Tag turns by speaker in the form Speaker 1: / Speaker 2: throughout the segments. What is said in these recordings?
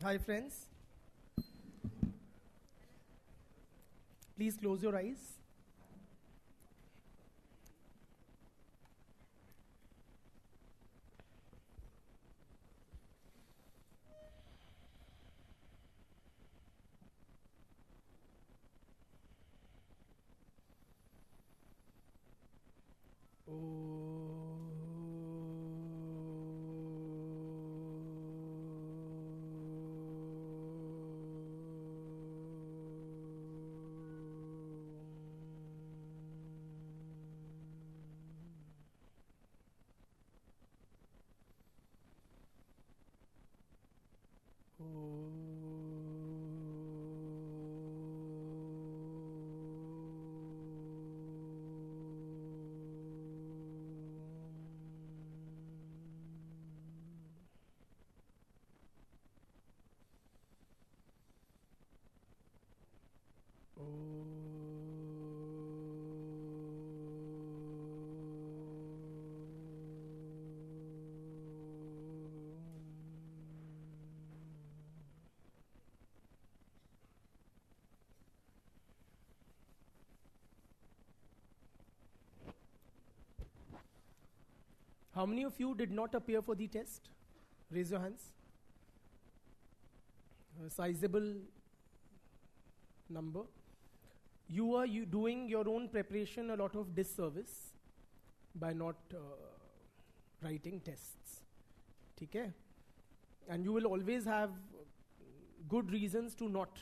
Speaker 1: Hi friends, please close your eyes. How many of you did not appear for the test? Raise your hands. A sizable number. You are doing your own preparation a lot of disservice by not writing tests. Okay? And you will always have good reasons to not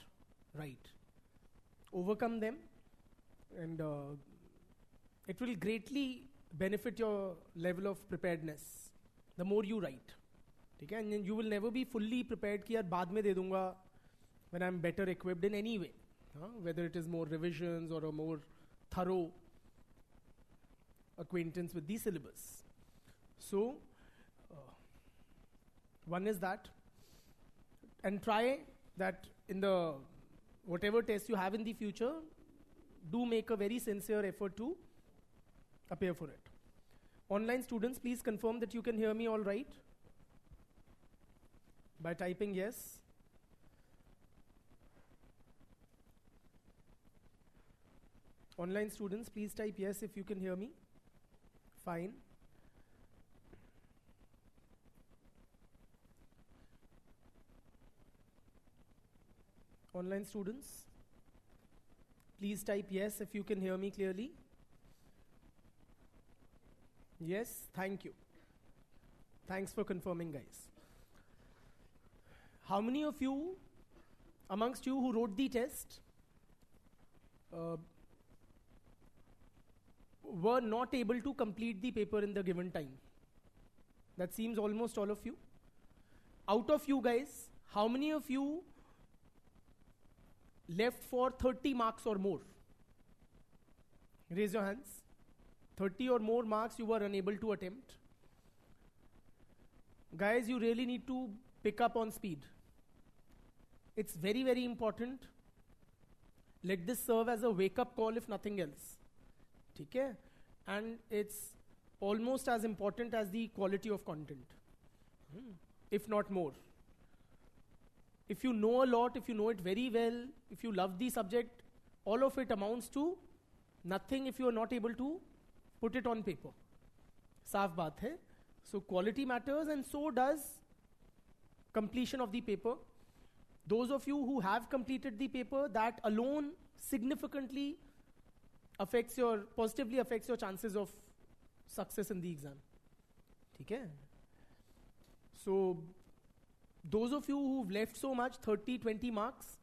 Speaker 1: write. Overcome them, and it will greatly benefit your level of preparedness the more you write. Okay? And you will never be fully prepared कि यार बाद में दे दूंगा when I'm better equipped in any way. Whether it is more revisions or a more thorough acquaintance with the syllabus. So, one is that. And try that in the whatever test you have in the future, do make a very sincere effort to appear for it. Online students, please confirm that you can hear me all right by typing yes. Online students, please type yes if you can hear me. Fine. Online students, please type yes if you can hear me clearly. Yes, thank you. Thanks for confirming, guys. How many of you, amongst you who wrote the test, were not able to complete the paper in the given time? That seems almost all of you. Out of you guys, how many of you left for 30 marks or more? Raise your hands. 30 or more marks you were unable to attempt. Guys, you really need to pick up on speed. It's very, very important. Let this serve as a wake-up call if nothing else. Okay? And it's almost as important as the quality of content, if not more. If you know a lot, if you know it very well, if you love the subject, all of it amounts to nothing if you are not able to put it on paper. Saaf baat hai. So quality matters, and so does completion of the paper. Those of you who have completed the paper, that alone significantly positively affects your chances of success in the exam. Okay? So those of you who've left so much, 30, 20 marks,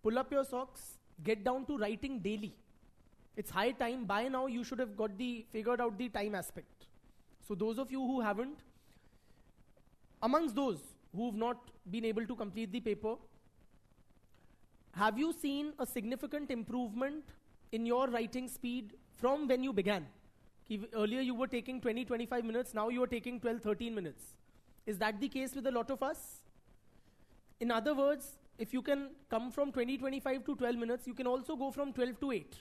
Speaker 1: pull up your socks, get down to writing daily. It's high time. By now you should have figured out the time aspect. So those of you who haven't, amongst those who've not been able to complete the paper, have you seen a significant improvement in your writing speed from when you began? Earlier you were taking 20-25 minutes, now you are taking 12-13 minutes. Is that the case with a lot of us? In other words, if you can come from 20-25 to 12 minutes, you can also go from 12 to 8.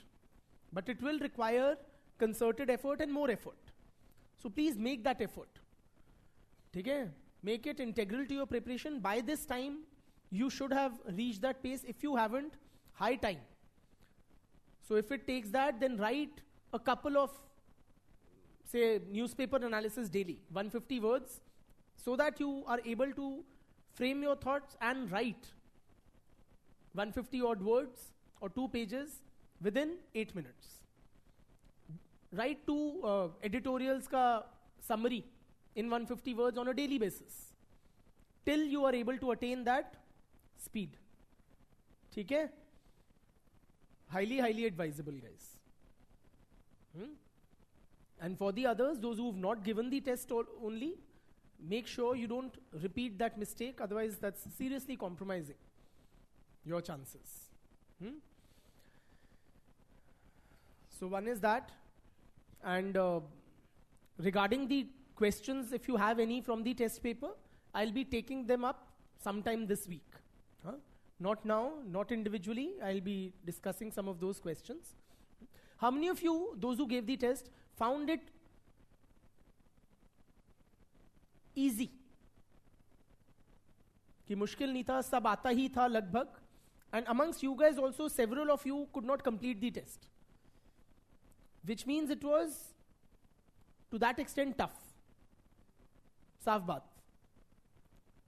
Speaker 1: But it will require concerted effort and more effort. So please make that effort. Okay? Make it integral to your preparation. By this time, you should have reached that pace. If you haven't, high time. So if it takes that, then write a couple of, say, newspaper analysis daily, 150 words, so that you are able to frame your thoughts and write 150 odd words or 2 pages within 8 minutes. Write 2 editorials ka summary in 150 words on a daily basis till you are able to attain that speed. ठीक है? Highly advisable, guys. And for the others, those who have not given the test only, make sure you don't repeat that mistake, otherwise that's seriously compromising your chances. So one is that, and regarding the questions, if you have any from the test paper, I'll be taking them up sometime this week. Not now, not individually, I'll be discussing some of those questions. How many of you, those who gave the test, found it easy? कि मुश्किल नहीं था, सब आता ही था लगभग. And amongst you guys also, several of you could not complete the test. Which means it was, to that extent, tough. साफ बात.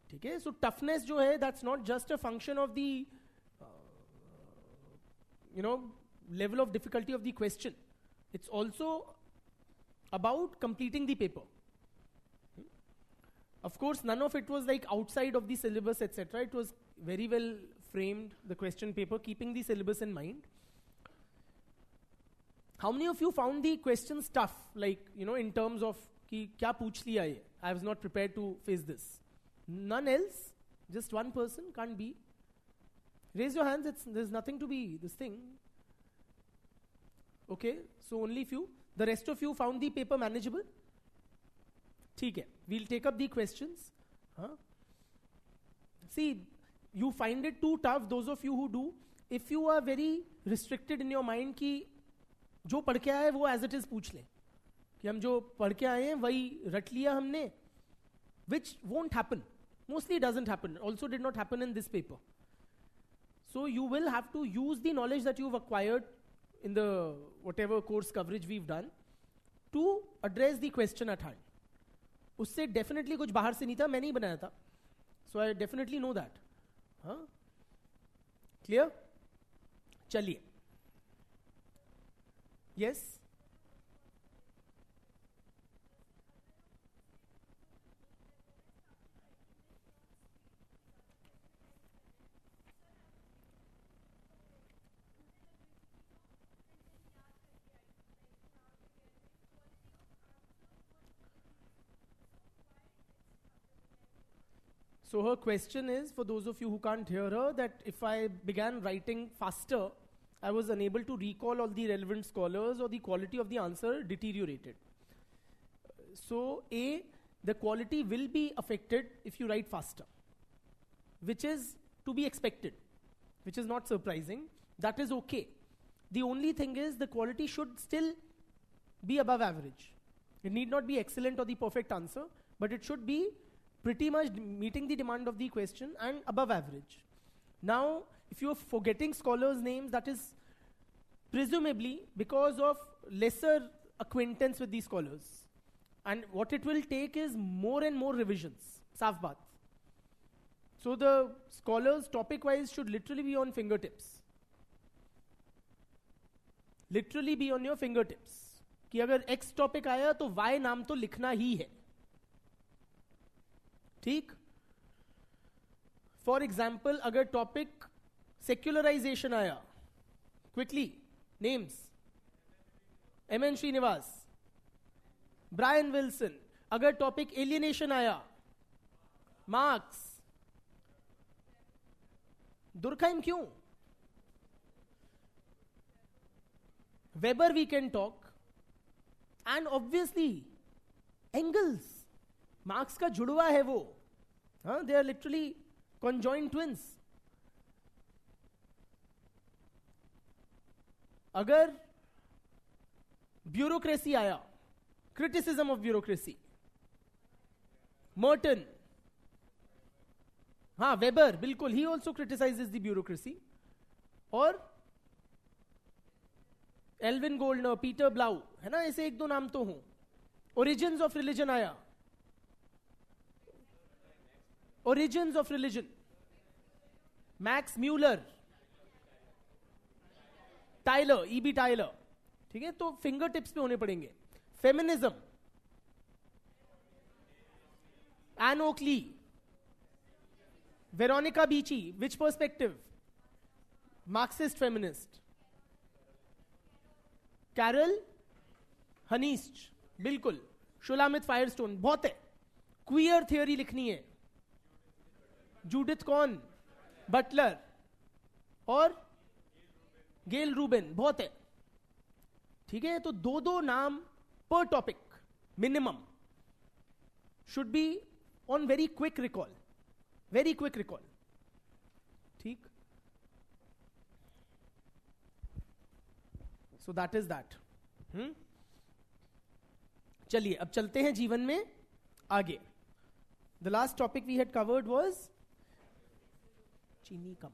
Speaker 1: ठीक है? So toughness जो है, that's not just a function of the, level of difficulty of the question. It's also about completing the paper. Of course, none of it was like outside of the syllabus, etc. It was very well framed, the question paper, keeping the syllabus in mind. How many of you found the questions tough, like, in terms of कि क्या पूछ लिया ये? I was not prepared to face this. None else? Just one person? Can't be. Raise your hands. There's nothing to be this thing. Okay, so only few. The rest of you found the paper manageable? ठीक है. We'll take up the questions. See, you find it too tough, those of you who do. If you are very restricted in your mind कि जो पढ़ के आए वो as it is पूछ लें. कि हम जो पढ़ के आए हैं वही रट लिया हमने, which won't happen. Mostly doesn't happen. Also did not happen in this paper. So you will have to use the knowledge that you've acquired in the whatever course coverage we've done to address the question at hand. उससे definitely कुछ बाहर से नहीं था, मैंने ही बनाया था. So I definitely know that. Clear? चलिए. Yes? So her question is, for those of you who can't hear her, that if I began writing faster, I was unable to recall all the relevant scholars or the quality of the answer deteriorated. So A, the quality will be affected if you write faster, which is to be expected, which is not surprising. That is okay. The only thing is the quality should still be above average. It need not be excellent or the perfect answer, but it should be pretty much meeting the demand of the question and above average. Now, if you are forgetting scholars' names, that is presumably because of lesser acquaintance with these scholars. And what it will take is more and more revisions. Saaf baat. So the scholars topic-wise should literally be on fingertips. Literally be on your fingertips. कि अगर X topic आया तो Y नाम तो लिखना ही है. ठीक? फॉर एग्जाम्पल अगर टॉपिक सेक्युलराइजेशन आया, quickly names, M N. Srinivas, Brian Wilson. अगर टॉपिक एलियनेशन आया, मार्क्स, दुर्खाइम. क्यों? Weber we can talk, and obviously Engels. Marx का जुड़वा है वो. They are literally conjoint twins. अगर ब्यूरोक्रेसी आया, क्रिटिसिज्म ऑफ ब्यूरोक्रेसी, मर्टन, हाँ वेबर, बिल्कुल, he also criticises the bureaucracy. और एल्विन गोल्डनर, पीटर ब्लाउ, है ना, ऐसे एक दो नाम तो हों. ओरिजिन्स ऑफ रिलीजन आया, origins of religion, Max Muller, Tylor, E B Tylor. ठीक है, तो फिंगर टिप्स पे होने पड़ेंगे. फेमिनिज्म, एन ओकली, वेरोनिका बीची, विच पर्सपेक्टिव, मार्क्सिस्ट फेमिनिस्ट. कैरल हनीस्ट, बिल्कुल. शुलामित फायरस्टोन, बहुत है. क्वियर थियोरी लिखनी है, जूडिथ कॉन, बटलर और गेल रूबेन, बहुत है. ठीक है, तो दो दो नाम पर topic minimum should be on very quick recall, very quick recall. ठीक, सो दैट इज दैट. चलिए अब चलते हैं जीवन में आगे. The last topic we had covered was Cheeni Kum,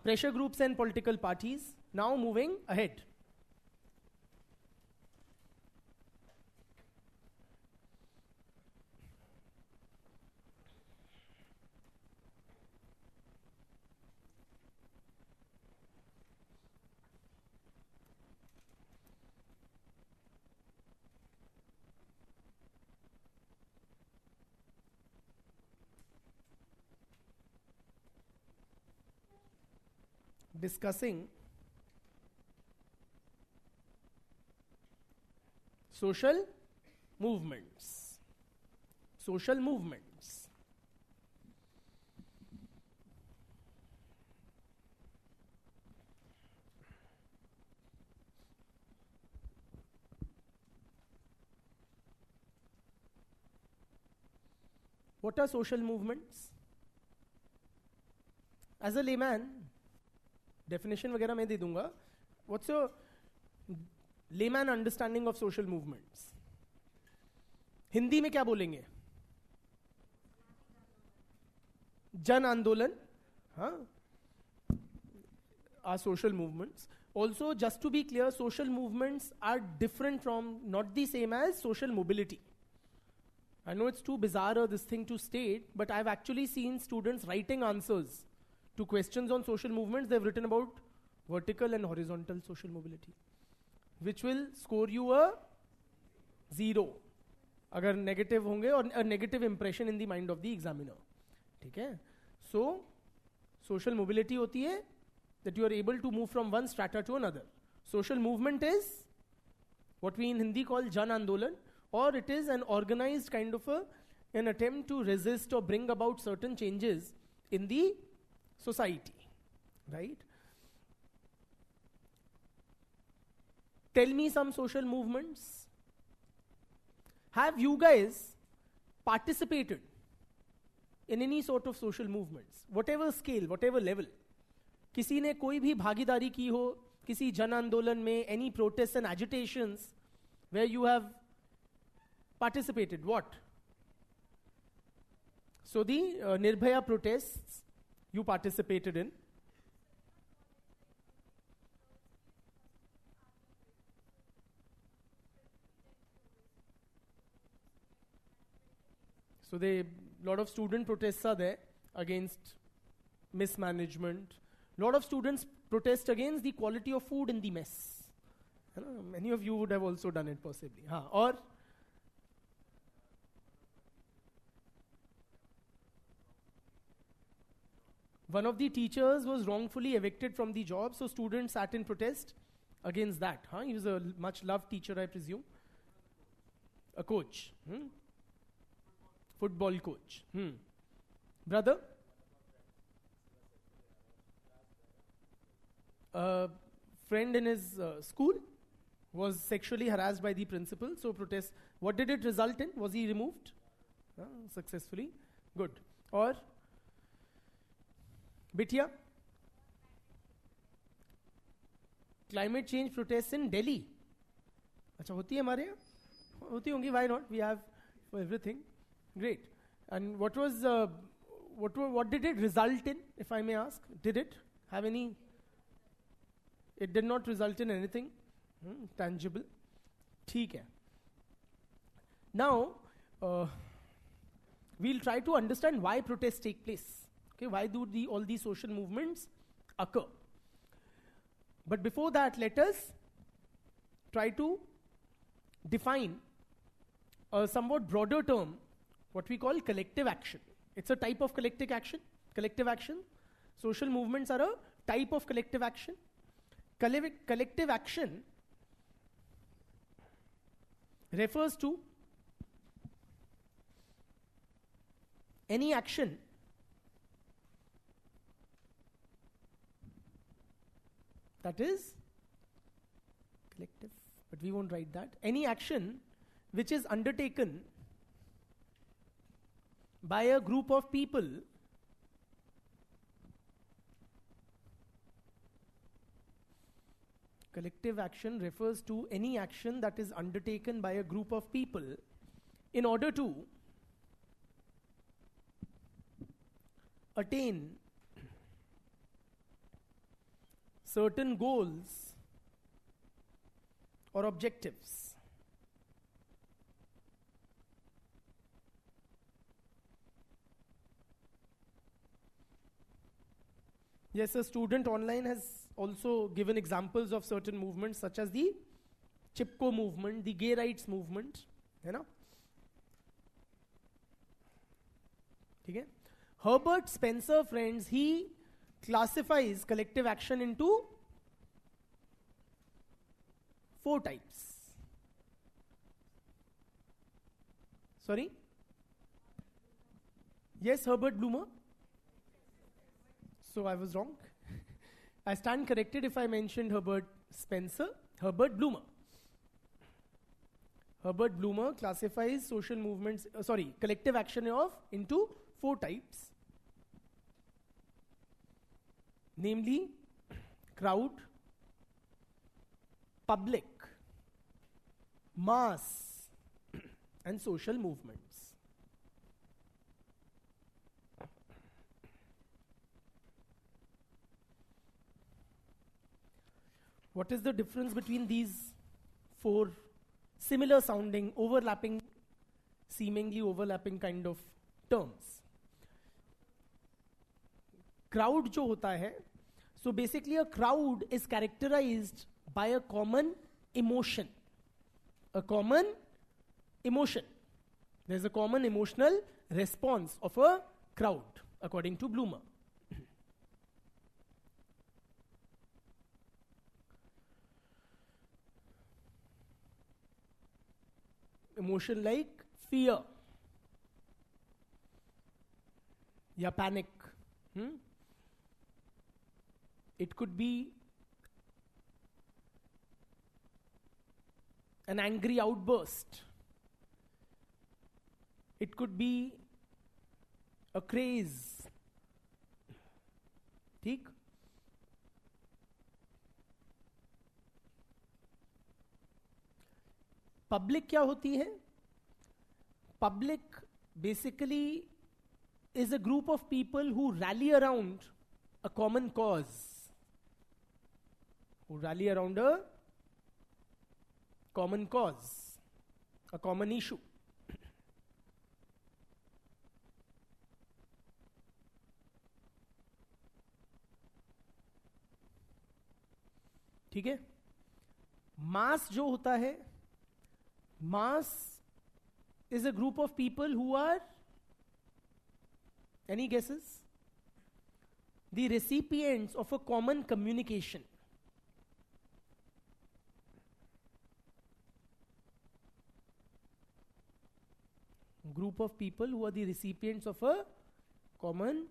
Speaker 1: pressure groups and political parties. Now moving ahead. Discussing social movements. Social movements. What are social movements? As a layman, definition वगैरह मैं दे दूंगा. What's your layman understanding of social movements? Hindi में क्या बोलेंगे? जन आंदोलन, हाँ, are social movements. Also, just to be clear, social movements are different from, not the same as social mobility. I know it's too bizarre this thing to state, but I've actually seen students writing answers to questions on social movements. They've written about vertical and horizontal social mobility, which will score you a 0 अगर negative होंगे, और a negative impression in the mind of the examiner. ठीक है? So, social mobility होती है that you are able to move from one strata to another. Social movement is what we in Hindi call Jan Andolan, or it is an organized kind of an attempt to resist or bring about certain changes in the society, right? Tell me some social movements. Have you guys participated in any sort of social movements, whatever scale, whatever level? किसी ने कोई भी भागीदारी की हो किसी जन आंदोलन में, any protests and agitations where you have participated? What? So the Nirbhaya protests you participated in. So a lot of student protests are there against mismanagement. Lot of students protest against the quality of food in the mess. Many of you would have also done it possibly. Or one of the teachers was wrongfully evicted from the job, so students sat in protest against that. He was a much loved teacher, I presume. A coach. Football coach. Brother? A friend in his school was sexually harassed by the principal, so protest. What did it result in? Was he removed? Successfully. Good. Or Bitya? Climate change protests in Delhi. अच्छा होती है हमारे यहाँ? होती होंगी, why not? We have for everything. Great. And what did it result in, if I may ask? Did it have any? It did not result in anything tangible. ठीक है. Now, we'll try to understand why protests take place. Okay, why do all these social movements occur? But before that, let us try to define a somewhat broader term, what we call collective action. It's a type of collective action. Collective action. Social movements are a type of collective action. Collective action refers to any action that is collective, but we won't write that. Any action which is undertaken by a group of people collective action refers to any action that is undertaken by a group of people in order to attain certain goals or objectives. Yes, a student online has also given examples of certain movements such as the Chipko movement, the gay rights movement. You know? Okay? Herbert Spencer, friends, he classifies collective action into 4 types. Sorry? Yes, Herbert Bloomer? So I was wrong. I stand corrected if I mentioned Herbert Spencer. Herbert Bloomer. Herbert Bloomer classifies social movements, collective action into 4 types. Namely, crowd, public, mass, and social movements. What is the difference between these 4 similar sounding, seemingly overlapping kind of terms? Crowd जो होता है, so basically a crowd is characterized by a common emotion. A common emotion. There's a common emotional response of a crowd, according to Bloomer. Emotion like fear, या panic. It could be an angry outburst. It could be a craze. ठीक? Public क्या होती है? Public basically is a group of people who rally around a common cause. Who rally around a common cause, a common issue. ठीक है? मास जो होता है, mass is a group of people who are, any guesses? The recipients of a common communication. Group of people who are the recipients of a common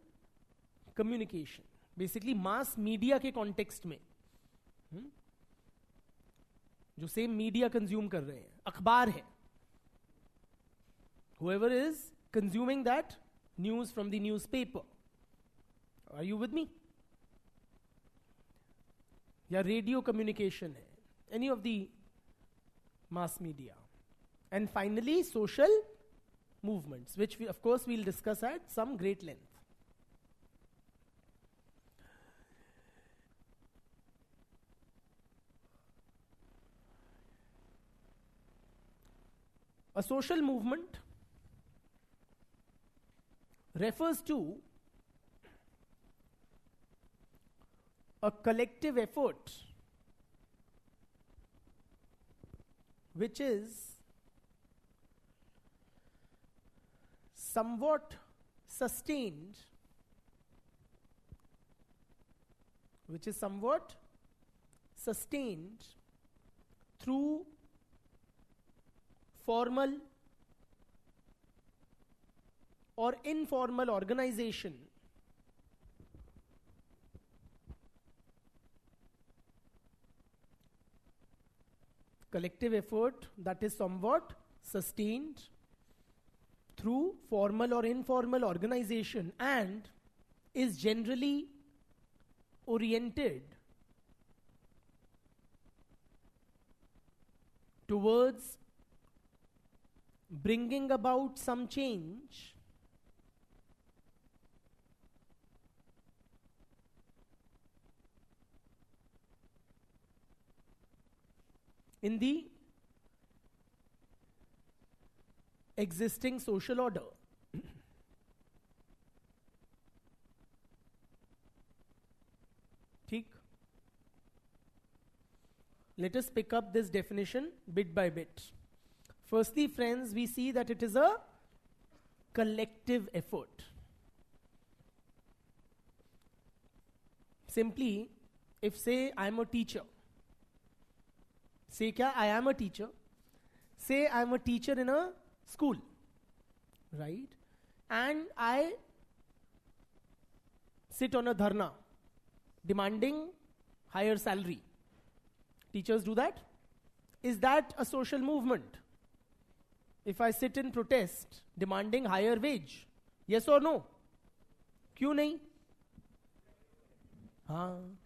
Speaker 1: communication. Basically mass media के context में जो same media consume कर रहे हैं, अखबार है. Whoever is consuming that news from the newspaper. Are you with me? या radio communication है. Any of the mass media. And finally, social movements, which we, of course, we'll discuss at some great length. A social movement refers to a collective effort which is somewhat sustained, through formal or informal organization collective effort that is somewhat sustained through formal or informal organization and is generally oriented towards bringing about some change in the existing social order. ठीक? Let us pick up this definition bit by bit. Firstly, friends, we see that it is a collective effort. Simply, if say I am a teacher, say kya, I am a teacher, say I am a teacher in a school, right? And I sit on a dharna demanding higher salary. Teachers do that. Is that a social movement? If I sit in protest demanding higher wage, yes or no? क्यों नहीं? हाँ,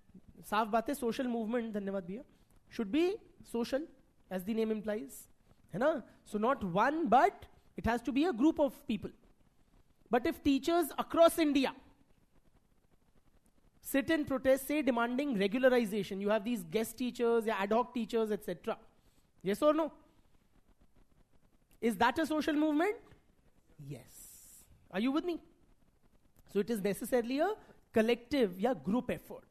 Speaker 1: साफ बात है, social movement, धन्यवाद भैया, should be social, as the name implies. है ना? So not one, but it has to be a group of people. But if teachers across India sit in protest, say demanding regularization, you have these guest teachers, ad hoc teachers, etc. Yes or no? Is that a social movement? Yes. Are you with me? So it is necessarily a collective, group effort,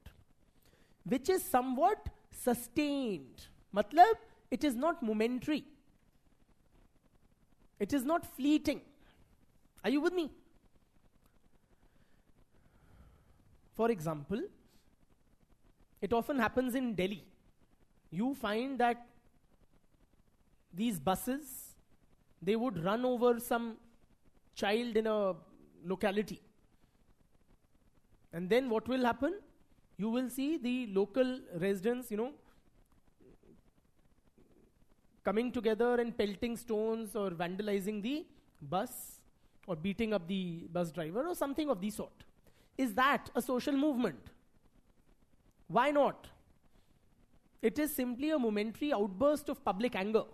Speaker 1: which is somewhat sustained. Matlab, it is not momentary. It is not fleeting. Are you with me? For example, it often happens in Delhi. You find that these buses, they would run over some child in a locality. And then what will happen? You will see the local residents, coming together and pelting stones or vandalizing the bus or beating up the bus driver or something of the sort. Is that a social movement? Why not? It is simply a momentary outburst of public anger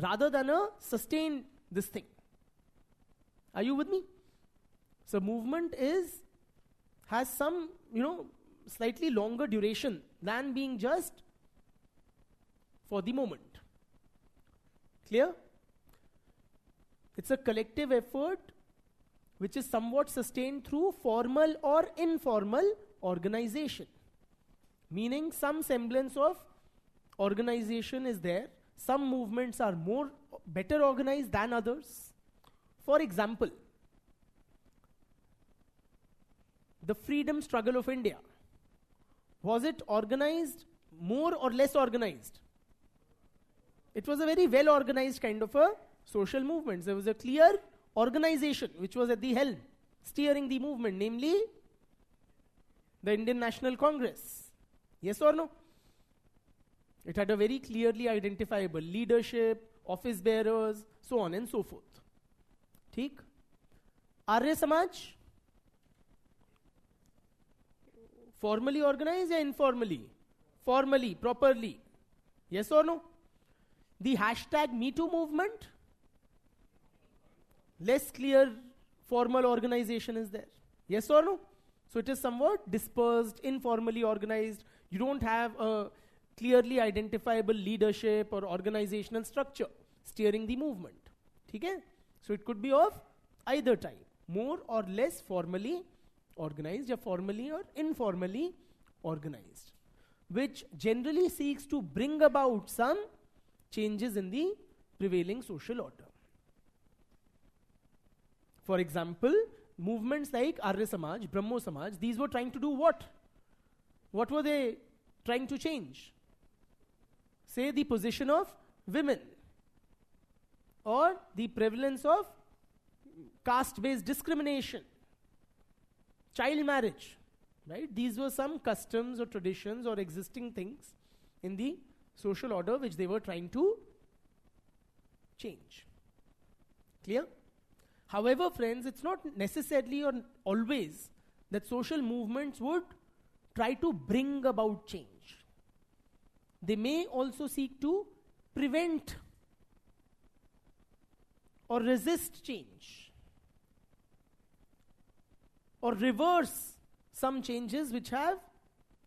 Speaker 1: rather than a sustained this thing. Are you with me? So movement has some, slightly longer duration than being just for the moment. Clear? It's a collective effort which is somewhat sustained through formal or informal organization. Meaning some semblance of organization is there. Some movements are better organized than others. For example, the freedom struggle of India. Was it organized, more or less organized? It was a very well organized kind of a social movement. There was a clear organization which was at the helm, steering the movement, namely the Indian National Congress. Yes or no? It had a very clearly identifiable leadership, office bearers, so on and so forth. ठीक? Arya Samaj? Formally organized or informally? Formally, properly. Yes or no? The hashtag #MeToo movement? less clear formal organization is there. Yes or no? So it is somewhat dispersed, informally organized. You don't have a clearly identifiable leadership or organizational structure steering the movement. Okay? So it could be of either type, more or less formally organized, or formally or informally organized, which generally seeks to bring about some changes in the prevailing social order. For example, movements like Arya Samaj, Brahmo Samaj, these were trying to do what? What were they trying to change? Say the position of women, or the prevalence of caste-based discrimination, child marriage, right? These were some customs or traditions or existing things in the social order which they were trying to change. Clear? However, friends, it's not necessarily or always that social movements would try to bring about change. They may also seek to prevent or resist change, or reverse some changes which have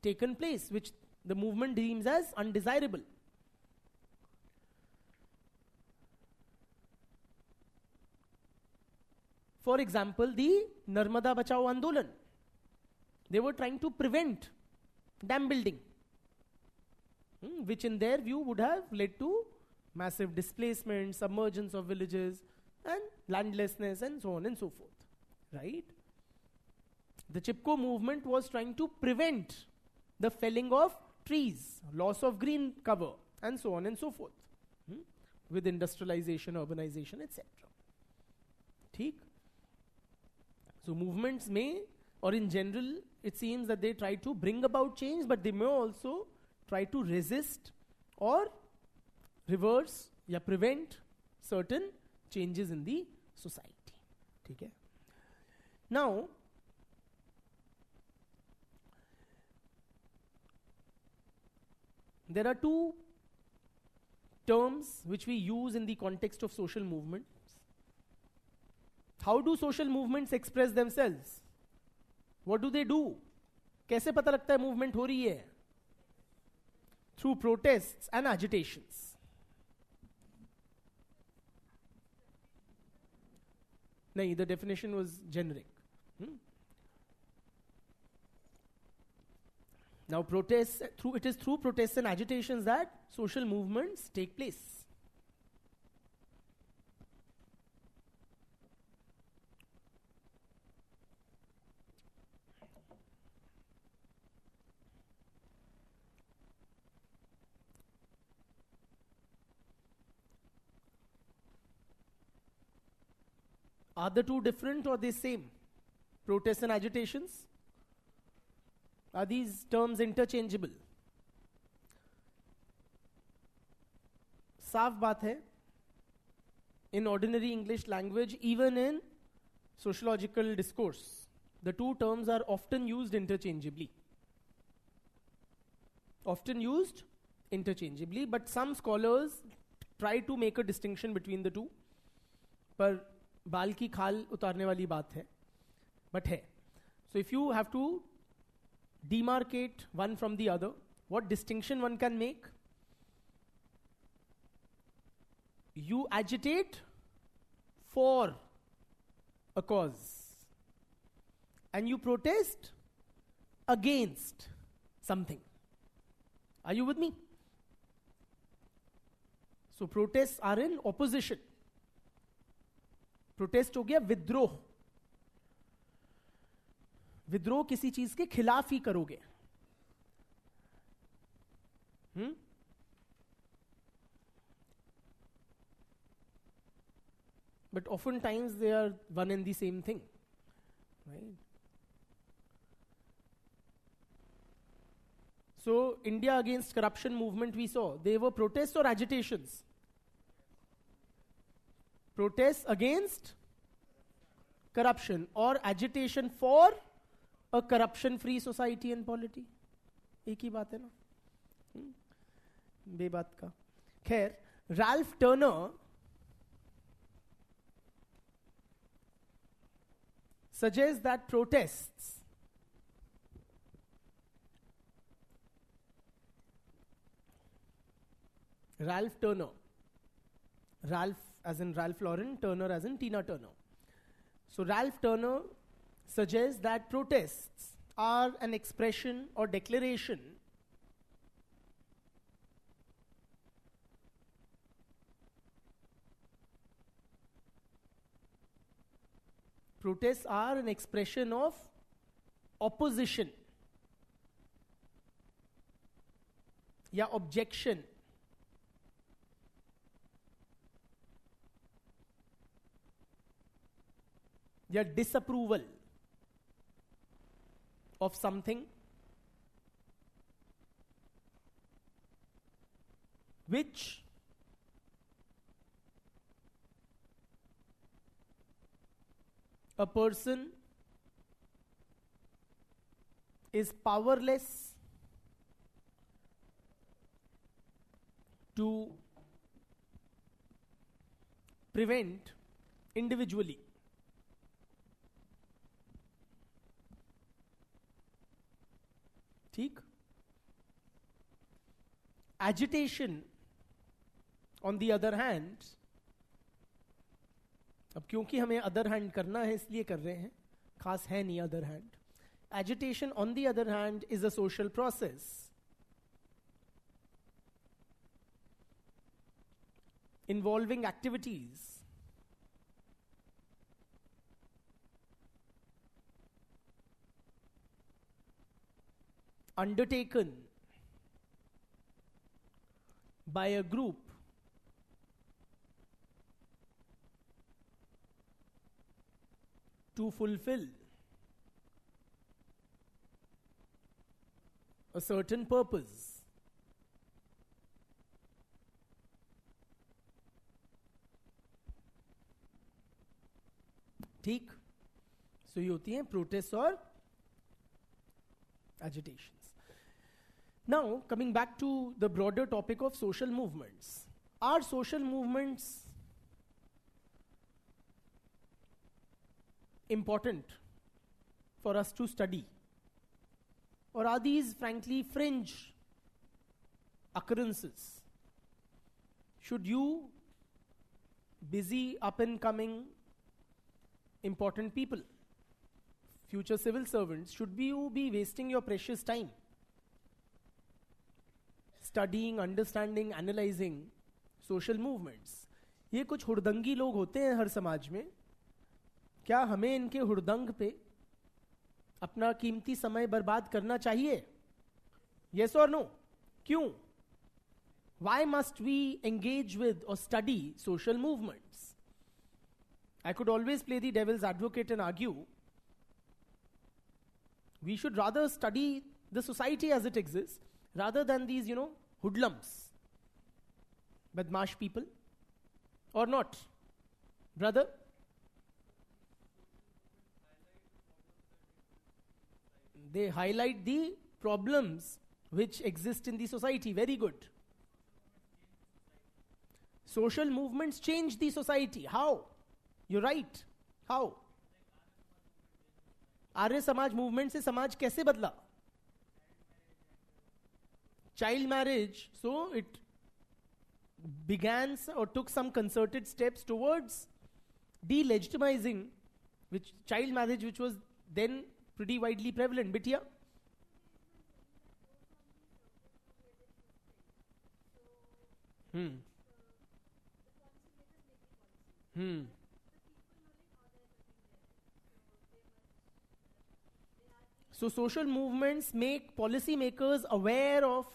Speaker 1: taken place, which the movement deems as undesirable. For example, the Narmada Bachao Andolan. They were trying to prevent dam building, which in their view would have led to massive displacement, submergence of villages, and landlessness, and so on and so forth. Right? The Chipko movement was trying to prevent the felling of trees, loss of green cover, and so on and so forth, with industrialization, urbanization, etc. Theek? So movements may, or in general, it seems that they try to bring about change, but they may also try to resist or reverse or prevent certain changes in the society. Okay? Now, there are two terms which we use in the context of social movements. How do social movements express themselves? What do they do? कैसे पता लगता है movement हो रही है? Through protests and agitations. No, the definition was generic. Now it is through protests and agitations that social movements take place. Are the two different or the same? Protests and agitations? Are these terms interchangeable? साफ बात है, in ordinary English language, even in sociological discourse, the two terms are often used interchangeably. But some scholars try to make a distinction between the two. पर बाल की खाल उतारने वाली बात है, but है. So if you have to demarcate one from the other, what distinction one can make? You agitate for a cause and you protest against something. Are you with me? So protests are in opposition. Protest हो गया विद्रोह. विद्रोह किसी चीज के खिलाफ ही करोगे. But oftentimes they are one and the same thing, right? So India against corruption movement we saw, they were protests or agitations? Protests against corruption or agitation for a corruption-free society and polity. एक ही बात है ना, बेबात का. खैर, Ralph Turner suggests that protests Ralph Turner, Ralph as in Ralph Lauren, Turner as in Tina Turner. So Ralph Turner suggests that protests are an expression or declaration of opposition या objection या disapproval of something which a person is powerless to prevent individually. ठीक? Agitation, on the other hand, अब क्योंकि हमें other hand करना है इसलिए कर रहे हैं, खास है नहीं other hand. Agitation, on the other hand, is a social process involving activities undertaken by a group to fulfill a certain purpose. ठीक? So ये होती हैं protests और agitations. Now, coming back to the broader topic of social movements. Are social movements important for us to study? Or are these, frankly, fringe occurrences? Should you, busy, up-and-coming, important people, future civil servants, should you be wasting your precious time studying, understanding, analyzing social movements? ये कुछ हुड़दंगी लोग होते हैं हर समाज में. क्या हमें इनके हुड़दंग पे अपना कीमती समय बर्बाद करना चाहिए? Yes or no? क्यों? Why must we engage with or study social movements? I could always play the devil's advocate and argue we should rather study the society as it exists rather than these, hoodlums, badmash people, or not. Brother? They highlight the problems which exist in the society. Very good. Social movements change the society. How? You're right. How? Arya Samaj movement से समाज कैसे बदला? Child marriage, so it began or took some concerted steps towards delegitimizing child marriage, which was then pretty widely prevalent. Bitya? So social movements make policymakers aware of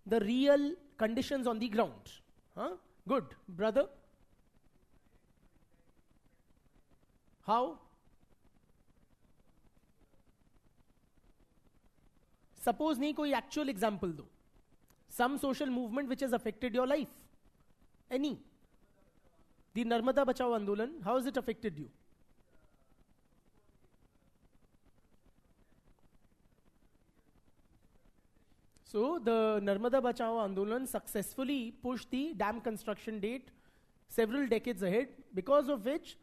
Speaker 1: the real conditions on the ground. Huh? Good. Brother? How? Suppose नहीं कोई actual example दो. Some social movement which has affected your life. Any. The Narmada Bachao Andolan, how has it affected you? So the Narmada Bachao Andolan successfully pushed the dam construction date several decades ahead, because of which,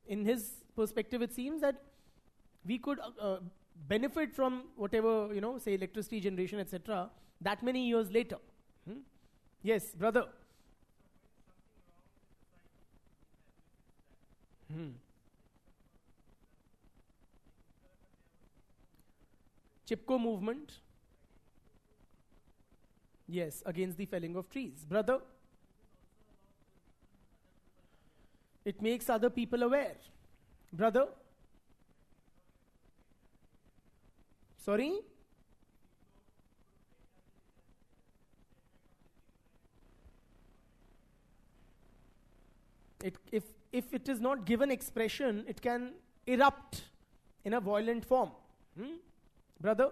Speaker 1: in his perspective, it seems that we could benefit from whatever, say electricity generation, etc., that many years later. Yes, brother. Chipko movement. Yes, against the felling of trees. Brother, it makes other people aware. Brother, sorry? If it is not given expression, it can erupt in a violent form. Brother?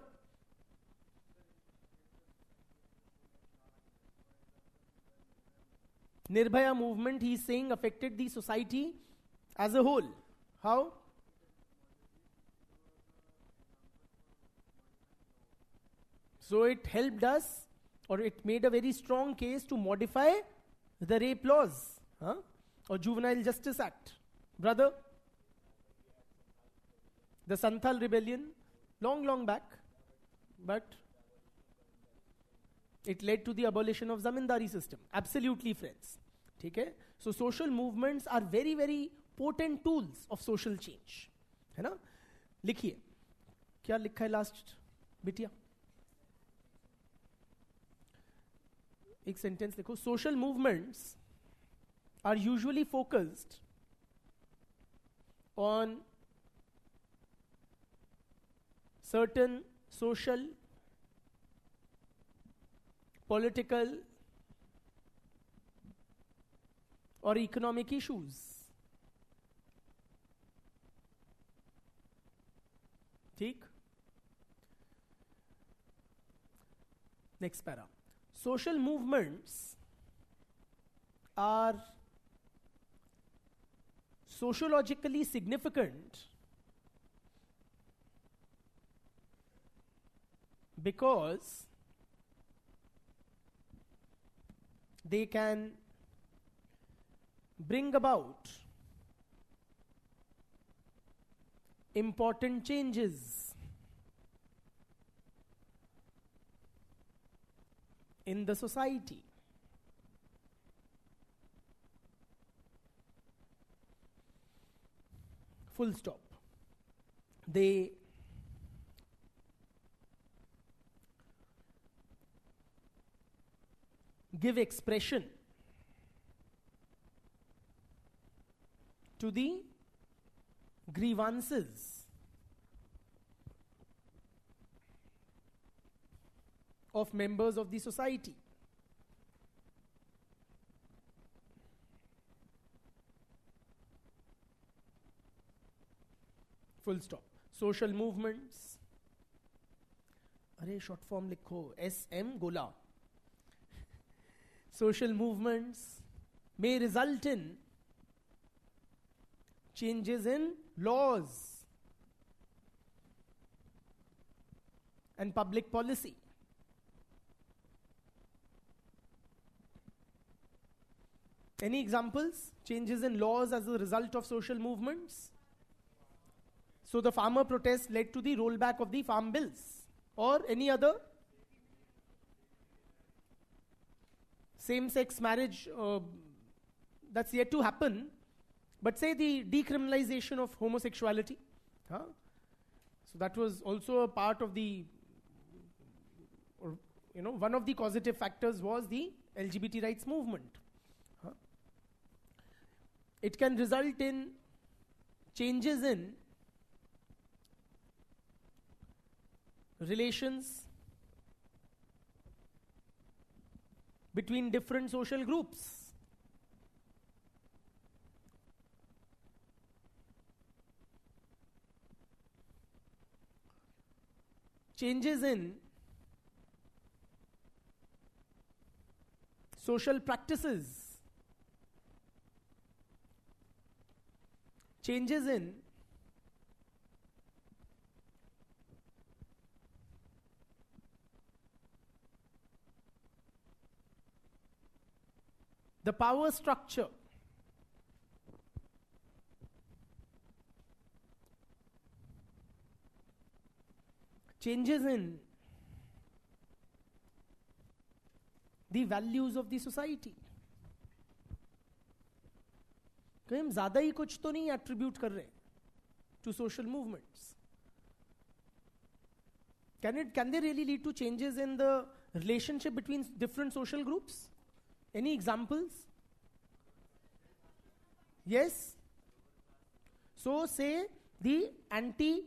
Speaker 1: Nirbhaya movement, he is saying, affected the society as a whole. How? So it helped us, or it made a very strong case to modify the rape laws, or Juvenile Justice Act. Brother? The Santhal rebellion, long back, but it led to the abolition of zamindari system. Absolutely, friends. Okay? So social movements are very, very potent tools of social change. है ना? लिखिए. क्या लिखा है last बिटिया? एक sentence लिखो. Social movements are usually focused on certain social, political, or economic issues. ठीक? Next para. Social movements are sociologically significant because they can bring about important changes in the society. Full stop. They give expression to the grievances of members of the society. Full stop. Social movements. अरे short form लिखो. SM गोला. Social movements may result in changes in laws and public policy. Any examples? Changes in laws as a result of social movements? So the farmer protest led to the rollback of the farm bills. Or any other? Same-sex marriage, that's yet to happen. But say the decriminalization of homosexuality. So that was also a part of the, one of the causative factors was the LGBT rights movement. It can result in changes in relations between different social groups. Changes in social practices. Changes in the power structure. changes in the values of the society. कहीं हम ज्यादा ही कुछ तो नहीं attribute कर रहे to social movements? Can they really lead to changes in the relationship between different social groups? Any examples? Yes? So say the anti-caste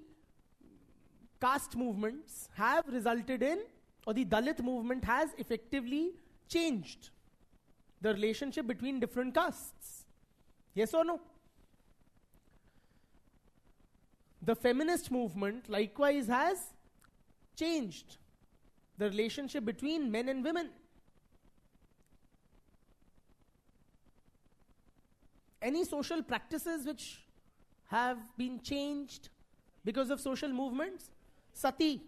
Speaker 1: movements have resulted in, or the Dalit movement has effectively changed the relationship between different castes. Yes or no? The feminist movement likewise has changed the relationship between men and women. Any social practices which have been changed because of social movements? Sati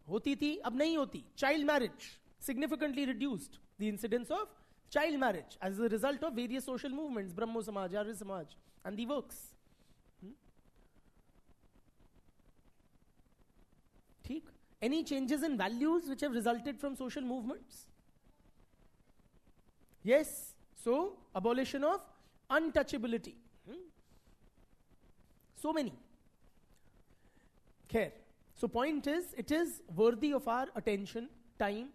Speaker 1: hoti thi, ab nahi hoti. Child marriage significantly reduced the incidence of child marriage as a result of various social movements, Brahmo Samaj, Arya Samaj, and the works. Any changes in values which have resulted from social movements? Yes. So, abolition of untouchability. So many. Care. So, point is, it is worthy of our attention, time,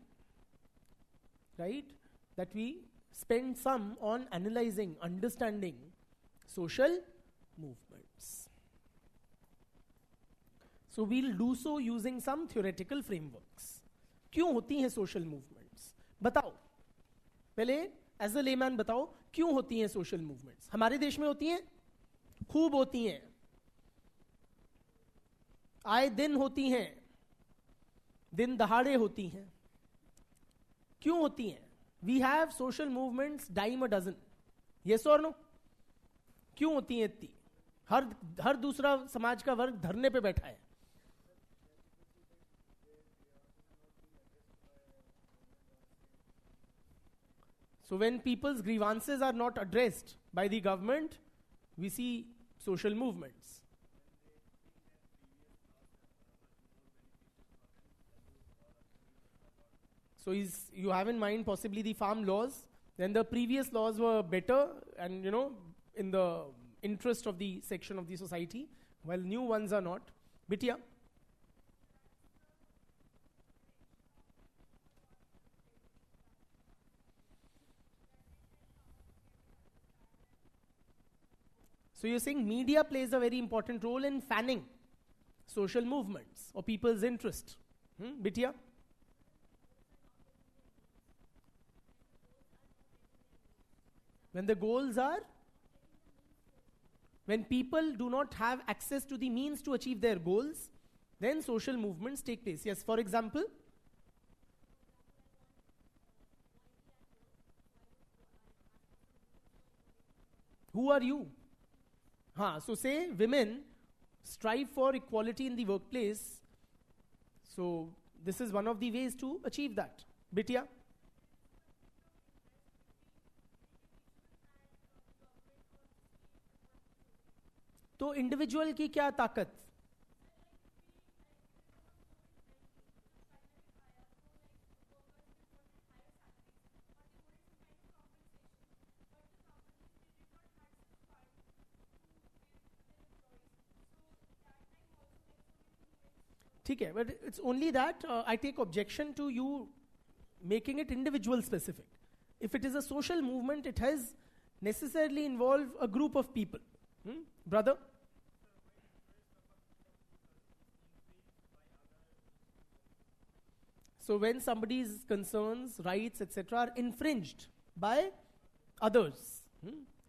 Speaker 1: right? That we spend some on analyzing, understanding social movements. So we'll do so using some theoretical frameworks. क्यों होती हैं social movements? बताओ. पहले as a layman बताओ क्यों होती हैं social movements? हमारे देश में होती हैं, खूब होती हैं, आए दिन होती हैं, दिन दहाड़े होती हैं. क्यों होती हैं? We have social movements dime a dozen. Yes or no? क्यों होती हैं इतनी? हर दूसरा समाज का वर्ग धरने पे बैठा है. So when people's grievances are not addressed by the government, we see social movements. So you have in mind possibly the farm laws, then the previous laws were better and in the interest of the section of the society, while new ones are not. Bitya? So you're saying media plays a very important role in fanning social movements or people's interest. Bitya? When the goals are, when people do not have access to the means to achieve their goals, then social movements take place. Yes, for example, who are you? So say women strive for equality in the workplace. So this is one of the ways to achieve that. Bitya? तो individual की क्या ताकत? ठीक है, but it's only that I take objection to you making it individual specific. If it is a social movement, it has necessarily involved a group of people. Brother? So when somebody's concerns, rights, etc. are infringed by others,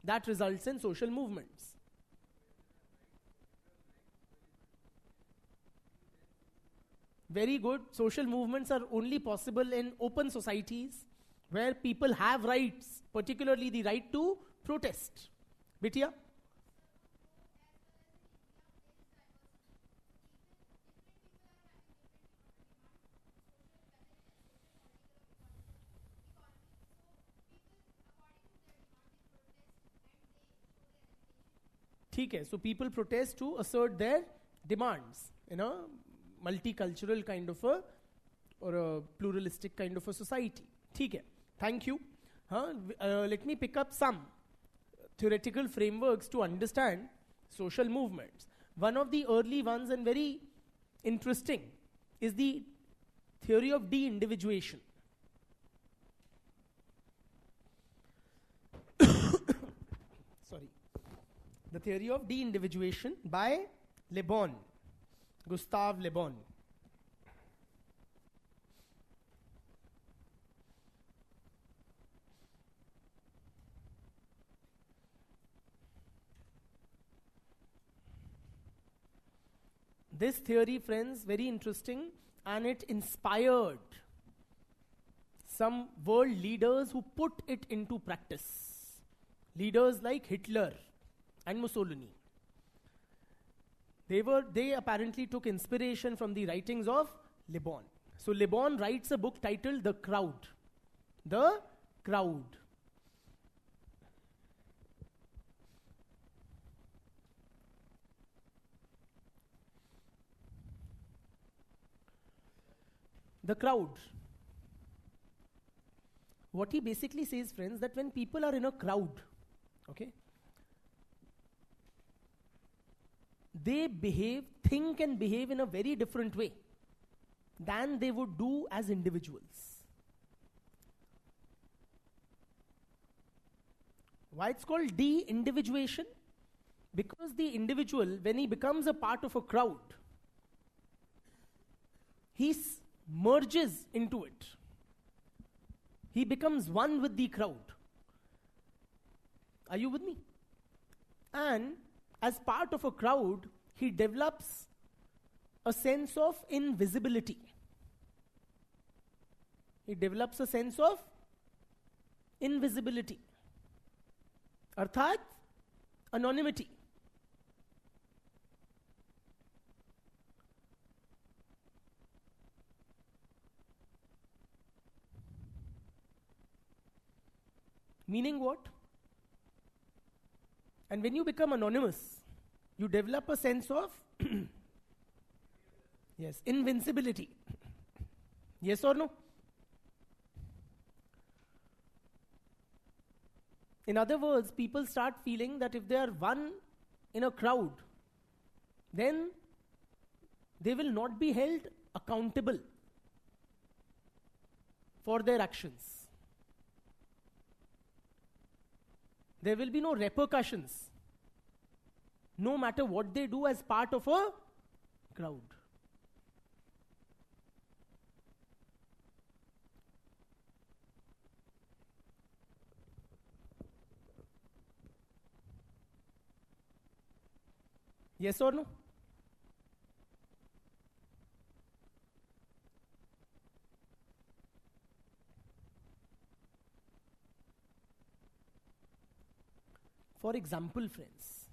Speaker 1: that results in social movements. Very good. Social movements are only possible in open societies where people have rights, particularly the right to protest. Bitya? ठीक है, so people protest to assert their demands in a multicultural kind of a, or a pluralistic kind of a society. ठीक है, thank you. Let me pick up some theoretical frameworks to understand social movements. One of the early ones and very interesting is the theory of de-individuation. Sorry. The theory of de-individuation by Le Bon, Gustave Le Bon. This theory, friends, very interesting, and it inspired some world leaders who put it into practice. Leaders like Hitler and Mussolini. They apparently took inspiration from the writings of Le Bon. So Le Bon writes a book titled The Crowd. The Crowd. The crowd. What he basically says, friends, that when people are in a crowd, okay, they think and behave in a very different way than they would do as individuals. Why it's called de-individuation? Because the individual, when he becomes a part of a crowd, he merges into it. He becomes one with the crowd. Are you with me? And as part of a crowd, he develops a sense of invisibility. He develops a sense of invisibility. Arthat, anonymity. Meaning what? And when you become anonymous, you develop a sense of yes, invincibility. Yes or no? In other words, people start feeling that if they are one in a crowd, then they will not be held accountable for their actions. There will be no repercussions, no matter what they do as part of a crowd. Yes or no? For example, friends,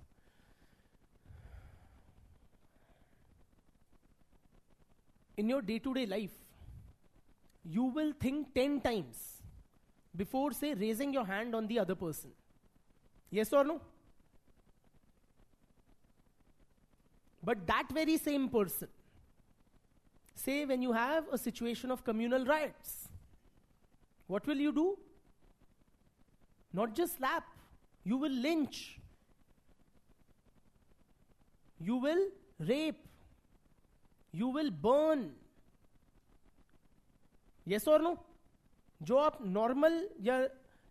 Speaker 1: in your day-to-day life, you will think 10 times before, say, raising your hand on the other person. Yes or no? But that very same person, say when you have a situation of communal riots, what will you do? Not just slap. You will lynch. You will rape. You will burn. Yes or no? जो आप normal या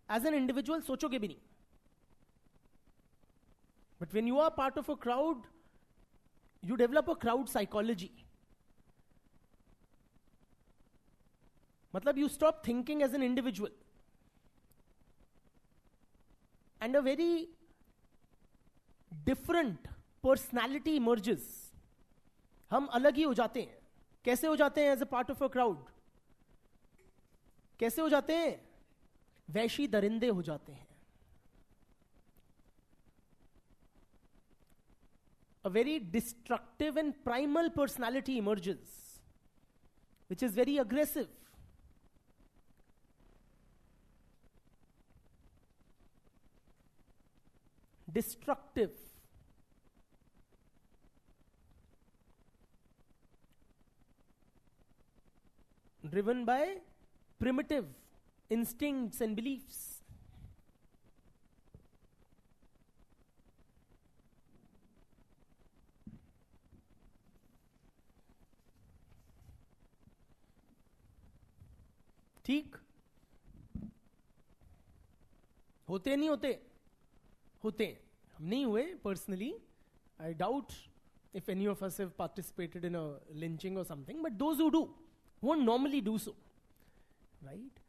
Speaker 1: as an individual सोचोगे भी नहीं. But when you are part of a crowd, you develop a crowd psychology. मतलब you stop thinking as an individual. And a very different personality emerges. हम अलग ही हो जाते हैं. कैसे हो जाते हैं as a part of a crowd? कैसे हो जाते हैं? वैशी दरिंदे हो जाते हैं. A very destructive and primal personality emerges, which is very aggressive. Destructive. driven by primitive instincts and beliefs. ठीक होते नहीं होते? होते हैं. हम नहीं हुए personally. I doubt if any of us have participated in a lynching or something, but those who do won't normally do so, right?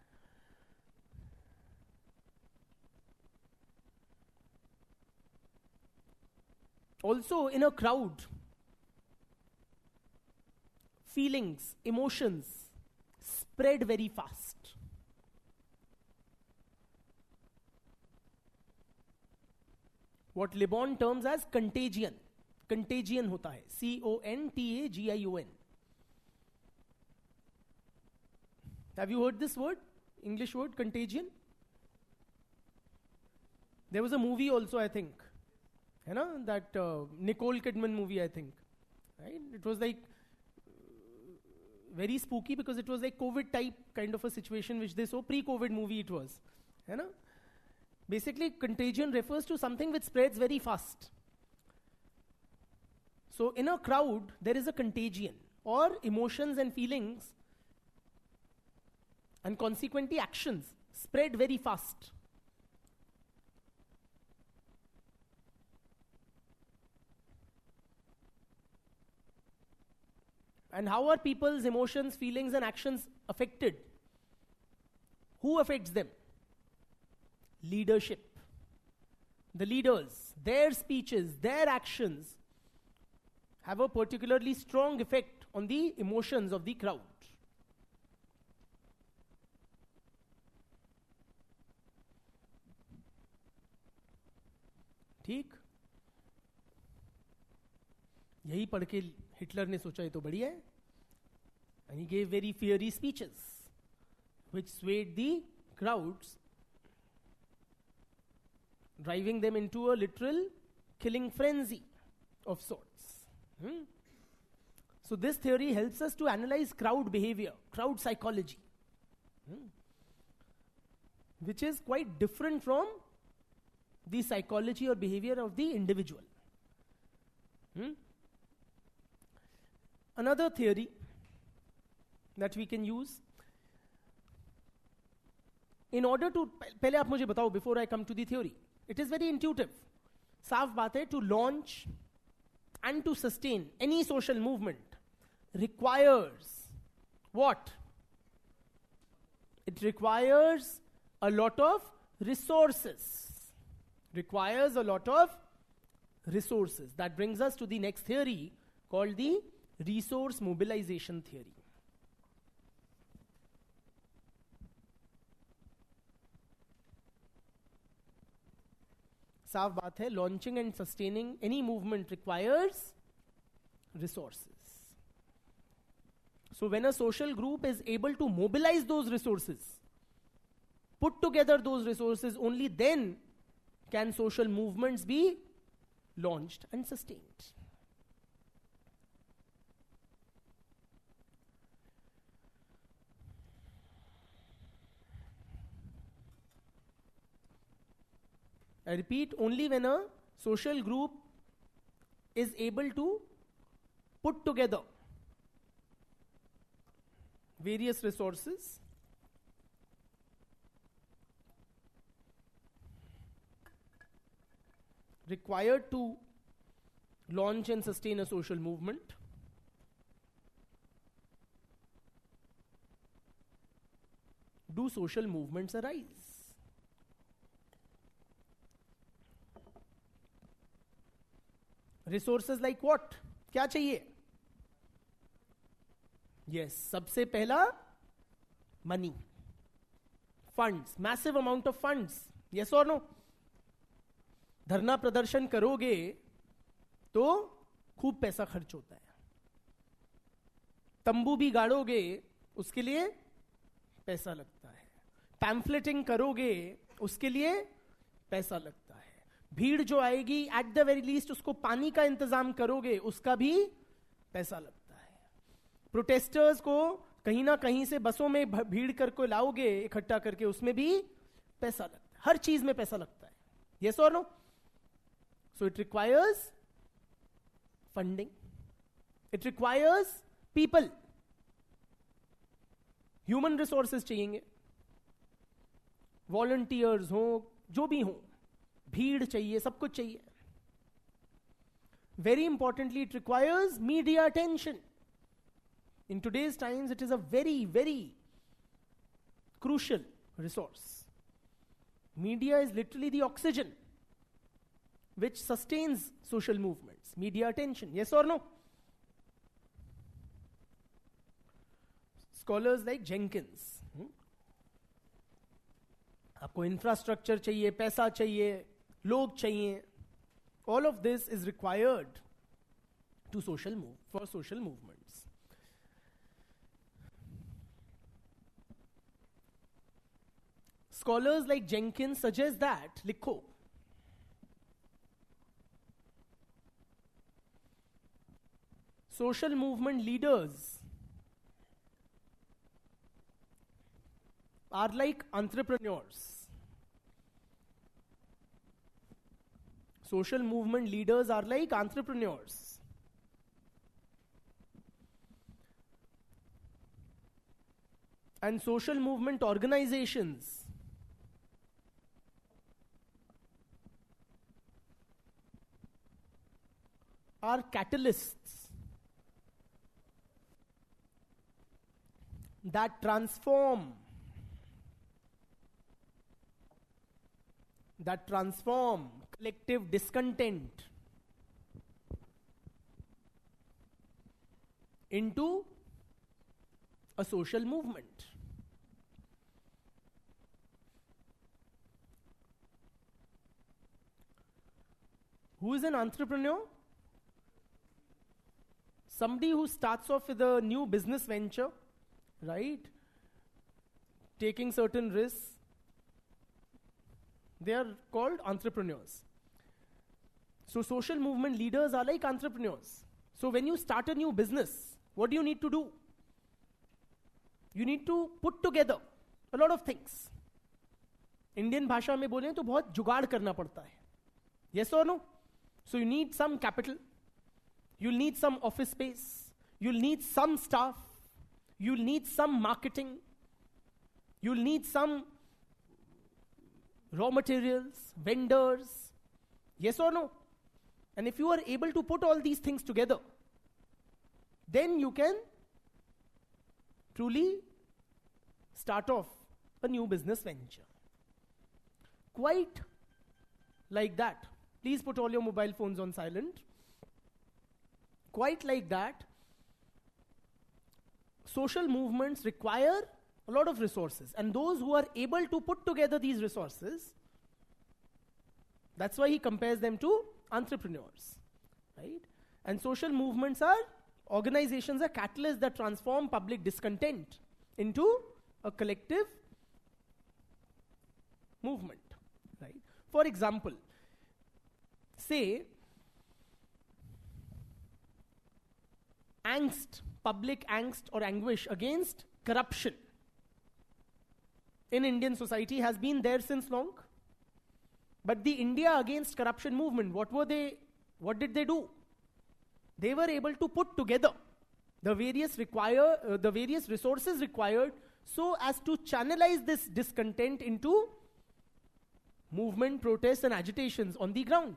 Speaker 1: Also, in a crowd, feelings, emotions spread very fast. What Libon terms as contagion. Contagion होता है. CONTAGION. Have you heard this word? English word, contagion? There was a movie also, I think. You know, that Nicole Kidman movie, I think. Right? It was like very spooky because it was like COVID type kind of a situation which they saw. Pre-COVID movie it was. You know? Basically, contagion refers to something which spreads very fast. So, in a crowd, there is a contagion, or emotions and feelings, and consequently actions spread very fast. And how are people's emotions, feelings, and actions affected? Who affects them? Leadership. The leaders, their speeches, their actions have a particularly strong effect on the emotions of the crowd. ठीक? यही पढ़ के Hitler ने सोचा ये तो बढ़िया है. And he gave very fiery speeches which swayed the crowds, driving them into a literal killing frenzy of sorts. So this theory helps us to analyze crowd behavior, crowd psychology, which is quite different from the psychology or behavior of the individual. Another theory that we can use, in order to, पहले आप मुझे बताओ before I come to the theory. It is very intuitive. साफ बात है, to launch and to sustain any social movement requires what? It requires a lot of resources. Requires a lot of resources. That brings us to the next theory called the resource mobilization theory. साफ बात है, launching and sustaining any movement requires resources. So when a social group is able to mobilize those resources, put together those resources, only then can social movements be launched and sustained. I repeat, only when a social group is able to put together various resources required to launch and sustain a social movement, do social movements arise. Resources like what? क्या चाहिए? Yes, सबसे पहला money, funds, massive amount of funds. Yes or no? धरना प्रदर्शन करोगे तो खूब पैसा खर्च होता है. तंबू भी गाड़ोगे उसके लिए पैसा लगता है. पैम्फलेटिंग करोगे उसके लिए पैसा लगता है. भीड़ जो आएगी एट द वेरी लीस्ट उसको पानी का इंतजाम करोगे उसका भी पैसा लगता है. प्रोटेस्टर्स को कहीं ना कहीं से बसों में भीड़ करके लाओगे इकट्ठा करके, उसमें भी पैसा लगता है, हर चीज में पैसा लगता है. यस और no? So it requires funding, it requires people, human resources चाहिए, वॉलंटियर्स हो, जो भी हो, भीड़ चाहिए, सब कुछ चाहिए. Very importantly, it requires media attention. In today's times, it is a very, very crucial resource. Media is literally the oxygen which sustains social movements. Media attention, yes or no? Scholars like Jenkins. आपको infrastructure चाहिए, पैसा चाहिए, लोग चाहिए. All of this is required for social movements. Scholars like Jenkins suggest that, likho, social movement leaders are like entrepreneurs. Social movement leaders are like entrepreneurs. And social movement organizations are catalysts that transform collective discontent into a social movement. Who is an entrepreneur? Somebody who starts off with a new business venture, right? Taking certain risks. They are called entrepreneurs. So social movement leaders are like entrepreneurs. So when you start a new business, what do you need to do? You need to put together a lot of things. Indian भाषा में बोलें तो बहुत जुगाड़ करना पड़ता है. Yes or no? So you need some capital. You'll need some office space. You'll need some staff. You'll need some marketing. You'll need some raw materials, vendors. Yes or no? And if you are able to put all these things together, then you can truly start off a new business venture. Quite like that. Please put all your mobile phones on silent. Quite like that, social movements require a lot of resources. And those who are able to put together these resources, that's why he compares them to entrepreneurs, right? And social movements are organizations, are catalysts that transform public discontent into a collective movement, right? For example, say angst, public angst or anguish against corruption in Indian society has been there since long. But the India Against Corruption movement, what did they do? They were able to put together the various resources required so as to channelize this discontent into movement, protests and agitations on the ground.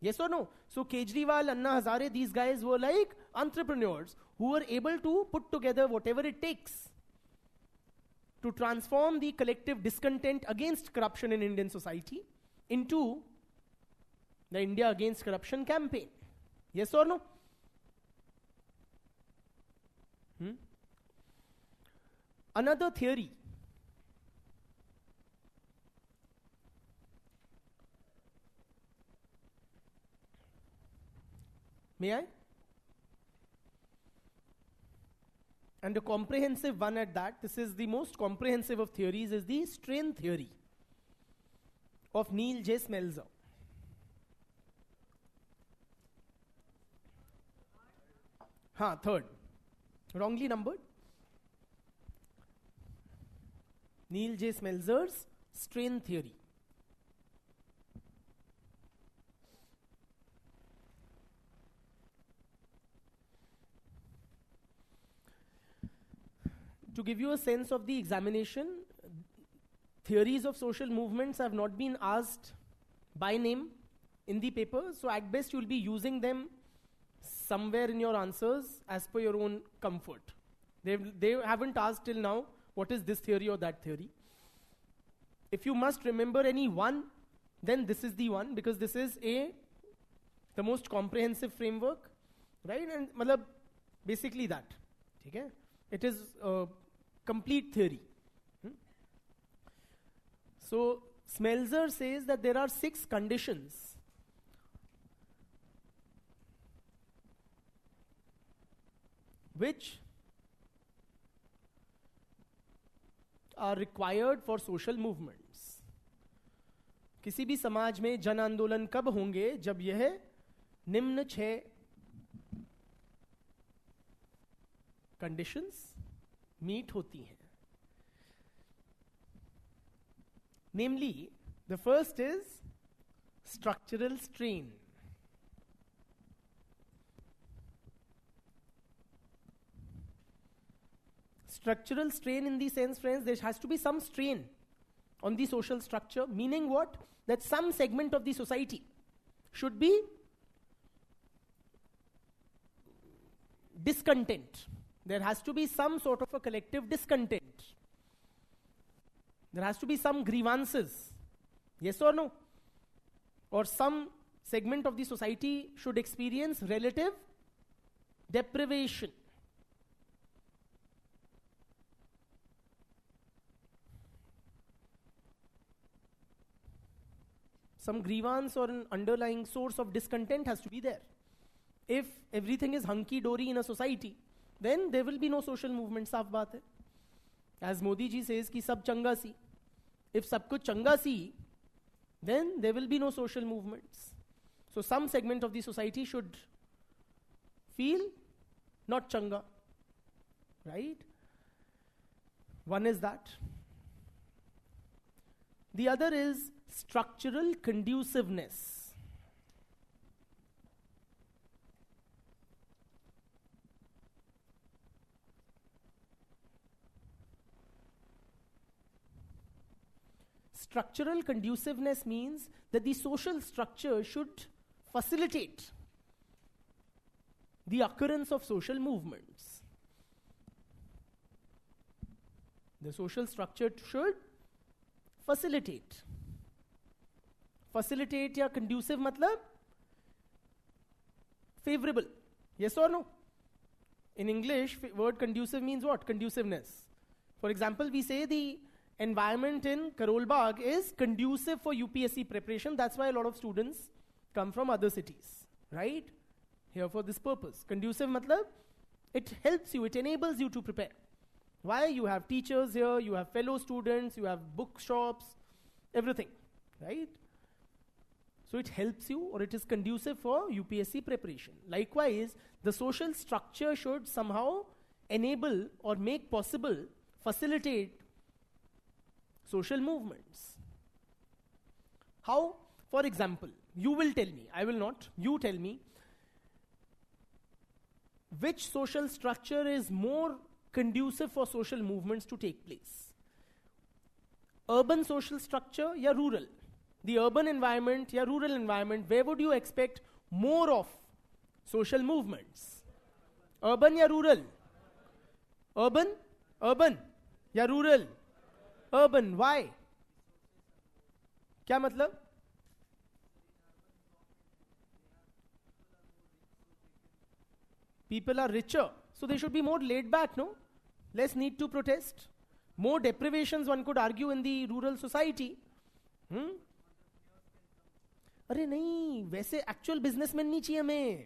Speaker 1: Yes or no? So Kejriwal, Anna Hazare, these guys were like entrepreneurs who were able to put together whatever it takes to transform the collective discontent against corruption in Indian society into the India Against Corruption campaign. Yes or no? Another theory. May I? And a comprehensive one at that. This is the most comprehensive of theories, is the strain theory of Neil J. Smeltzer. Third. Wrongly numbered. Neil J. Smeltzer's strain theory. To give you a sense of the examination, theories of social movements have not been asked by name in the paper, so at best you'll be using them somewhere in your answers as per your own comfort. They haven't asked till now, what is this theory or that theory? If you must remember any one, then this is the one, because this is the most comprehensive framework, right? And matlab, basically that. Okay? It is a complete theory. So Smeltzer says that there are 6 conditions which are required for social movements. किसी भी समाज में जन आंदोलन कब होंगे? जब यह निम्न 6 कंडीशंस मीट होती हैं. Namely, the first is structural strain. Structural strain in the sense, friends, there has to be some strain on the social structure, meaning what? That some segment of the society should be discontent. There has to be some sort of a collective discontent. There has to be some grievances. Yes or no? Or some segment of the society should experience relative deprivation. Some grievance or an underlying source of discontent has to be there. If everything is hunky-dory in a society, then there will be no social movement. साफ बात है. As Modi ji says कि सब चंगा सी. If सब कुछ चंगा सी, then there will be no social movements. So some segment of the society should feel not changa. Right? One is that. The other is structural conduciveness. Structural conduciveness means that the social structure should facilitate the occurrence of social movements. The social structure should facilitate. Facilitate या conducive मतलब favorable. Yes or no? In English, word conducive means what? Conduciveness. For example, we say the environment in Karol Bagh is conducive for UPSC preparation. That's why a lot of students come from other cities, right? Here for this purpose. Conducive matlab, it helps you, it enables you to prepare. Why? You have teachers here, you have fellow students, you have bookshops, everything, right? So it helps you, or it is conducive for UPSC preparation. Likewise, the social structure should somehow enable or make possible, facilitate social movements. How? For example, you will tell me, I will not, you tell me, which social structure is more conducive for social movements to take place? Urban social structure or rural? The urban environment or rural environment, where would you expect more of social movements? Urban or rural? Urban? Urban or rural? Urban. Why? क्या मतलब? People are richer, so they should be more laid back, no? Less need to protest. More deprivations, one could argue, in the rural society. अरे नहीं, वैसे actual businessmen नहीं चाहिए हमें.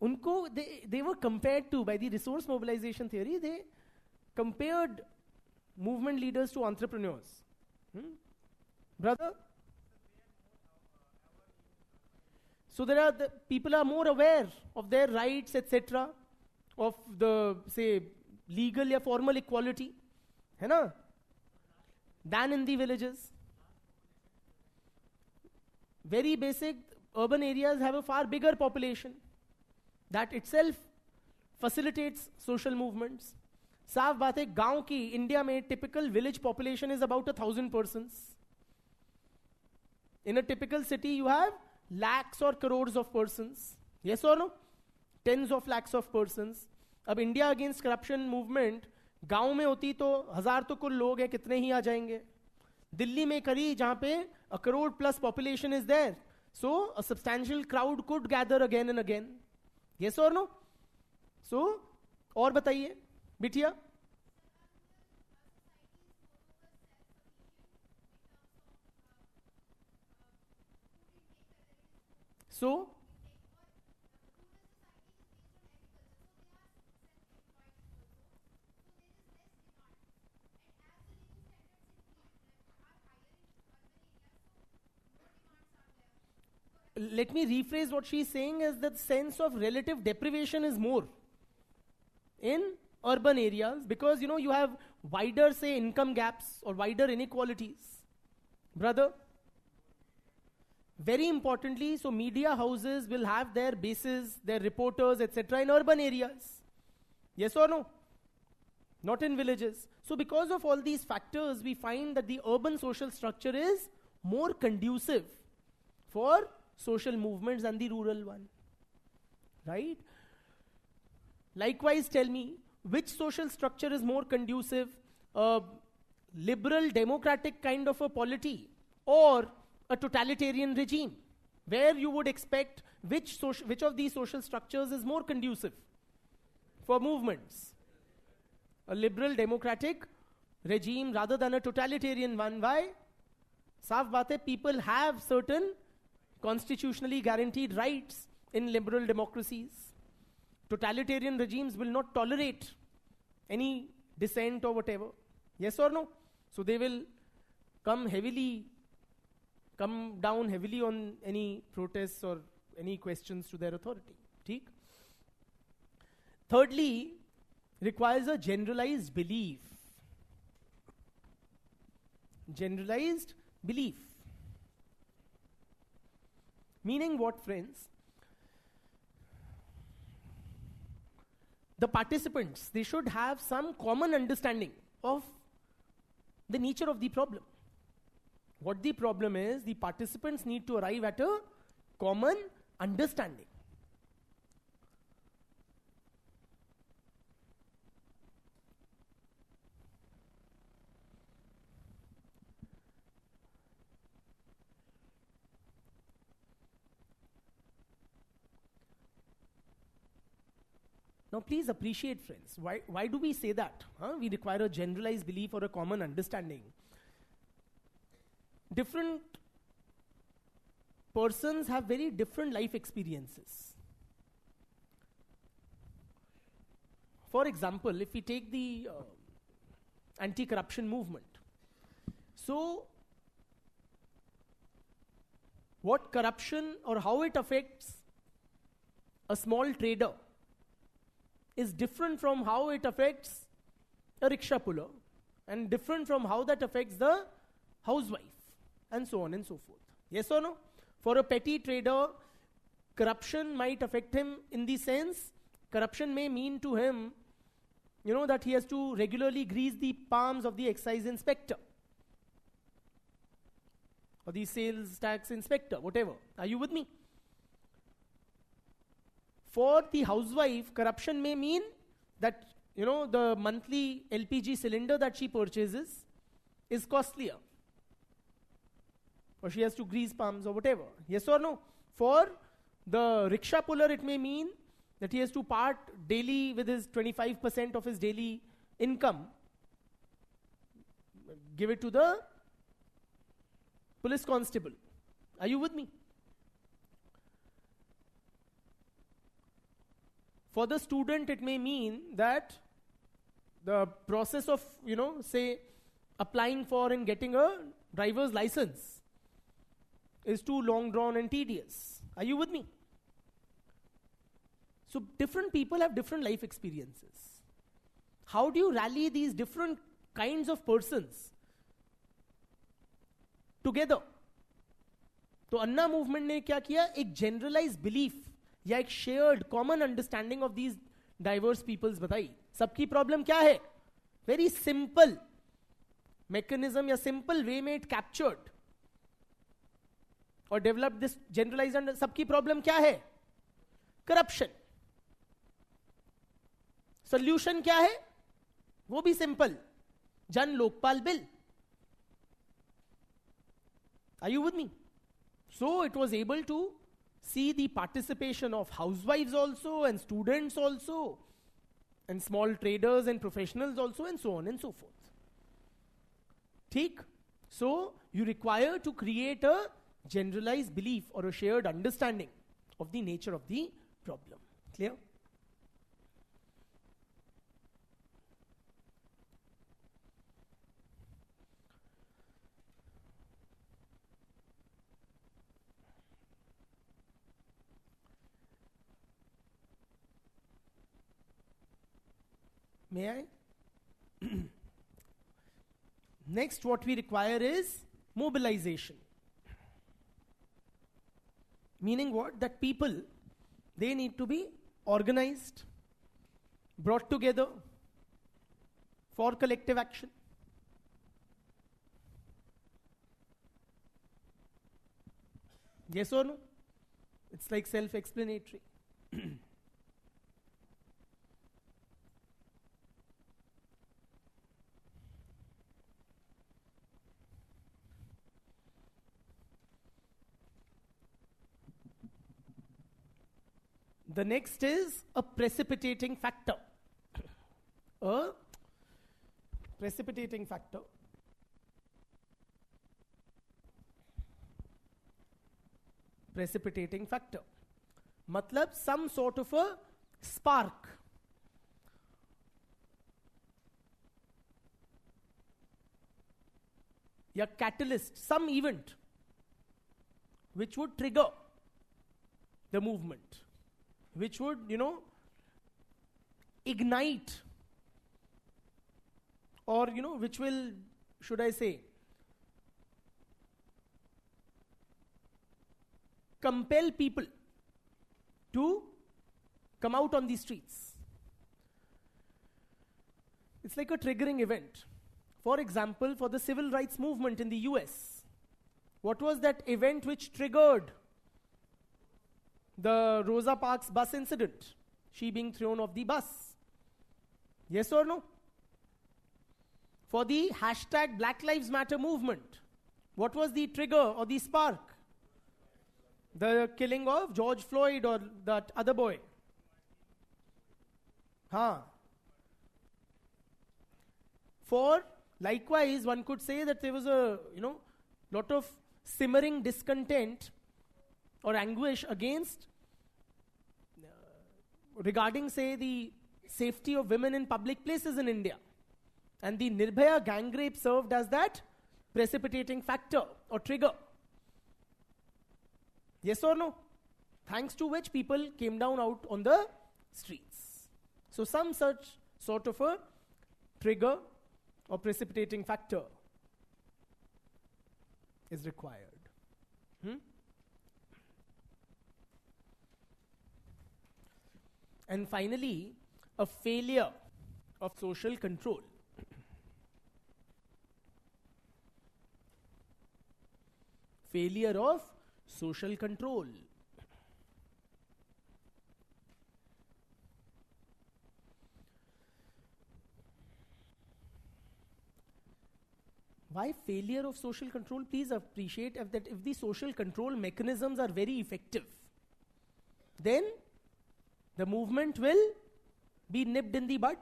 Speaker 1: उनको they were compared to, by the resource mobilization theory, they compared movement leaders to entrepreneurs. Brother? So there are people are more aware of their rights, etc., of the, say, legal or formal equality. है ना? than in the villages. Very basic, urban areas have a far bigger population. That itself facilitates social movements. साफ बात है, गांव की India में typical village population is about 1,000 persons. In a typical city you have lakhs or crores of persons. Yes or no? Tens of lakhs of persons. अब India against corruption movement गांव में होती तो 1,000 तो कुल लोग हैं, कितने ही आ जाएंगे. दिल्ली में करी जहां पे 1 crore plus population is there, so a substantial crowd could gather again and again. Yes or no? So और बताइए बिटिया. So let me rephrase what she's saying is that sense of relative deprivation is more in urban areas because you have wider say income gaps or wider inequalities. Brother, very importantly, so media houses will have their bases, their reporters, etc. in urban areas. Yes or no? Not in villages. So because of all these factors, we find that the urban social structure is more conducive for social movements than the rural one. Right? Likewise, tell me, which social structure is more conducive? A liberal democratic kind of a polity or a totalitarian regime, where you would expect which of these social structures is more conducive for movements? A liberal democratic regime rather than a totalitarian one. Why? Saaf baat hai, people have certain constitutionally guaranteed rights in liberal democracies. Totalitarian regimes will not tolerate any dissent or whatever. Yes or no? So they will come down heavily on any protests or any questions to their authority. Theek? Thirdly, requires a generalized belief. Generalized belief. Meaning what, friends? The participants, they should have some common understanding of the nature of the problem. What the problem is, the participants need to arrive at a common understanding. Now please appreciate, friends, why do we say that? We require a generalized belief or a common understanding. Different persons have very different life experiences. For example, if we take the anti-corruption movement. So, what corruption or how it affects a small trader is different from how it affects a rickshaw puller and different from how that affects the housewife and so on and so forth. Yes or no? For a petty trader, corruption might affect him in the sense, corruption may mean to him, that he has to regularly grease the palms of the excise inspector or the sales tax inspector, whatever. Are you with me? For the housewife, corruption may mean that, the monthly LPG cylinder that she purchases is costlier. Or she has to grease palms or whatever. Yes or no? For the rickshaw puller, it may mean that he has to part daily with his 25% of his daily income. Give it to the police constable. Are you with me? For the student, it may mean that the process of, say, applying for and getting a driver's license is too long drawn and tedious. Are you with me? So different people have different life experiences. How do you rally these different kinds of persons together. तो अन्ना movement ने क्या किया, एक generalise belief या एक shared common understanding of these diverse peoples बताई. सबकी problem क्या है, वेरी सिंपल मैकेनिज्म या सिंपल वे में इट कैप्चर्ड और डेवलप दिस जनरलाइज्ड. सबकी प्रॉब्लम क्या है, करप्शन. सोल्यूशन क्या है, वो भी सिंपल, जन Lokpal bill. Are you with me? So it was able to see the participation of housewives also and students also and small traders and professionals also and so on and so forth. ठीक? So you require to create a generalized belief or a shared understanding of the nature of the problem. Clear? May I? Next, what we require is mobilization. Meaning what? That people, they need to be organized, brought together for collective action. Yes or no? It's like self-explanatory. The next is a precipitating factor. A precipitating factor. Precipitating factor. Matlab some sort of a spark. Ya catalyst, some event which would trigger the movement, which would, ignite, or, which will, should I say, compel people to come out on the streets. It's like a triggering event. For example, for the civil rights movement in the US, what was that event which triggered the Rosa Parks bus incident? She being thrown off the bus. Yes or no? For the hashtag Black Lives Matter movement, what was the trigger or the spark? The killing of George Floyd or that other boy. For, likewise, one could say that there was a, lot of simmering discontent or anguish against, regarding, say, the safety of women in public places in India. And the Nirbhaya gang rape served as that precipitating factor or trigger. Yes or no? Thanks to which people came down out on the streets. So some such sort of a trigger or precipitating factor is required. And finally, a failure of social control. Failure of social control. Why failure of social control? Please appreciate that if the social control mechanisms are very effective, then the movement will be nipped in the bud.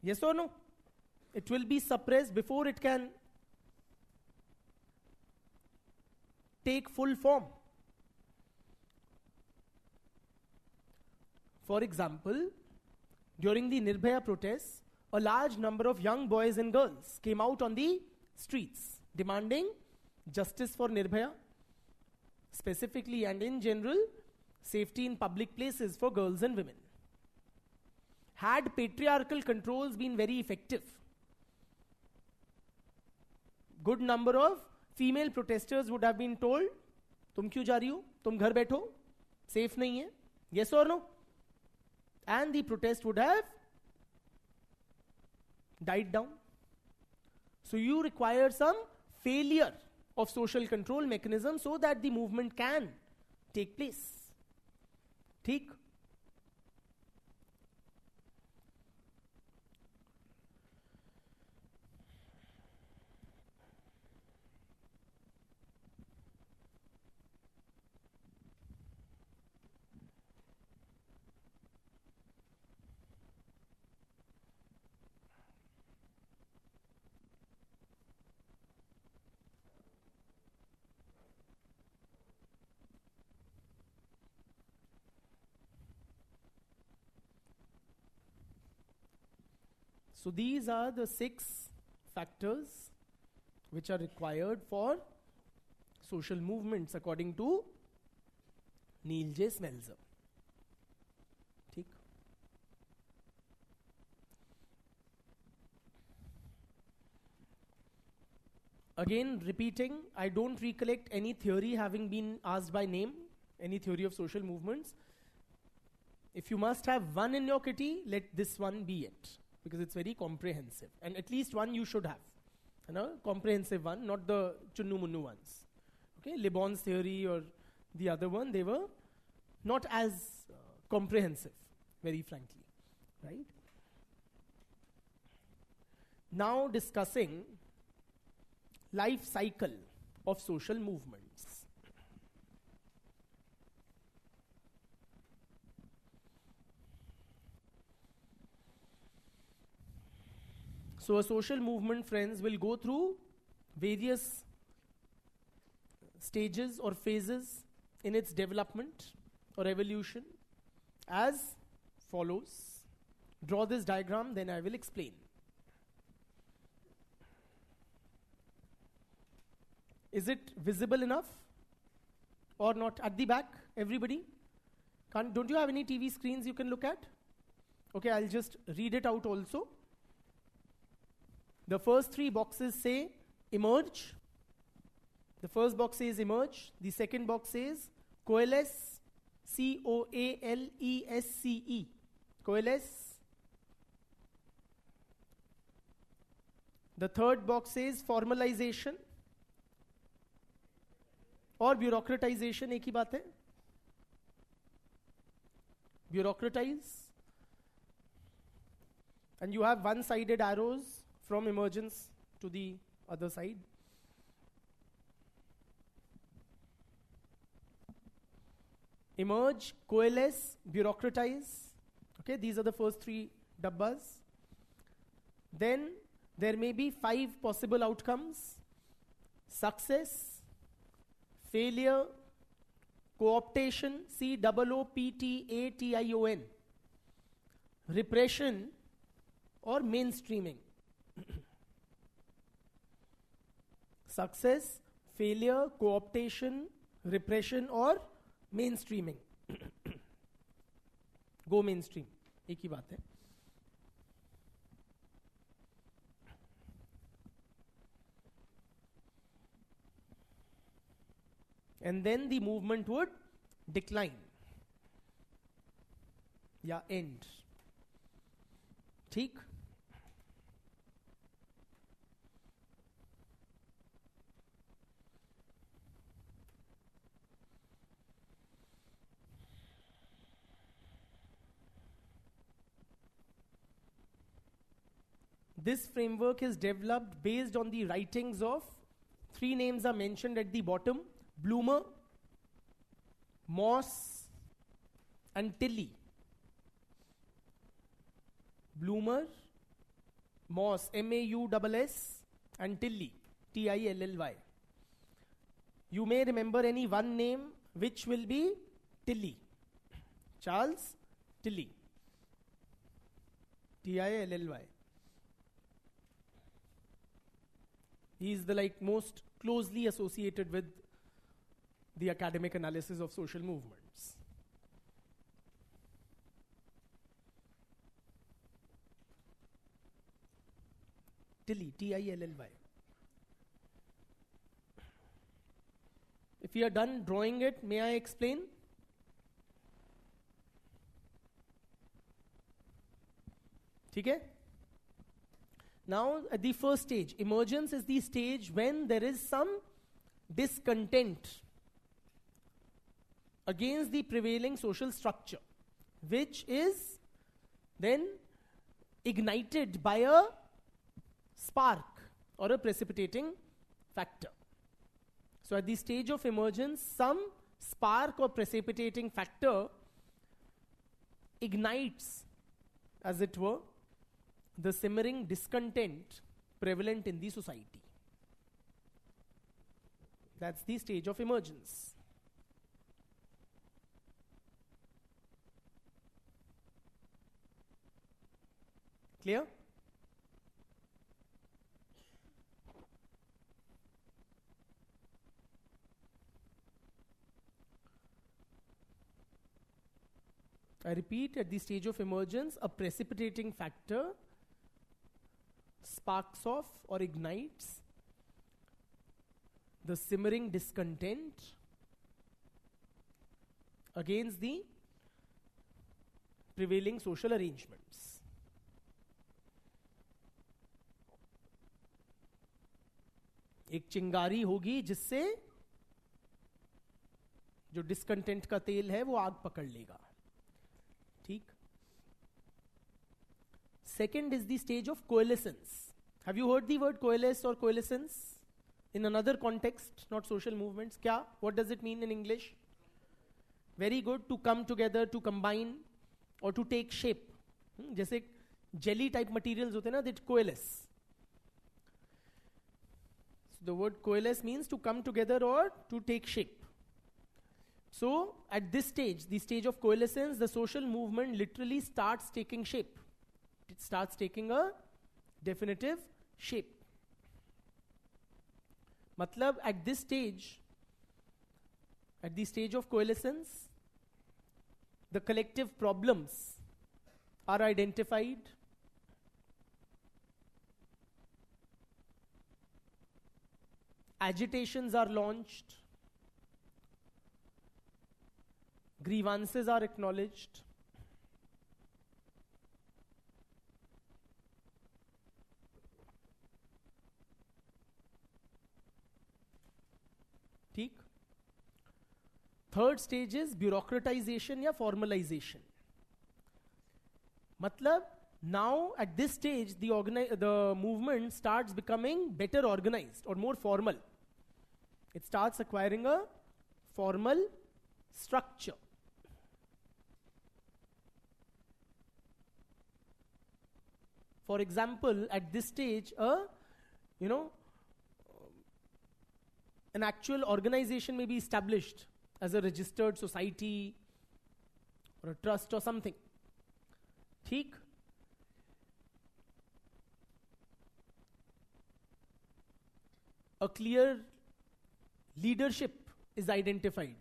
Speaker 1: Yes or no? It will be suppressed before it can take full form. For example, during the Nirbhaya protests, a large number of young boys and girls came out on the streets demanding justice for Nirbhaya, specifically and in general, safety in public places for girls and women. Had patriarchal controls been very effective, good number of female protesters would have been told, तुम क्यों जा रही हो, तुम घर बैठो, safe नहीं है, yes or no? And the protest would have died down. So you require some failure of social control mechanism so that the movement can take place. ठीक? So these are the 6 factors which are required for social movements according to Neil J. Smeltzer. ठीक? Again, repeating, I don't recollect any theory having been asked by name, any theory of social movements. If you must have one in your kitty, let this one be it. Because it's very comprehensive. And at least one you should have. You know, comprehensive one, not the chunnu munnu ones. Okay, Le Bon's theory or the other one, they were not as comprehensive, very frankly. Right? Now discussing life cycle of social movements. So a social movement, friends, will go through various stages or phases in its development or evolution as follows. Draw this diagram, then I will explain. Is it visible enough or not? At the back, everybody? Don't you have any TV screens you can look at? Okay, I'll just read it out also. The first 3 boxes say emerge. The first box says emerge. The second box says coalesce. C-O-A-L-E-S-C-E. Coalesce. The third box says formalization. और bureaucratization एक ही बात है. Bureaucratize. And you have one-sided arrows from emergence to the other side. Emerge, coalesce, bureaucratize. Okay, these are the first 3 dabbas. Then there may be 5 possible outcomes. Success, failure, cooptation, C-O-O-P-T-A-T-I-O-N, repression, or mainstreaming. Success, failure, cooptation, repression, or mainstreaming. Go mainstream. एक ही बात है. And then the movement would decline. या end. ठीक? This framework is developed based on the writings of 3 names are mentioned at the bottom: Bloomer, Moss, and Tilley. Bloomer, Moss, M-A-U-S-S, and Tilley, T-I-L-L-Y. You may remember any one name which will be Tilley. Charles Tilley. T-I-L-L-Y. He is the most closely associated with the academic analysis of social movements. Tilley, T-I-L-L-Y. If you are done drawing it, may I explain? Okay? Now, at the first stage, emergence is the stage when there is some discontent against the prevailing social structure, which is then ignited by a spark or a precipitating factor. So at the stage of emergence, some spark or precipitating factor ignites, as it were, the simmering discontent prevalent in the society. That's the stage of emergence. Clear? I repeat, at the stage of emergence, a precipitating factor sparks off or ignites the simmering discontent against the prevailing social arrangements. एक चिंगारी होगी जिससे जो discontent का तेल है वो आग पकड़ लेगा. ठीक. Second is the stage of coalescence. Have you heard the word coalesce or coalescence in another context, not social movements? Kya? What does it mean in English? Very good. To come together, to combine, or to take shape. जैसे jelly type materials होते हैं ना, that coalesce. So the word coalesce means to come together or to take shape. So at this stage, the stage of coalescence, the social movement literally starts taking shape. It starts taking a definitive shape. Matlab, at this stage, at the stage of coalescence, the collective problems are identified. Agitations are launched. Grievances are acknowledged. ठीक. Third stage is bureaucratization या formalization. मतलब now at this stage the movement starts becoming better organized or more formal. It starts acquiring a formal structure. For example, at this stage, an actual organization may be established as a registered society or a trust or something. ठीक. A clear leadership is identified.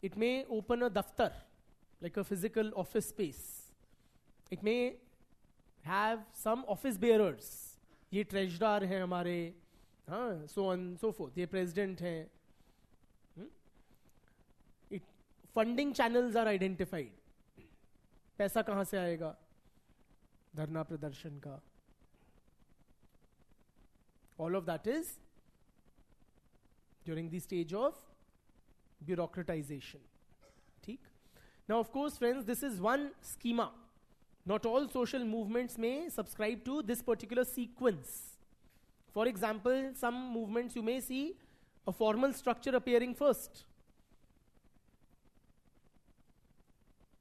Speaker 1: It may open a daftar, like a physical office space. It may have some office bearers. ये treasurer हैं हमारे, so on and so forth. ये president हैं. Funding channels are identified. पैसा कहाँ से आएगा? धरना प्रदर्शन का. All of that is during the stage of bureaucratization. ठीक? Now, of course, friends, this is one schema. Not all social movements may subscribe to this particular sequence. For example, some movements you may see a formal structure appearing first.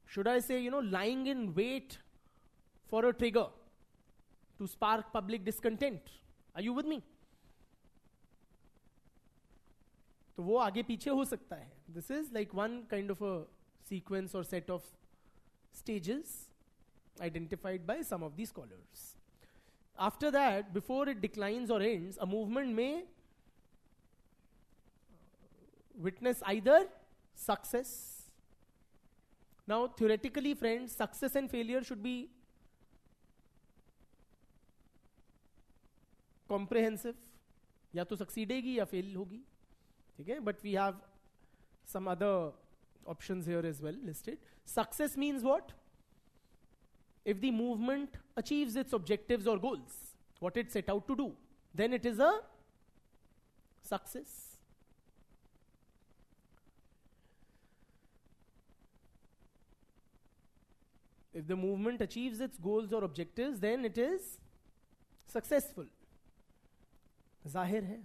Speaker 1: Should I say, lying in wait for a trigger to spark public discontent? Are you with me? तो वो आगे पीछे हो सकता है. This is like one kind of a sequence or set of stages identified by some of these scholars. After that, before it declines or ends, a movement may witness either success. Now, theoretically, friends, success and failure should be comprehensive, या तो सक्सीडेगी या fail होगी, ठीक है. But we have some other options here as well listed. Success means what? If the movement achieves its objectives or goals, what it set out to do, then it is a success. If the movement achieves its goals or objectives, then it is successful. Zahir hai.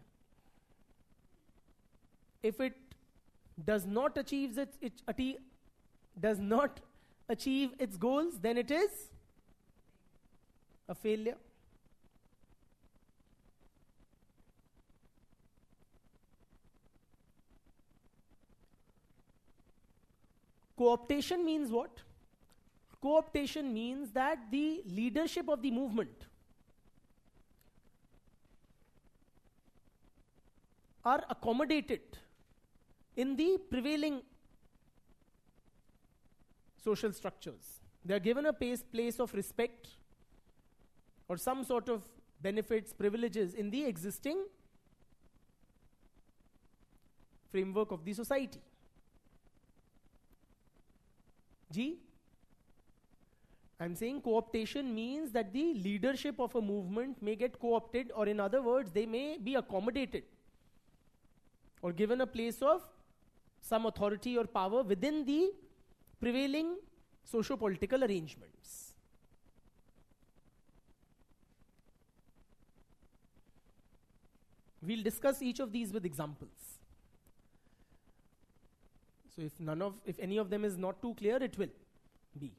Speaker 1: If it does not achieve its goals, then it is a failure. Co-optation means what? Co-optation means that the leadership of the movement are accommodated in the prevailing social structures. They are given a place of respect or some sort of benefits, privileges in the existing framework of the society. Ji? I'm saying co-optation means that the leadership of a movement may get co-opted, or in other words, they may be accommodated or given a place of some authority or power within the prevailing socio-political arrangements. We'll discuss each of these with examples. So if any of them is not too clear, it will be.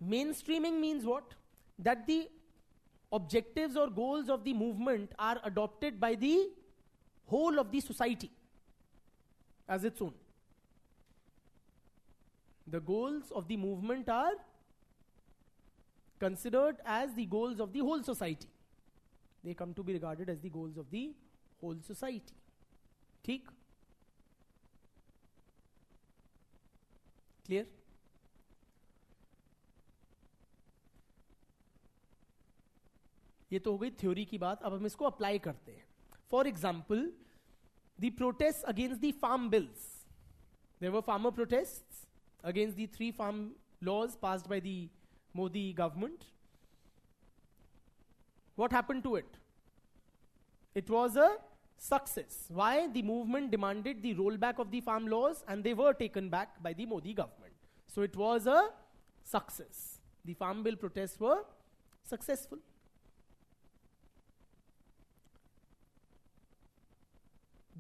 Speaker 1: Mainstreaming means what? That the objectives or goals of the movement are adopted by the whole of the society as its own. The goals of the movement are considered as the goals of the whole society. They come to be regarded as the goals of the whole society. ठीक? Clear? ये तो हो गई theory की बात. अब हम इसको अप्लाई करते हैं. For example, the protests against the farm bills. There were farmer protests against the 3 farm laws passed by the Modi government. What happened to it? It was a success. Why? The movement demanded the rollback of the farm laws and they were taken back by the Modi government. So it was a success. The farm bill protests were successful.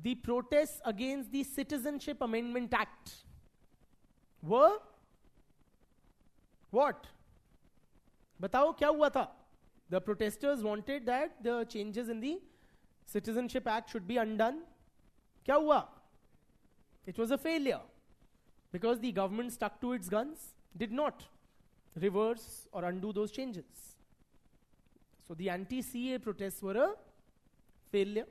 Speaker 1: The protests against the Citizenship Amendment Act were what? बताओ क्या हुआ था? The protesters wanted that the changes in the Citizenship Act should be undone. क्या हुआ? It was a failure because the government stuck to its guns, did not reverse or undo those changes. So the anti-CA protests were a failure.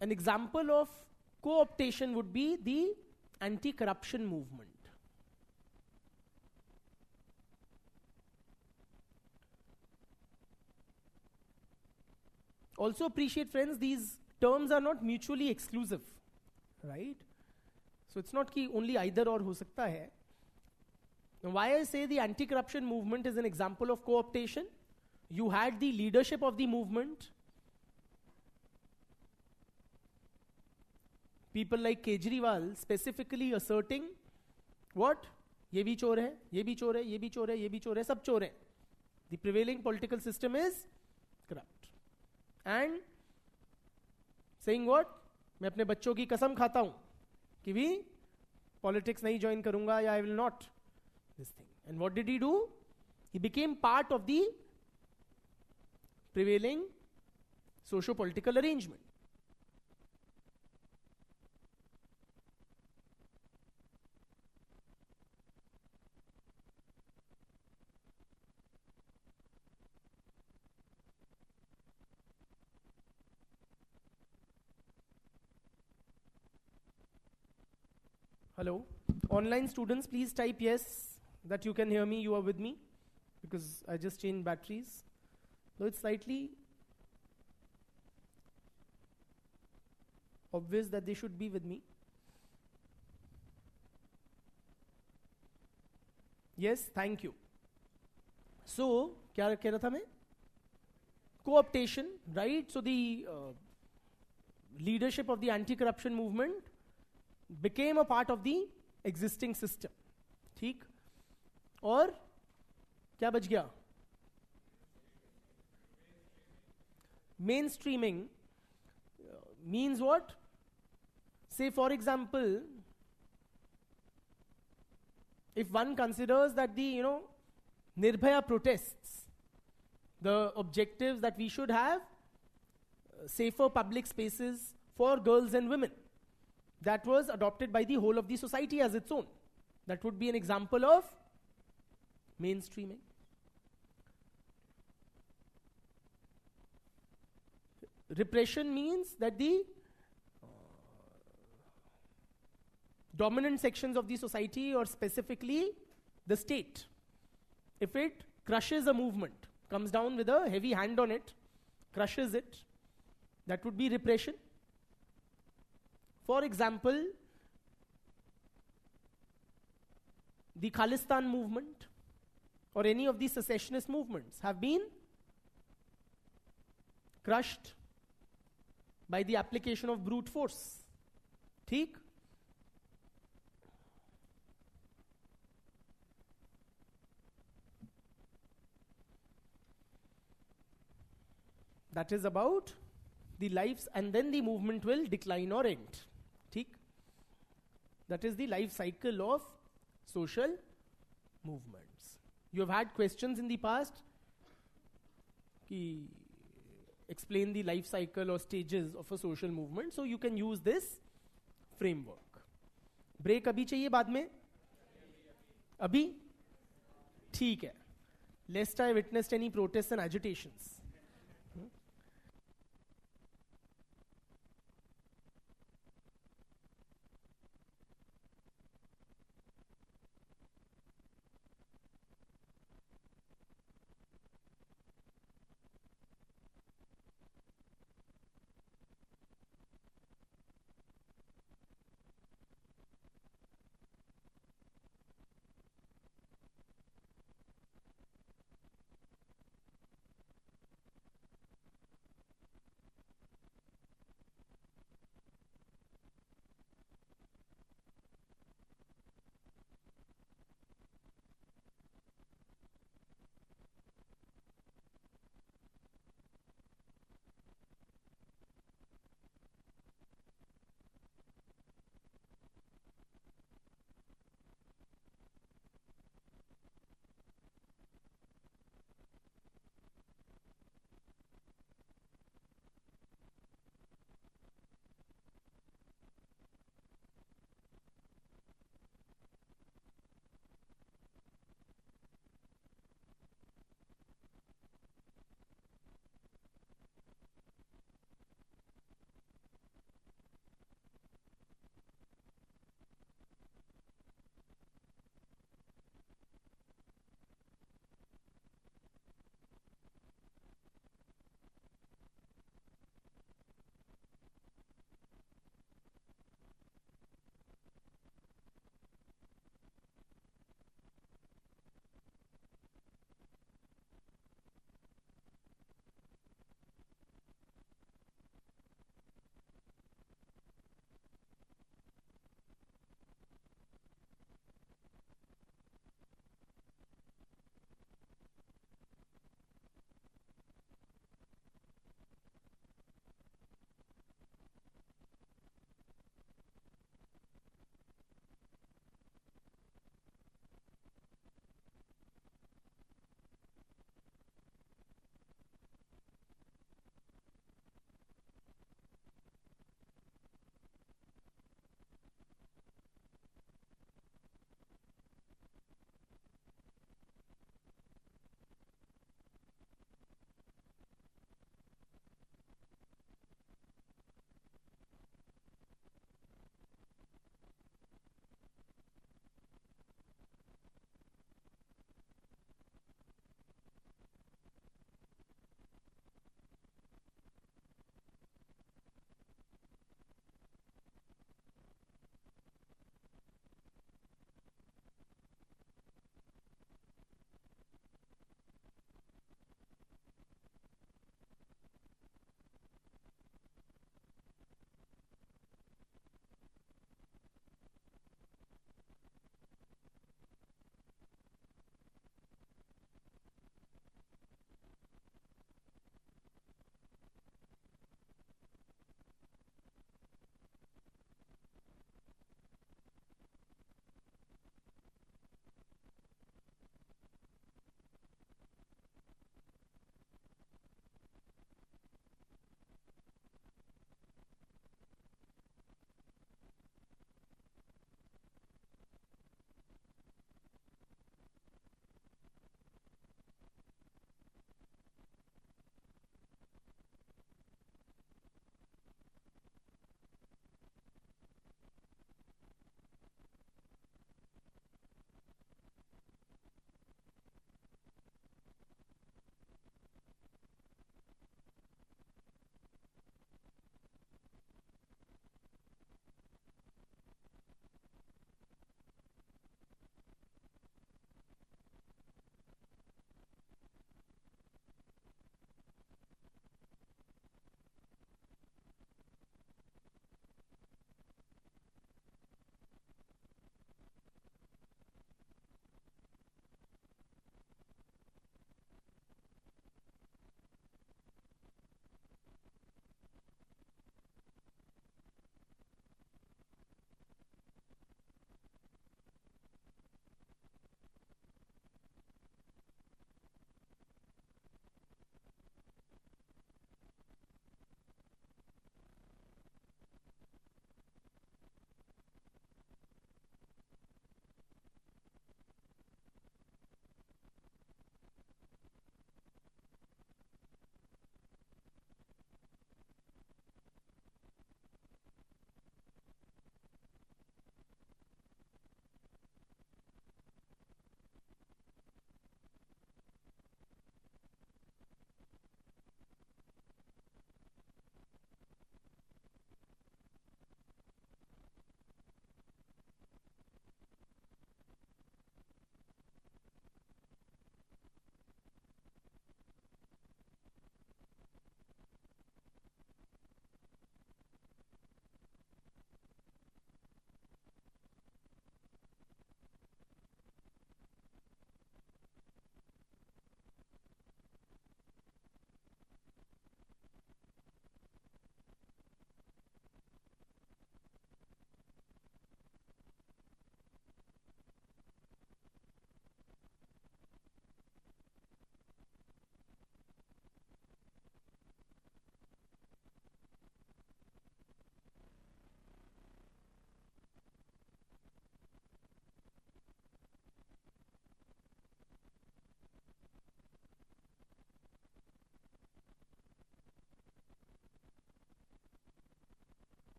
Speaker 1: An example of co-optation would be the anti-corruption movement. Also appreciate, friends, these terms are not mutually exclusive, right? So it's not कि only either or हो सकता है. Now why I say the anti-corruption movement is an example of co-optation? You had the leadership of the movement, people like Kejriwal specifically asserting what? ये भी चोर है, ये भी चोर है, ये भी चोर है, ये भी चोर है, सब चोर हैं. The prevailing political system is corrupt. And saying what? मैं अपने बच्चों की कसम खाता हूं कि भी politics नहीं join करूंगा या I will not this thing. And what did he do? He became part of the prevailing socio-political arrangement. Hello. Online students, please type yes that you can hear me, you are with me, because I just changed batteries. So it's slightly obvious that they should be with me. Yes, thank you. So, क्या कह रहा था मैं? Co-optation, right? So the leadership of the anti-corruption movement became a part of the existing system. ठीक? और क्या बच गया? Mainstreaming means what? Say for example, if one considers that the Nirbhaya protests, the objectives that we should have safer public spaces for girls and women, that was adopted by the whole of the society as its own. That would be an example of mainstreaming. Repression means that the dominant sections of the society, or specifically the state, if it crushes a movement, comes down with a heavy hand on it, crushes it, that would be repression. For example, the Khalistan movement or any of these secessionist movements have been crushed by the application of brute force. ठीक? That is about the lives, and then the movement will decline or end. ठीक? That is the life cycle of social movements. You have had questions in the past ki explain the life cycle or stages of a social movement, so you can use this framework. Break abhi chahiye baad mein? Abhi? ठीक है. Lest I witnessed any protests and agitations.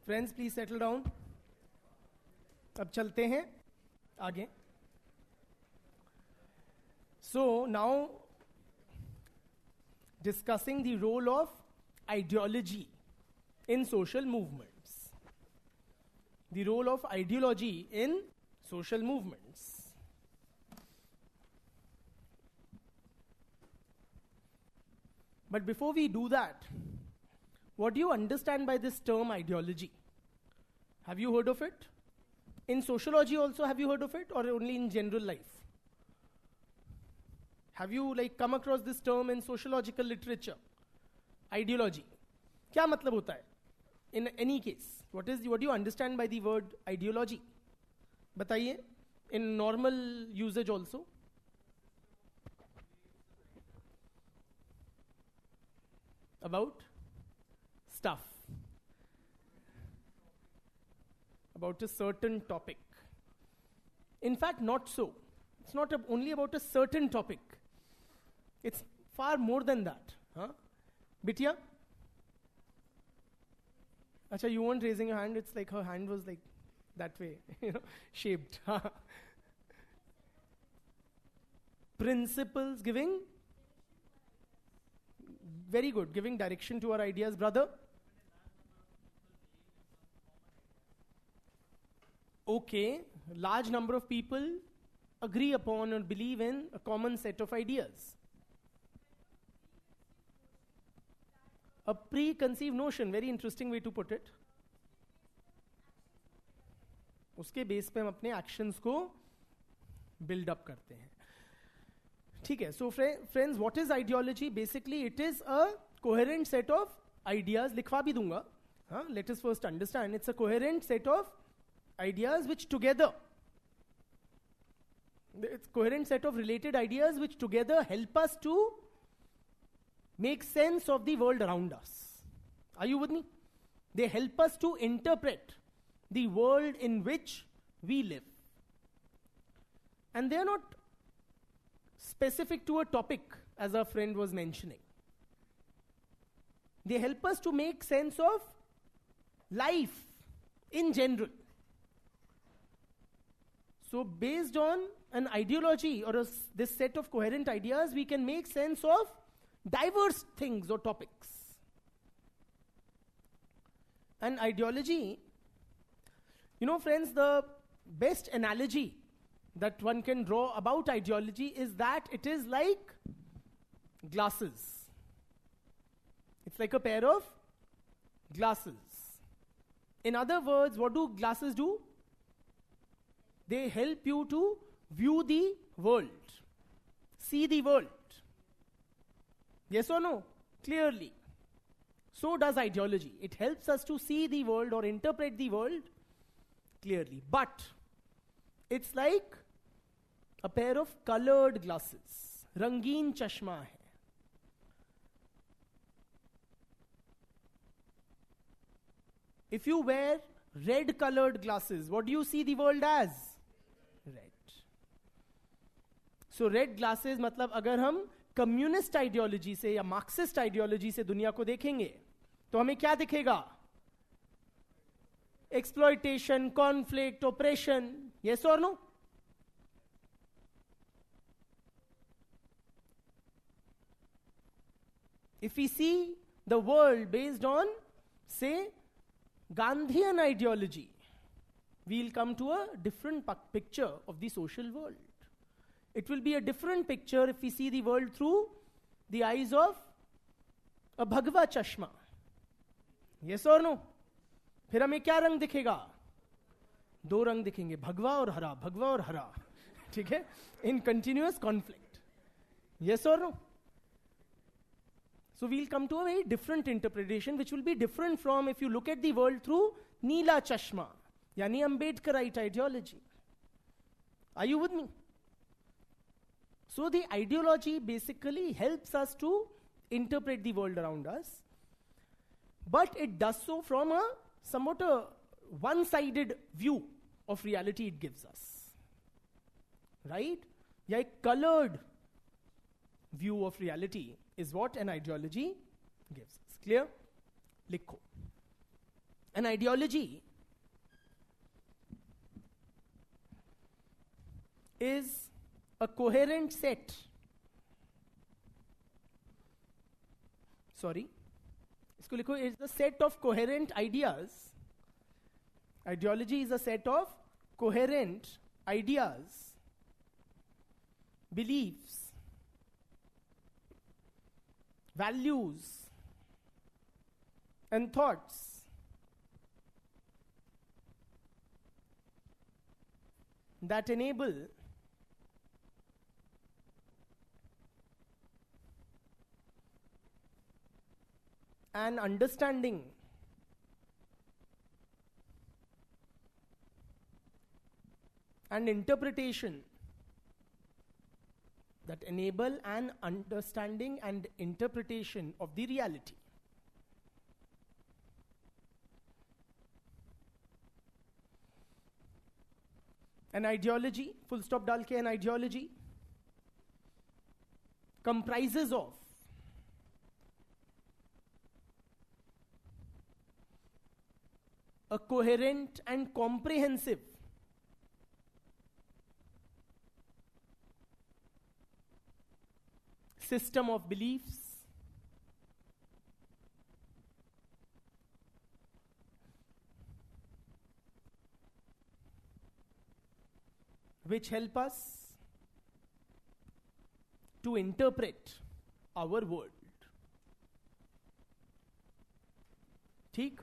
Speaker 1: Friends please settle down. अब चलते हैं आगे. So now discussing the role of ideology in social movements. The role of ideology in social movements. But before we do that, what do you understand by this term ideology? Have you heard of it? In sociology also, have you heard of it, or only in general life? Have you come across this term in sociological literature? Ideology. क्या मतलब होता है? In any case, what do you understand by the word ideology? बताइए. In normal usage also. About stuff. About a certain topic. In fact, not so. It's not only about a certain topic. It's far more than that. Huh? Bitya? Acha, you weren't raising your hand. It's like her hand was like that way, shaped. Principles, giving? Very good. Giving direction to our ideas. Brother? Okay. Large number of people agree upon or believe in a common set of ideas. A preconceived notion, very interesting way to put it. उसके base पे हम अपने actions को build up करते हैं. ठीक है. So friends, what is ideology? Basically, it is a coherent set of ideas. लिखवा भी दूंगा. Let us first understand. It's a coherent set of ideas which together, it's coherent set of related ideas which together help us to make sense of the world around us. Are you with me? They help us to interpret the world in which we live. And they are not specific to a topic, as our friend was mentioning. They help us to make sense of life in general. So based on an ideology or this set of coherent ideas, we can make sense of diverse things or topics. And ideology, friends, the best analogy that one can draw about ideology is that it is like glasses. It's like a pair of glasses. In other words, what do glasses do? They help you to view the world, see the world. Yes or no? Clearly. So does ideology. It helps us to see the world or interpret the world clearly. But it's like a pair of colored glasses. Rangeen chashma hai. If you wear red colored glasses, what do you see the world as? Red. So red glasses मतलब अगर हम communist ideology से या Marxist ideology से दुनिया को देखेंगे तो हमें क्या दिखेगा? Exploitation, conflict, operation. यस और no? If we see the world based on, say, Gandhian ideology, we'll come to a different picture of the social world. It will be a different picture if we see the world through the eyes of a Bhagwa Chashma. Yes or no? फिर हमें क्या रंग दिखेगा? दो रंग दिखेंगे, भगवा और हरा, भगवा और हरा. ठीक है? In continuous conflict. Yes or no? So we'll come to a very different interpretation which will be different from if you look at the world through Neela Chashma, yani Ambedkarite ideology. Are you with me? So the ideology basically helps us to interpret the world around us, but it does so from a somewhat a one-sided view of reality it gives us. Right? Yeah, a colored view of reality is what an ideology gives us. Clear? Likho. An ideology is a coherent set. Sorry, इसको लिखो, it's a set of coherent ideas. Ideology is a set of coherent ideas, beliefs, values, and thoughts that enable an understanding and interpretation that enable an understanding and interpretation of the reality. An ideology, full stop डाल के, an ideology comprises of a coherent and comprehensive system of beliefs, which help us to interpret our world. ठीक?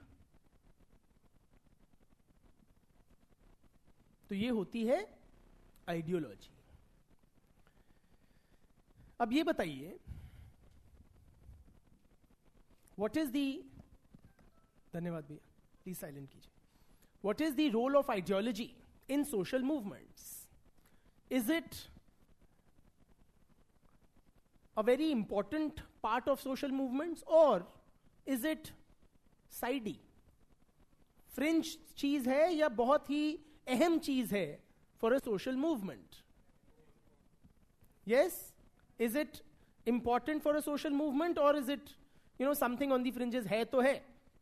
Speaker 1: तो ये होती है ideology. अब ये बताइए, व्हाट इज दी, धन्यवाद भैया, प्लीज साइलेंट कीजिए. What is the role of ideology in social movements? Is it a very important part of social movements, or is it sidey, fringe चीज है, या बहुत ही अहम चीज है for a social movement? Yes? Is it important for a social movement, or is it, something on the fringes? है तो है,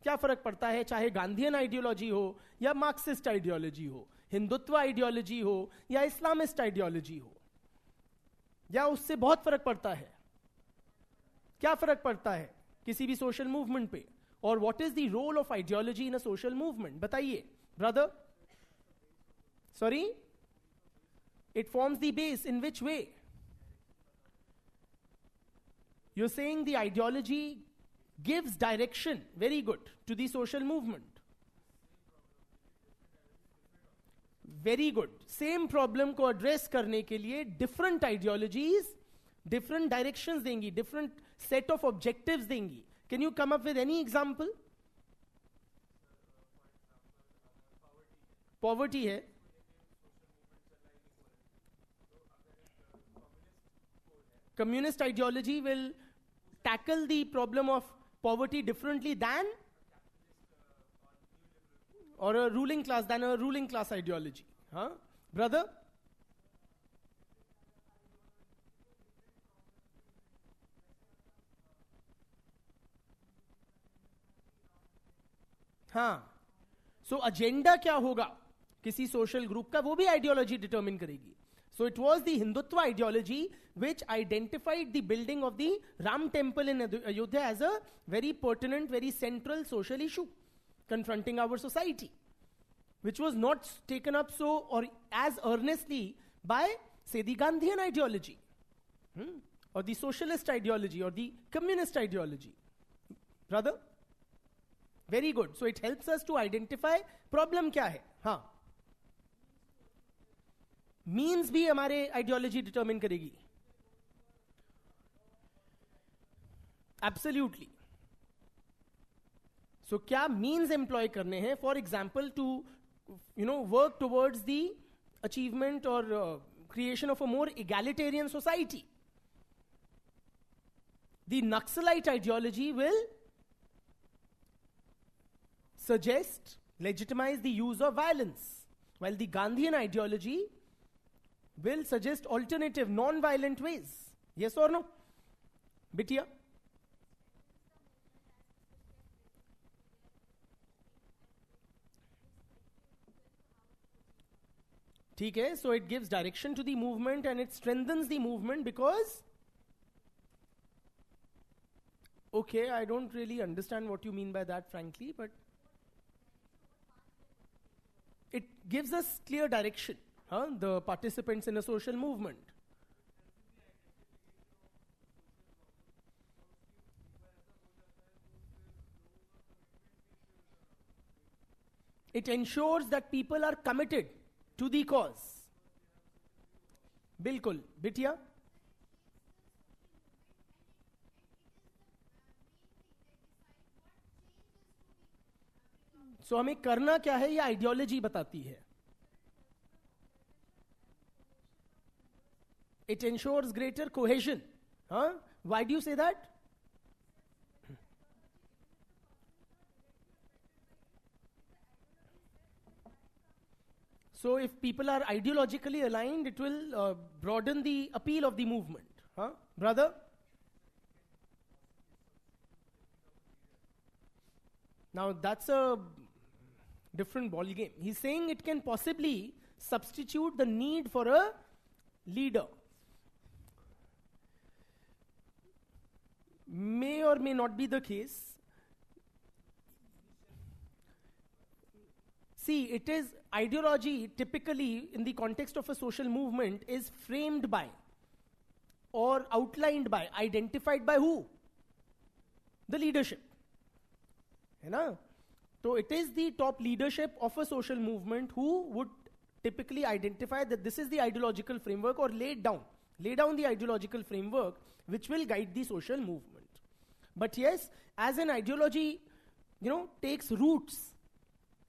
Speaker 1: क्या फर्क पड़ता है चाहे गांधीयन आइडियोलॉजी हो या मार्क्सिस्ट आइडियोलॉजी हो, हिंदुत्व आइडियोलॉजी हो या इस्लामिस्ट आइडियोलॉजी हो, या उससे बहुत फर्क पड़ता है? क्या फर्क पड़ता है किसी भी सोशल मूवमेंट पे? और what is the role of ideology in a social movement? बताइए brother. Sorry, it forms the base. In which way? You're saying the ideology gives direction, very good, to the social movement. Very good. Same problem को address करने के लिए different ideologies, different directions देंगी, different set of objectives देंगी. Can you come up with any example? Poverty है. Communist ideology will tackle the problem of poverty differently than, or a ruling class ideology. Huh? Brother? हाँ. So agenda क्या होगा किसी social group का, वो भी ideology determine करेगी. So it was the Hindutva ideology which identified the building of the Ram temple in Ayodhya as a very pertinent, very central social issue confronting our society, which was not taken up so or as earnestly by, say, the Gandhian ideology, or the socialist ideology, or the communist ideology. Brother? Very good. So it helps us to identify problem क्या है. हाँ. Means भी हमारे ideology determine करेगी. Absolutely. So क्या means employ करने हैं? For example, to work towards the achievement और creation of a more egalitarian society. The Naxalite ideology will suggest, legitimize the use of violence, while the Gandhian ideology will suggest alternative, non-violent ways. Yes or no? Bitya? ठीक है? So it gives direction to the movement and it strengthens the movement because, okay, I don't really understand what you mean by that, frankly, but it gives us clear direction, the participants in a social movement. It ensures that people are committed to the cause. बिल्कुल, बिटिया. So हमें करना क्या है ये ideology बताती है. It ensures greater cohesion. Why do you say that? So if people are ideologically aligned, it will broaden the appeal of the movement. Brother? Now that's a different ball game. He's saying it can possibly substitute the need for a leader. May or may not be the case. See, it is ideology typically in the context of a social movement is framed by or outlined by, identified by who? The leadership. है ना? So it is the top leadership of a social movement who would typically identify that this is the ideological framework or lay down the ideological framework which will guide the social movement. But yes, as an ideology, takes roots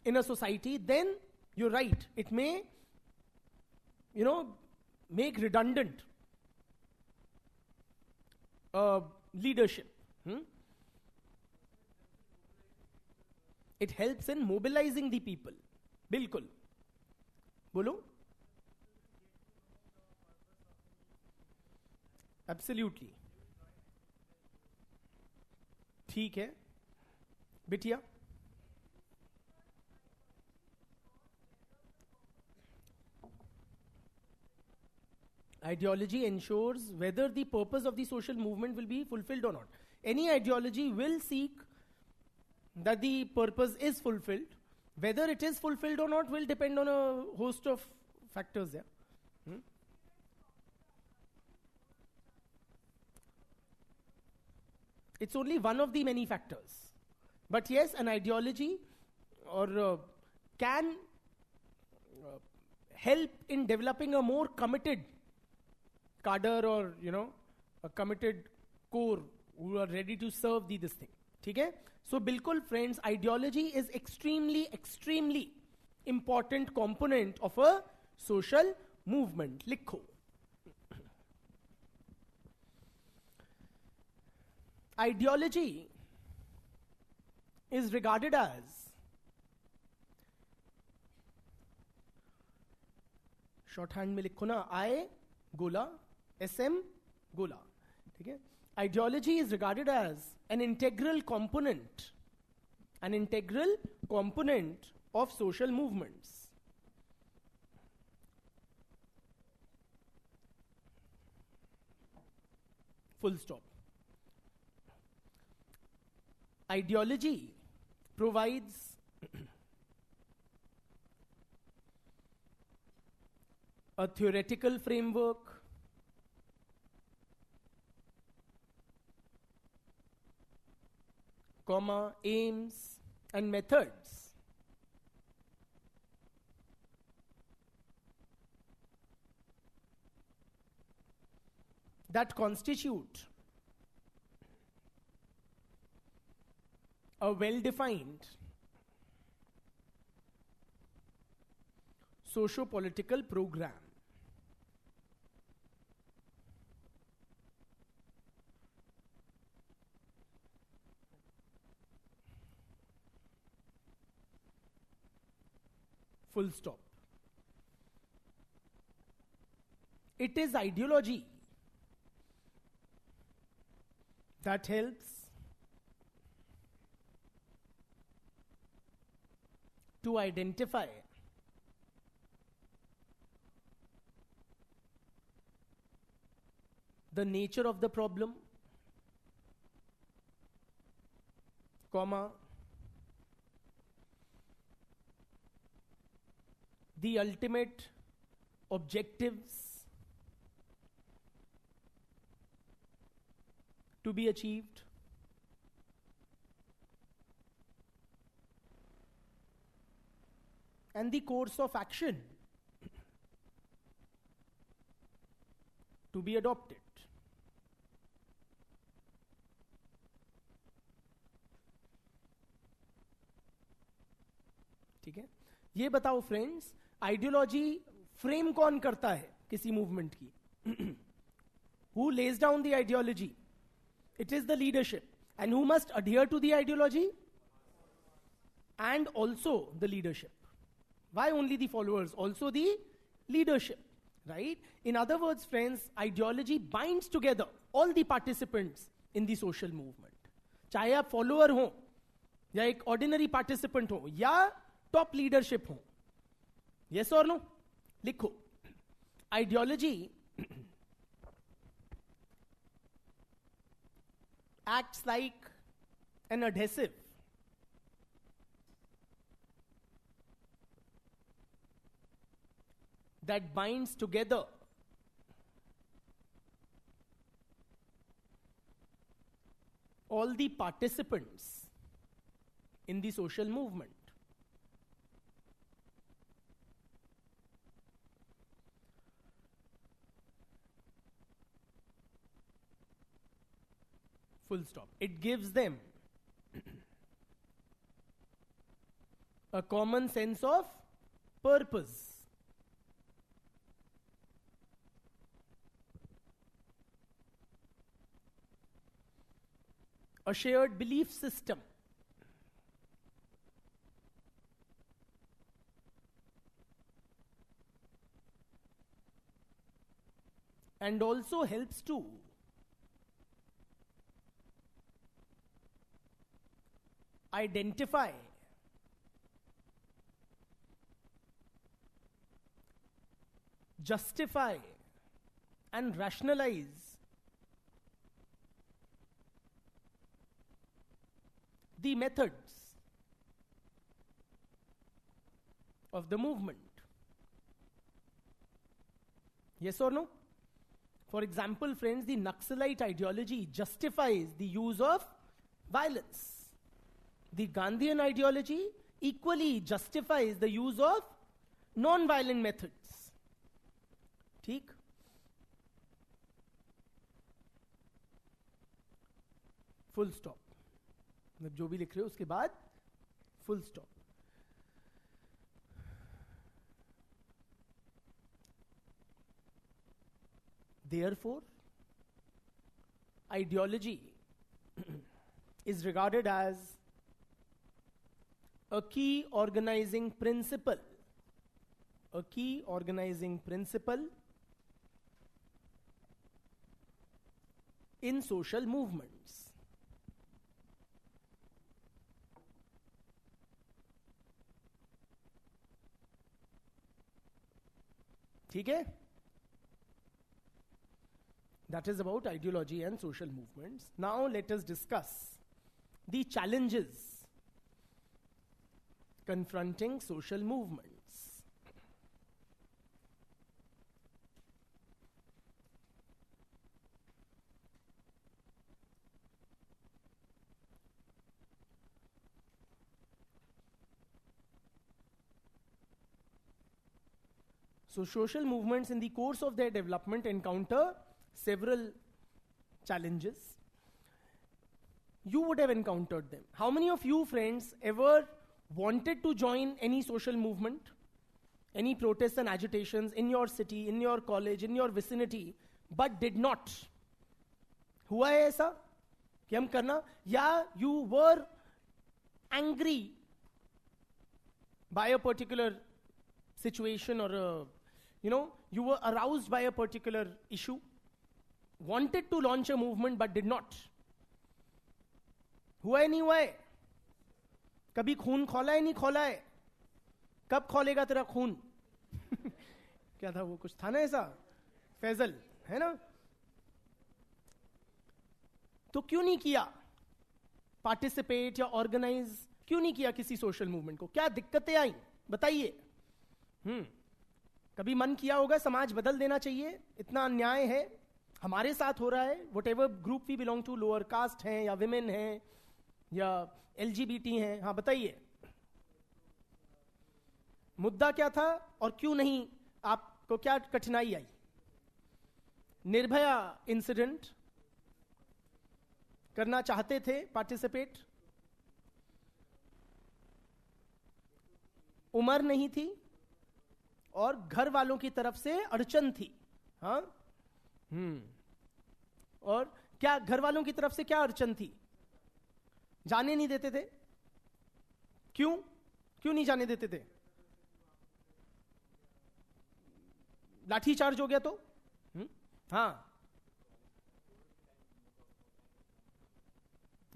Speaker 1: in a society, then you're right, it may, make redundant leadership. It helps in mobilizing the people. बिल्कुल. बोलो. Absolutely. ठीक है. बिटिया. Ideology ensures whether the purpose of the social movement will be fulfilled or not. Any ideology will seek that the purpose is fulfilled. Whether it is fulfilled or not will depend on a host of factors there. It's only one of the many factors. But yes, an ideology or can help in developing a more committed cadre or, a committed core who are ready to serve this thing. ठीक है? So, bilkul friends, ideology is extremely important component of a social movement. लिखो. Ideology is regarded as shorthand में लिखो ना, I गोला SM गोला. ठीक है? Ideology is regarded as an integral component of social movements. Full stop. Ideology provides a theoretical framework, aims and methods that constitute a well-defined socio-political program. Full stop. It is ideology that helps to identify the nature of the problem, comma, the ultimate objectives to be achieved, and the course of action to be adopted. ठीक है, ये बताओ friends, ideology frame कौन करता है किसी movement की? Who lays down the ideology? It is the leadership. And who must adhere to the ideology? And also the leadership. Why only the followers? Also the leadership, right? In other words, friends, ideology binds together all the participants in the social movement. चाहे आप follower हो, या एक ordinary participant हो, या top leadership हो. Yes or no? लिखो. Ideology acts like an adhesive that binds together all the participants in the social movement. Full stop. It gives them a common sense of purpose, a shared belief system, and also helps to identify justify and rationalize the methods of the movement. Yes or no? For example, friends, the Naxalite ideology justifies the use of violence. The Gandhian ideology equally justifies the use of non-violent methods. ठीक? Full stop. मतलब जो भी लिख रहे हो उसके बाद full stop. Therefore, ideology is regarded as a key organizing principle. A key organizing principle in social movements. ठीक है? That is about ideology and social movements. Now let us discuss the challenges confronting social movements. So social movements in the course of their development encounter several challenges. You would have encountered them. How many of you friends ever wanted to join any social movement, any protests and agitations in your city, in your college, in your vicinity, but did not? हुआ है ऐसा कि हम करना, या you were angry by a particular situation, or you were aroused by a particular issue, wanted to launch a movement but did not? हुआ है नहीं हुआ है? कभी खून खोला है नहीं खोला है? कब खोलेगा तेरा खून? क्या था वो, कुछ था ना ऐसा, फैजल, है ना? तो क्यों नहीं किया पार्टिसिपेट या ऑर्गेनाइज, क्यों नहीं किया किसी सोशल मूवमेंट को? क्या दिक्कतें आई बताइए। कभी मन किया होगा समाज बदल देना चाहिए, इतना अन्याय है हमारे साथ हो रहा है, whatever group we belong to, lower caste हैं या विमेन हैं या LGBT हैं, हाँ बताइए मुद्दा क्या था और क्यों नहीं, आपको क्या कठिनाई आई? निर्भया इंसिडेंट करना चाहते थे पार्टिसिपेट, उम्र नहीं थी और घर वालों की तरफ से अड़चन थी। हाँ और क्या घर वालों की तरफ से क्या अड़चन थी? जाने नहीं देते थे। क्यों क्यों नहीं जाने देते थे? लाठी चार्ज हो गया तो? हाँ,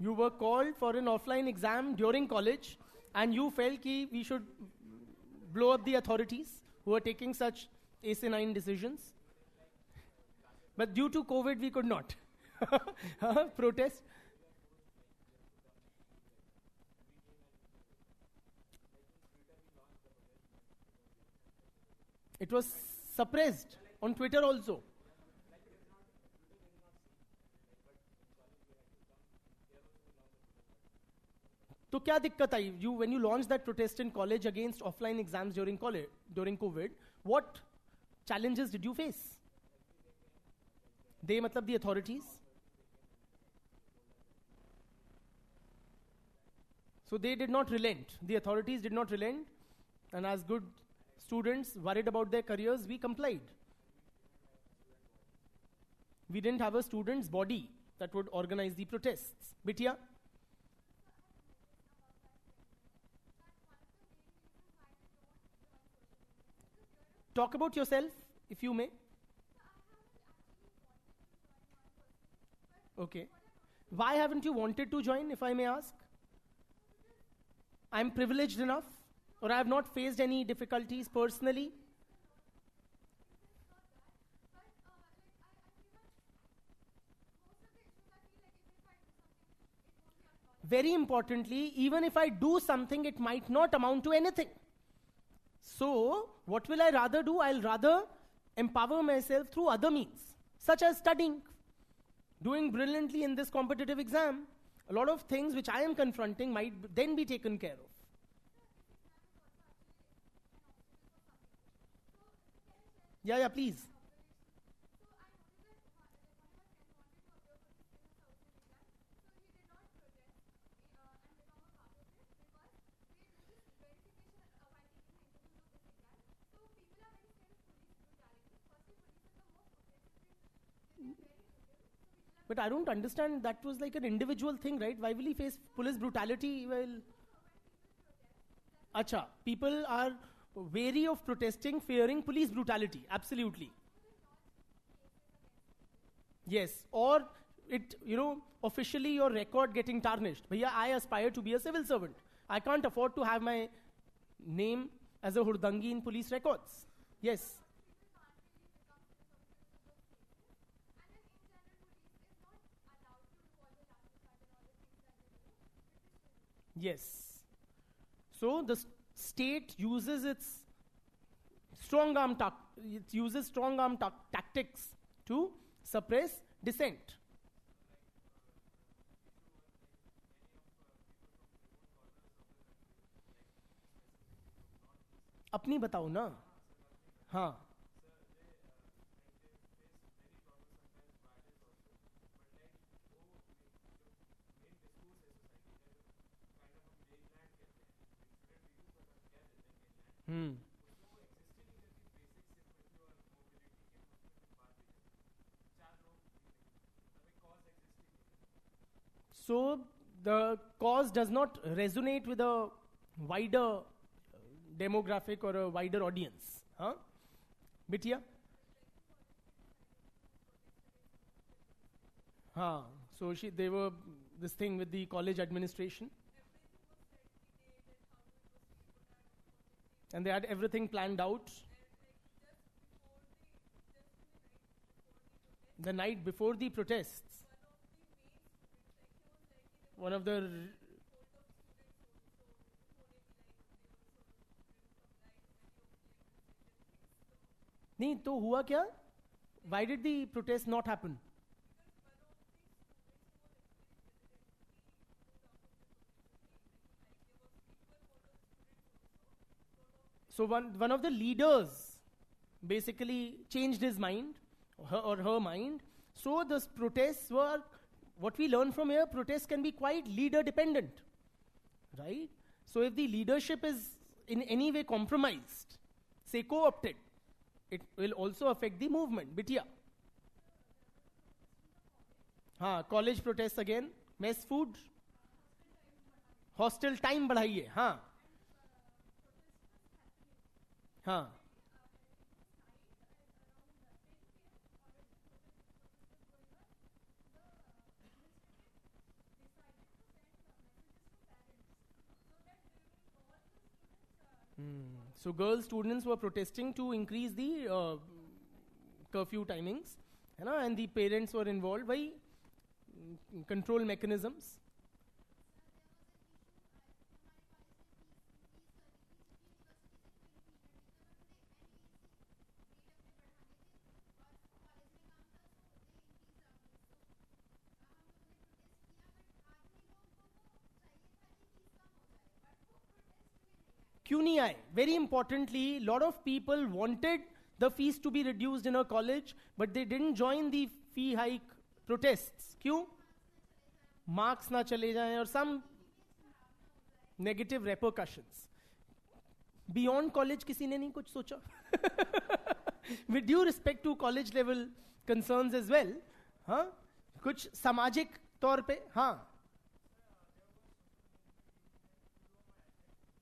Speaker 1: you were called for an offline exam during college and you felt ki we should blow up the authorities who are taking such asinine decisions, but due to COVID we could not protest. It was suppressed on Twitter also. तो क्या दिक्कत आई? You when you launched that protest in college against offline exams during college during COVID, what challenges did you face? They मतलब the authorities. So they did not relent. The authorities did not relent, and as good students worried about their careers, we complied. We didn't have a students' body that would organize the protests. Bitya? Talk about yourself, if you may. Okay. Why haven't you wanted to join, if I may ask? I'm privileged enough, or I have not faced any difficulties personally. Very importantly, even if I do something, it might not amount to anything. So, what will I rather do? I'll rather empower myself through other means, such as studying, doing brilliantly in this competitive exam. A lot of things which I am confronting might then be taken care of. Yeah, please. But I don't understand, that was like an individual thing, right? Why will he face police brutality? Well, acha, people are wary of protesting, fearing police brutality. Absolutely. Yes, or it, officially your record getting tarnished. Bhaiya, I aspire to be a civil servant. I can't afford to have my name as a Hurdangi in police records. Yes. Yes. So the state uses its strong arm tactics to suppress dissent. अपनी बताओ ना. हाँ. So the cause does not resonate with a wider demographic or a wider audience. Huh? Bitya? So they were this thing with the college administration. And they had everything planned out. The night before the protests, one of the नहीं तो हुआ क्या? Why did the protest not happen? So one of the leaders basically changed his mind, or her mind. So the protests were, what we learn from here, protests can be quite leader dependent, right? So if the leadership is in any way compromised, say co-opted, it will also affect the movement. Bitia. हाँ, college protests again, mess food, hostel time बढ़ाइए, हाँ, हाँ, So girl students were protesting to increase the curfew timings, you know, and the parents were involved by control mechanisms. क्यों नहीं आए? Very importantly, lot of people wanted the fees to be reduced in a college, but they didn't join the fee hike protests. क्यों? Marks ना चले जाएं और some negative repercussions. Beyond college किसी ने नहीं कुछ सोचा. With due respect to college level concerns as well, हाँ, कुछ सामाजिक तौर पे, हाँ,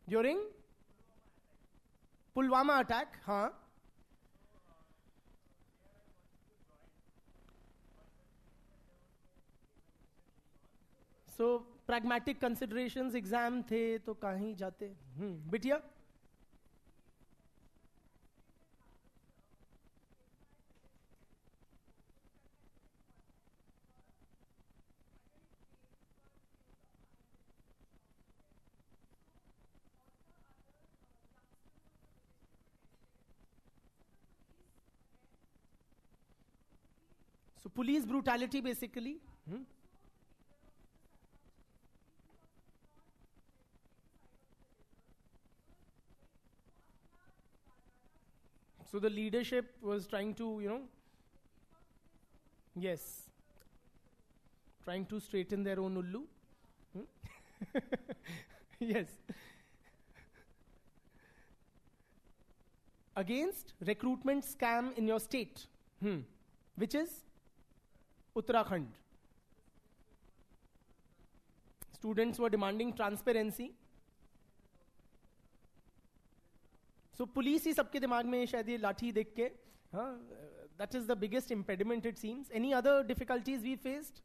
Speaker 1: during पुलवामा अटैक, हाँ, so pragmatic considerations, exam थे तो कहीं जाते. बिटिया. So police brutality basically. So the leadership was trying to, yes, trying to straighten their own ullu. Yes. Against recruitment scam in your state, which is Uttarakhand. Students were demanding transparency. So police ही सबके दिमाग में शायद ये लाठी देख के, that is the biggest impediment it seems. Any other difficulties we faced?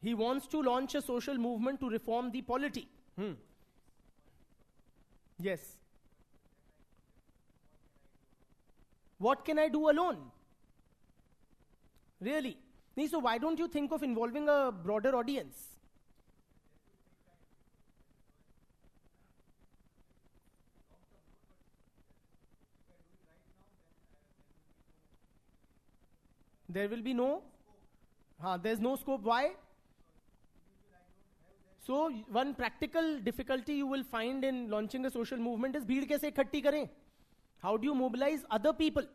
Speaker 1: He wants to launch a social movement to reform the polity. Yes. What can I do alone? Really? So why don't you think of involving a broader audience? There will be no, there's no scope. Why? So one practical difficulty you will find in launching a social movement is भीड़ कैसे इकट्ठी करें? How do you mobilize other people?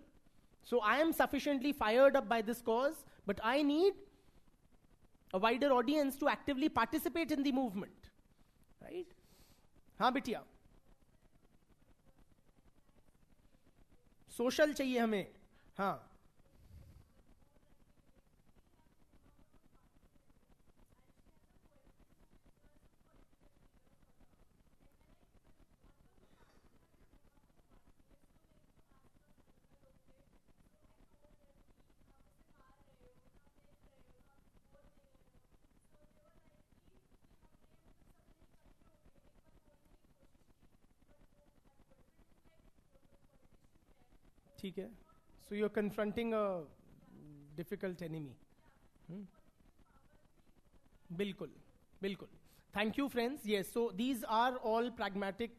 Speaker 1: So I am sufficiently fired up by this cause, but I need a wider audience to actively participate in the movement. Right? हाँ बिटिया. Social चाहिए हमें. हाँ. ठीक है. So you're confronting a difficult enemy. Bilkul, bilkul. Thank you, friends. Yes, so these are all pragmatic,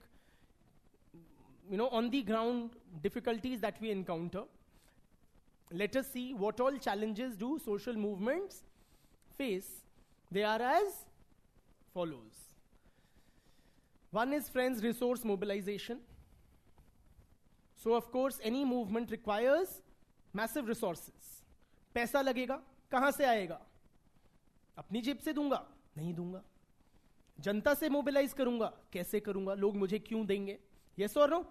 Speaker 1: on the ground difficulties that we encounter. Let us see what all challenges do social movements face. They are as follows. One is, friends, resource mobilization. So, of course, any movement requires massive resources. पैसा लगेगा, कहाँ से आएगा? अपनी जेब से दूंगा? नहीं दूंगा. जनता से मोबिलाइज करूंगा? कैसे करूंगा? लोग मुझे क्यों देंगे? Yes or no?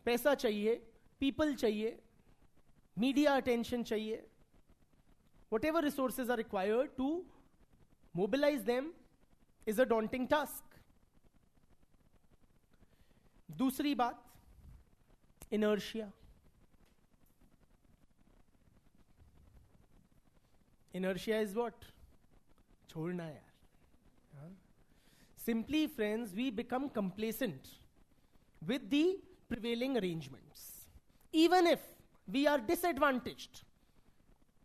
Speaker 1: पैसा चाहिए, people चाहिए, media attention चाहिए. Whatever resources are required to mobilize them is a daunting task. दूसरी बात, inertia. Inertia is what? छोड़ना यार. Simply, friends, we become complacent with the prevailing arrangements, even if we are disadvantaged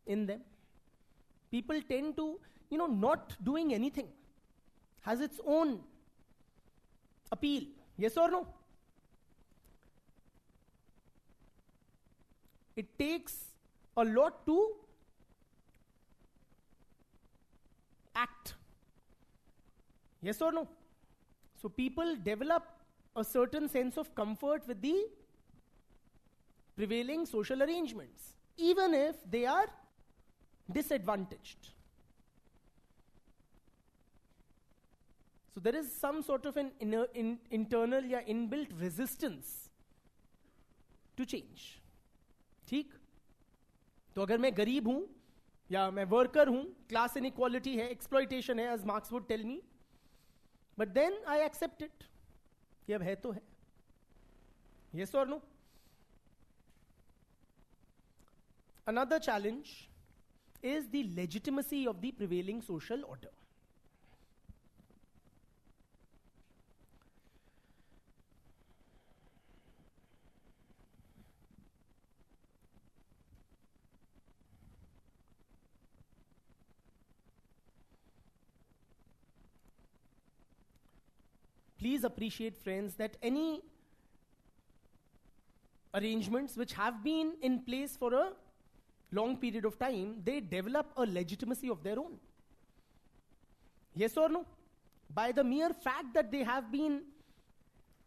Speaker 1: in them. People tend to, not doing anything has its own appeal. Yes or no? It takes a lot to act. Yes or no? So people develop a certain sense of comfort with the prevailing social arrangements, even if they are disadvantaged. So there is some sort of an internal inbuilt resistance to change. ठीक? तो अगर मैं गरीब हूं या मैं worker हूं, class inequality है, एक्सप्लॉइटेशन है, as Marx would tell me, but then I accept it. कि अब है तो है. Yes or no? Another challenge is the legitimacy of the prevailing social order. Please appreciate, friends, that any arrangements which have been in place for a long period of time, they develop a legitimacy of their own. Yes or no? By the mere fact that they have been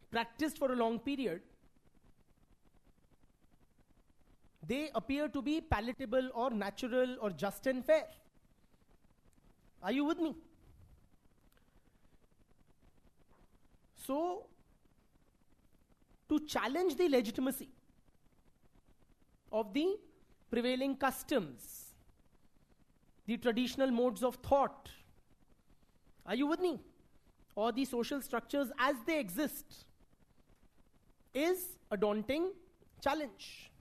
Speaker 1: practiced for a long period, they appear to be palatable or natural or just and fair. Are you with me? So, to challenge the legitimacy of the prevailing customs, the traditional modes of thought, are you with me? Or the social structures as they exist, is a daunting challenge.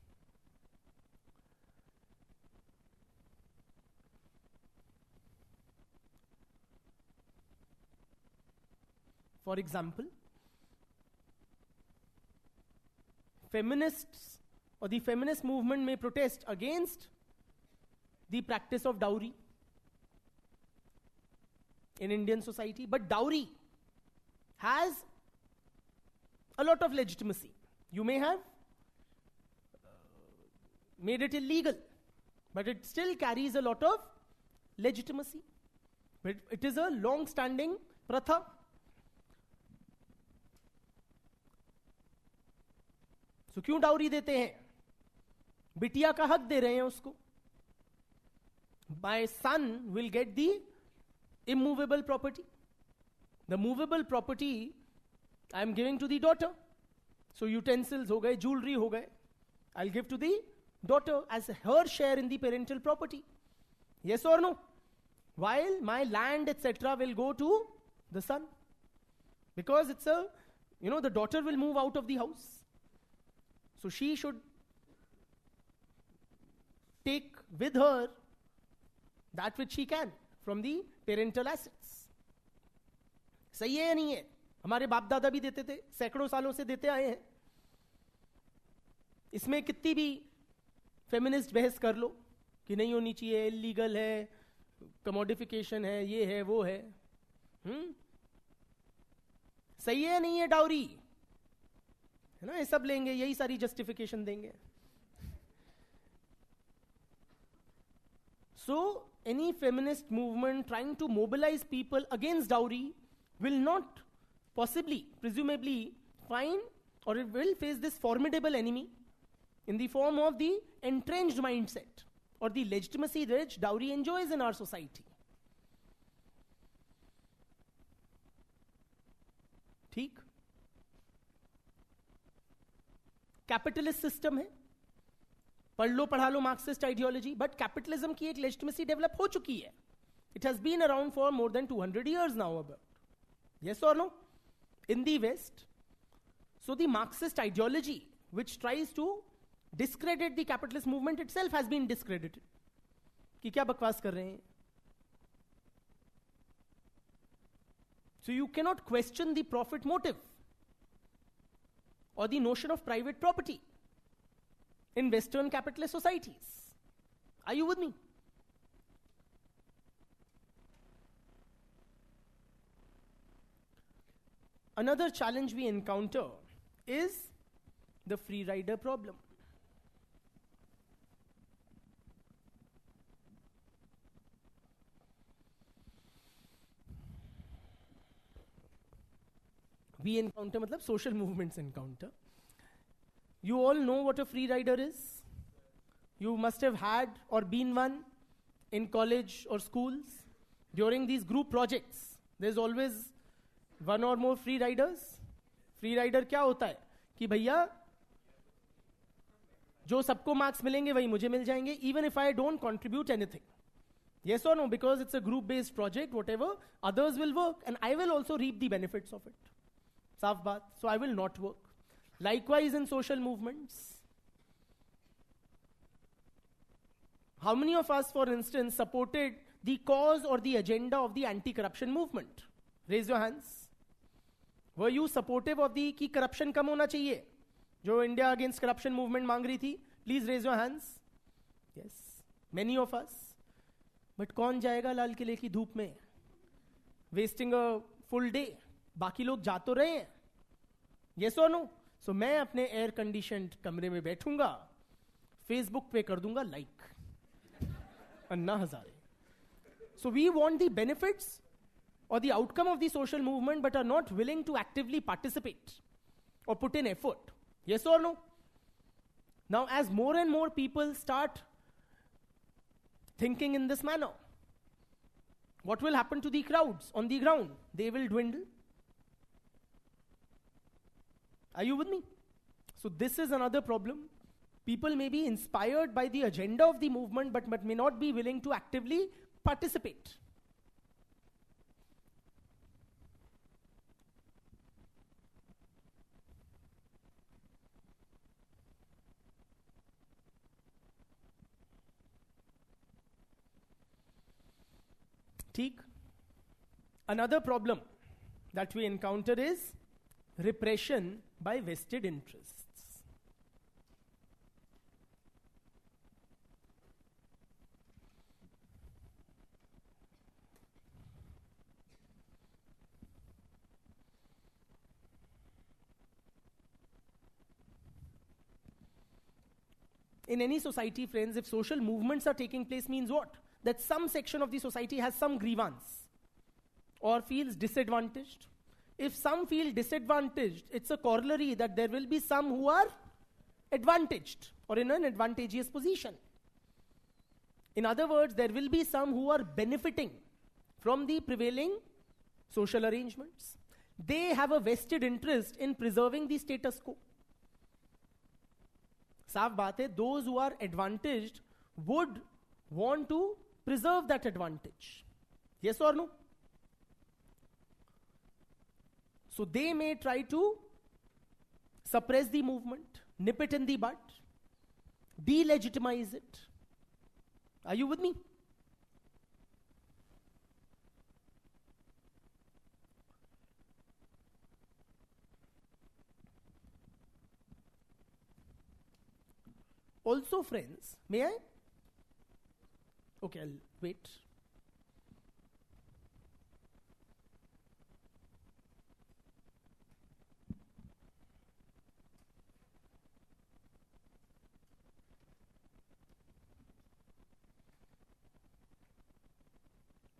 Speaker 1: For example, feminists or the feminist movement may protest against the practice of dowry in Indian society, but dowry has a lot of legitimacy. You may have made it illegal, but it still carries a lot of legitimacy. But it is a long-standing pratha. So क्यों dowry देते हैं? बिटिया का हक दे रहे हैं उसको. My son will get the immovable property. The movable property I am giving to the daughter. So utensils हो गए, jewelry हो गए, I'll give to the daughter as her share in the parental property. Yes or no? While my land, etc., will go to the son. Because it's the daughter will move out of the house. So she should take with her that which she can from the parental assets. सही है या नहीं है? हमारे बाप दादा भी देते थे, सैकड़ों सालों से देते आए हैं. इसमें कितनी भी फेमिनिस्ट बहस कर लो, कि नहीं होनी चाहिए, इलीगल है, कमोडिफिकेशन है, ये है वो है. सही है नहीं है डाउरी, है ना, ये सब लेंगे, यही सारी जस्टिफिकेशन देंगे. So any feminist movement trying to mobilize people against dowry will not possibly, presumably, find, or it will face this formidable enemy in the form of the entrenched mindset or the legitimacy which dowry enjoys in our society. ठीक. Capitalist system है, पढ़ लो पढ़ा लो Marxist ideology, but capitalism की एक legitimacy develop हो चुकी है. It has been around for more than 200 years now about. Yes or no? In the West. So the Marxist ideology, which tries to discredit the capitalist movement itself, has been discredited. कि क्या बकवास कर रहे हैं? So you cannot question the profit motive or the notion of private property in Western capitalist societies. Are you with me? Another challenge we encounter is the free rider problem. We encounter, matlab social movements encounter. You all know what a free rider is. You must have had or been one in college or schools. During these group projects, there's always one or more free riders. Free rider क्या होता है कि भैया जो सबको marks मिलेंगे वही मुझे मिल जाएंगे, even if I don't contribute anything. Yes or no? Because it's a group-based project, whatever, others will work and I will also reap the benefits of it. साफ बात. So I will not work. Likewise in social movements. How many of us, for instance, supported the cause or the agenda of the anti-corruption movement? Raise your hands. Were you supportive of the कि corruption कम होना चाहिए, जो India against corruption movement मांग रही थी? Please raise your hands. Yes, many of us. But कौन जाएगा लाल किले की धूप में, wasting a full day? बाकी लोग जा तो रहे हैं. Yes or no? So मैं अपने एयर कंडीशनड कमरे में बैठूंगा, फेसबुक पे कर दूंगा like, Anna Hazare. So we want the benefits or the outcome of the social movement but are not willing to actively participate or put in effort. Yes or no? Now as more and more people start thinking in this manner, what will happen to the crowds on the ground? They will dwindle. Are you with me? So this is another problem. People may be inspired by the agenda of the movement but may not be willing to actively participate. ठीक. Another problem that we encounter is repression by vested interests. In any society, friends, if social movements are taking place, means what? That some section of the society has some grievance or feels disadvantaged. If some feel disadvantaged, it's a corollary that there will be some who are advantaged or in an advantageous position. In other words, there will be some who are benefiting from the prevailing social arrangements. They have a vested interest in preserving the status quo. साफ बात है, those who are advantaged would want to preserve that advantage. Yes or no? So they may try to suppress the movement, nip it in the bud, delegitimize it. Are you with me? Also, friends, may I? Okay, I'll wait.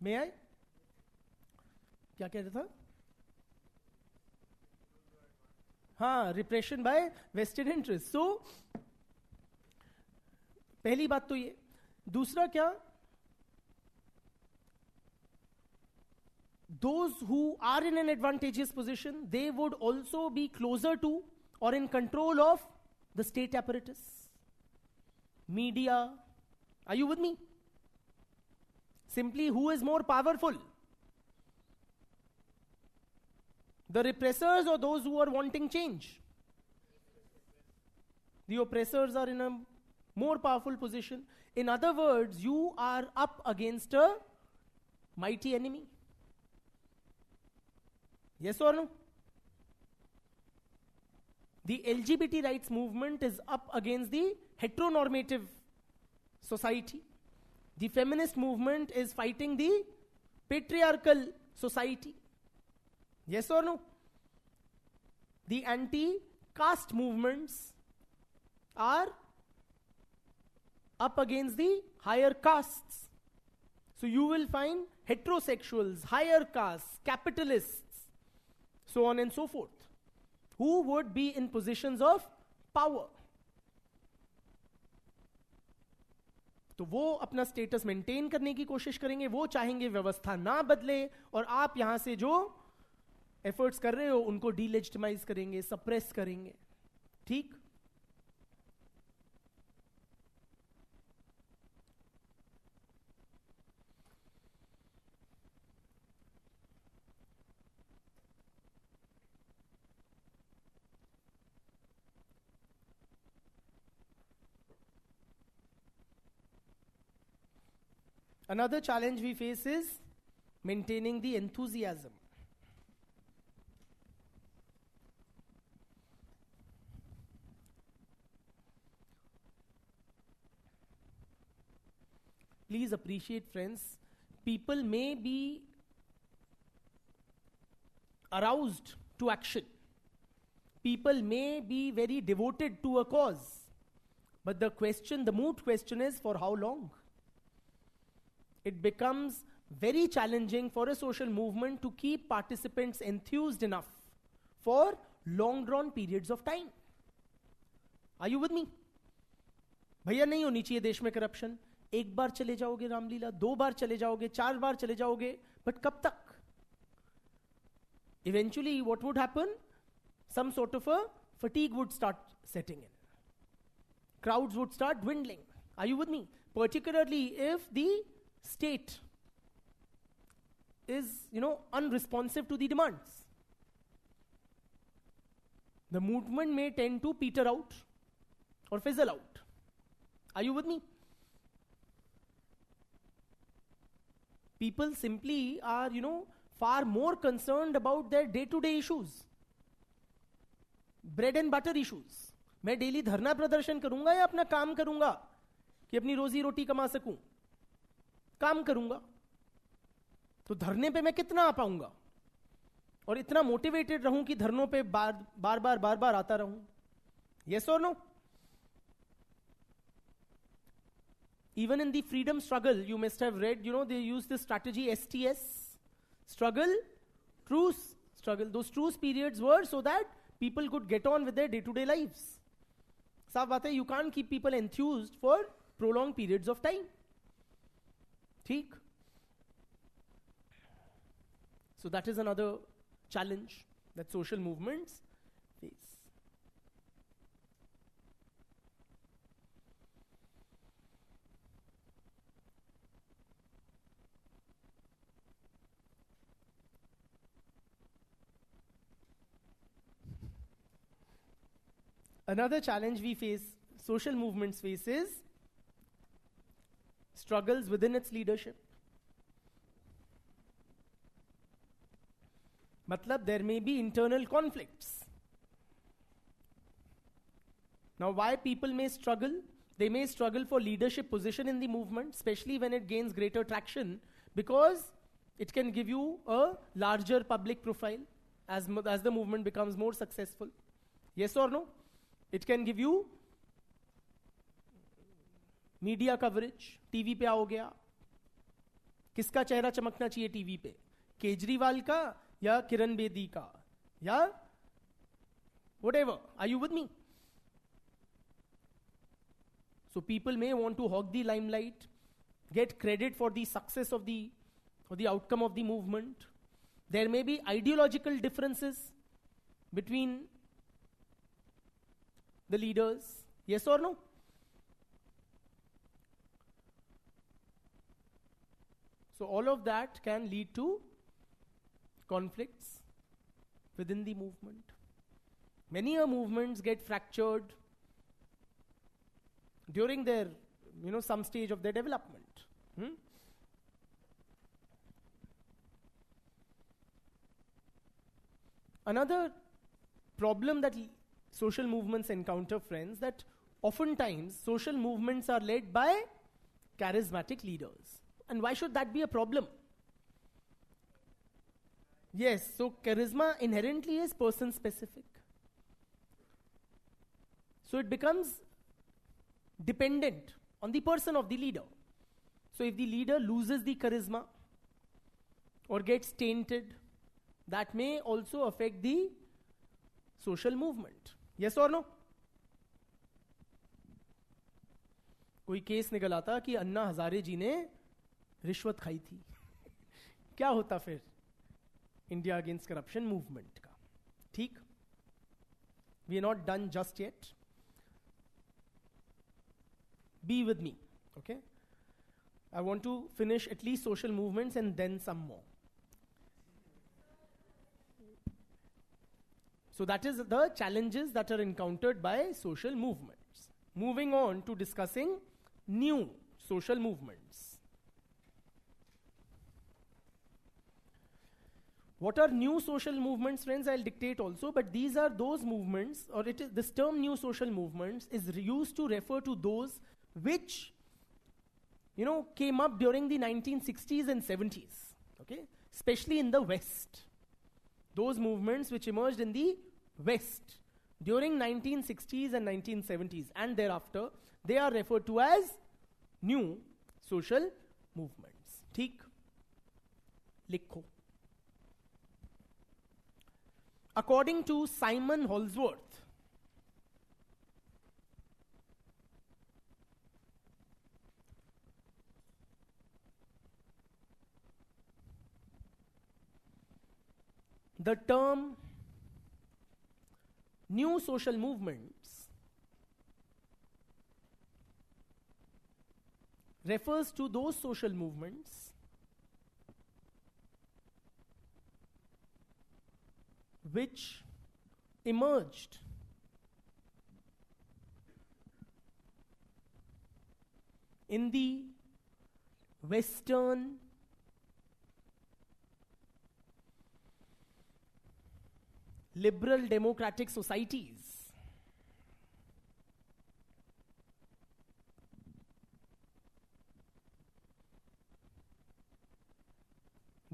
Speaker 1: May I? क्या कह रहा था? हाँ, repression bye vested interest. सो पहली बात तो ये. दूसरा क्या? Those who are in an advantageous position, they would also be closer to or in control of the state apparatus, media. Are you with me? Simply, who is more powerful? The repressors or those who are wanting change? The oppressors are in a more powerful position. In other words, you are up against a mighty enemy. Yes or no? The LGBT rights movement is up against the heteronormative society. The feminist movement is fighting the patriarchal society. Yes or no? The anti-caste movements are up against the higher castes. So you will find heterosexuals, higher castes, capitalists, so on and so forth, who would be in positions of power. तो वो अपना status maintain करने की कोशिश करेंगे, वो चाहेंगे व्यवस्था ना बदले, और आप यहां से जो एफर्ट्स कर रहे हो उनको डीलेजिटिमाइज करेंगे, सप्रेस करेंगे. ठीक? Another challenge we face is maintaining the enthusiasm. Please appreciate, friends, people may be aroused to action. People may be very devoted to a cause. But the moot question is, for how long? It becomes very challenging for a social movement to keep participants enthused enough for long drawn periods of time. Are you with me? भैया नहीं होनी चाहिए देश में corruption. एक बार चले जाओगे रामलीला, 2 बार चले जाओगे, 4 बार चले जाओगे, बट कब तक? Eventually, what would happen? Some sort of a fatigue would start setting in. Crowds would start dwindling. Are you with me? Particularly if the state is, unresponsive to the demands. The movement may tend to peter out or fizzle out. Are you with me? People simply are, far more concerned about their day-to-day issues. Bread and butter issues. मैं daily धरना प्रदर्शन करूंगा या अपना काम करूंगा कि अपनी रोजी रोटी कमा सकूं? काम करूंगा. तो धरने पे मैं कितना आ पाऊंगा और इतना मोटिवेटेड रहूं कि धरनों पे बार बार आता रहूं? Yes or no? Even in the freedom struggle, you must have read, they use this strategy STS. Struggle, truce, struggle. Those truce periods were so that people could get on with their day-to-day lives. साफ बात है, you can't keep people enthused for prolonged periods of time. ठीक? So that is another challenge that social movements face. Another challenge we face, social movements face, is struggles within its leadership. Matlab, there may be internal conflicts. Now, why people may struggle? They may struggle for leadership position in the movement, especially when it gains greater traction, because it can give you a larger public profile as the movement becomes more successful. Yes or no? It can give you media coverage. TV पे आओगे आप, किसका चेहरा चमकना चाहिए TV पे? केजरीवाल का या किरण बेदी का या whatever. Are you with me? So people may want to hog the limelight, get credit for the success of the outcome of the movement. There may be ideological differences between the leaders. Yes or no? So all of that can lead to conflicts within the movement. Many movements get fractured during their, some stage of their development. Another problem that social movements encounter, friends, that oftentimes social movements are led by charismatic leaders. And why should that be a problem? Yes, so charisma inherently is person specific. So it becomes dependent on the person of the leader. So if the leader loses the charisma or gets tainted, that may also affect the social movement. Yes or no? कोई case निकल आता कि अन्ना हजारे जी ने रिश्वत खाई थी. क्या होता फिर इंडिया अगेंस्ट करप्शन मूवमेंट का? ठीक, we are not done just yet. Be with me, okay? I want to finish at least social movements and then some more. So that is the challenges that are encountered by social movements. Moving on to discussing new social movements. What are new social movements, friends? I'll dictate also, but these are those movements, or this term new social movements is used to refer to those which, came up during the 1960s and 70s, okay? Especially in the West. Those movements which emerged in the West during 1960s and 1970s and thereafter, they are referred to as new social movements. ठीक? लिखो. According to Simon Holdsworth, the term new social movements refers to those social movements which emerged in the Western liberal democratic societies.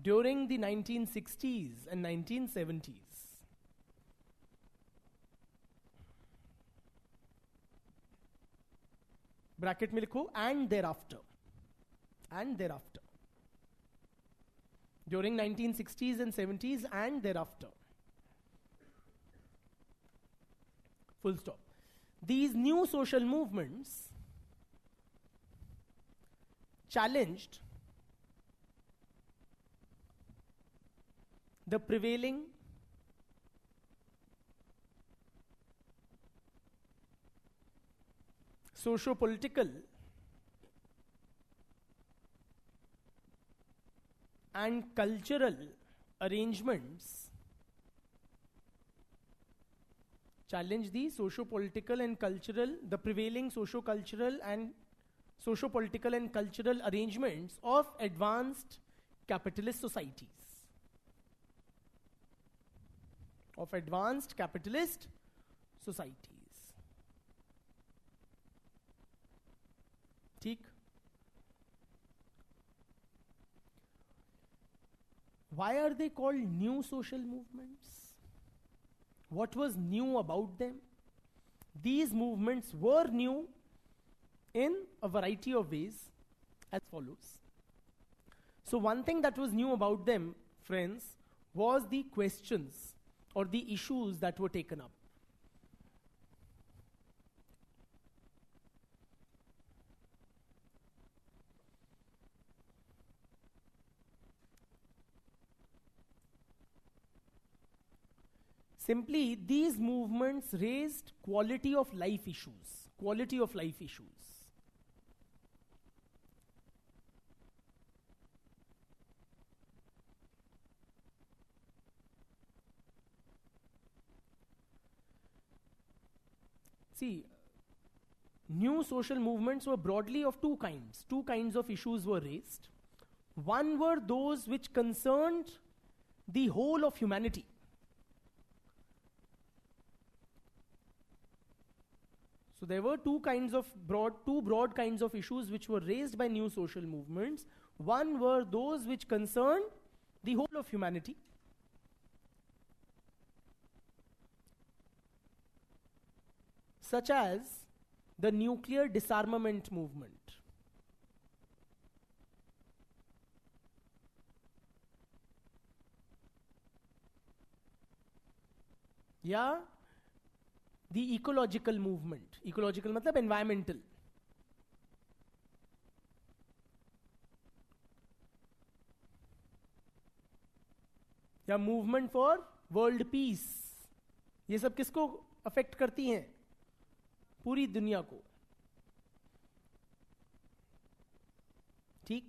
Speaker 1: During the 1960s and 1970s. Bracket में लिखो and thereafter. And thereafter. During 1960s and 70s and thereafter. Full stop. These new social movements challenged the prevailing socio-political and cultural arrangements, challenge the socio-political and cultural, the prevailing socio-cultural and socio-political and cultural arrangements of advanced capitalist societies. Of advanced capitalist societies. ठीक. Why are they called new social movements? What was new about them? These movements were new in a variety of ways as follows. So one thing that was new about them, friends, was the questions or the issues that were taken up. Simply, these movements raised quality of life issues. Quality of life issues. See, new social movements were broadly of two kinds. Two kinds of issues were raised. One were those which concerned the whole of humanity. So there were two broad kinds of issues which were raised by new social movements. One were those which concerned the whole of humanity. Such as the nuclear disarmament movement. या the ecological movement. Ecological मतलब environmental. या movement for world peace. ये सब किसको affect करती हैं? पूरी दुनिया को. ठीक.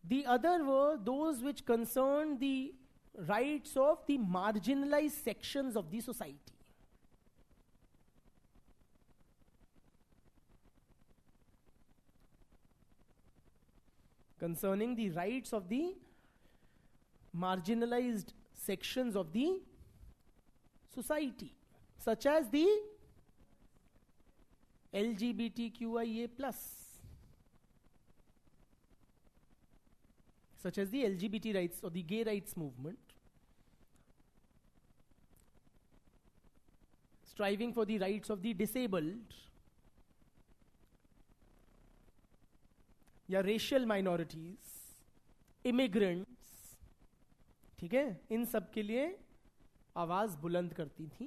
Speaker 1: The other were those which concerned the rights of the marginalized sections of the society. Concerning the rights of the marginalized sections of the society, such as the LGBTQIA+, such as the LGBT rights or the gay rights movement, striving for the rights of the disabled, या racial minorities, immigrants, ठीक है, इन सब के लिए आवाज बुलंद करती थी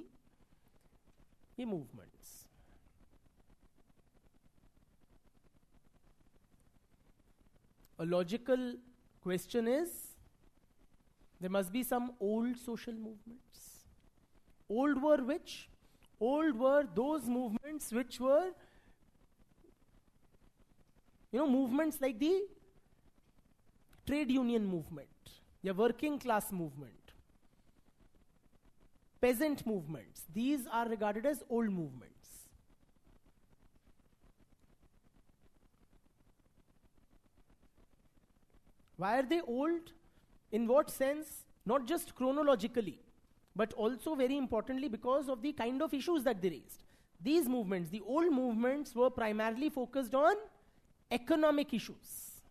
Speaker 1: ये movements. A logical question is, there must be some old social movements. Old were which? Old were those movements which were, movements like the trade union movement, the working class movement, peasant movements. These are regarded as old movements. Why are they old? In what sense? Not just chronologically, but also very importantly because of the kind of issues that they raised. These movements, the old movements, were primarily focused on economic issues.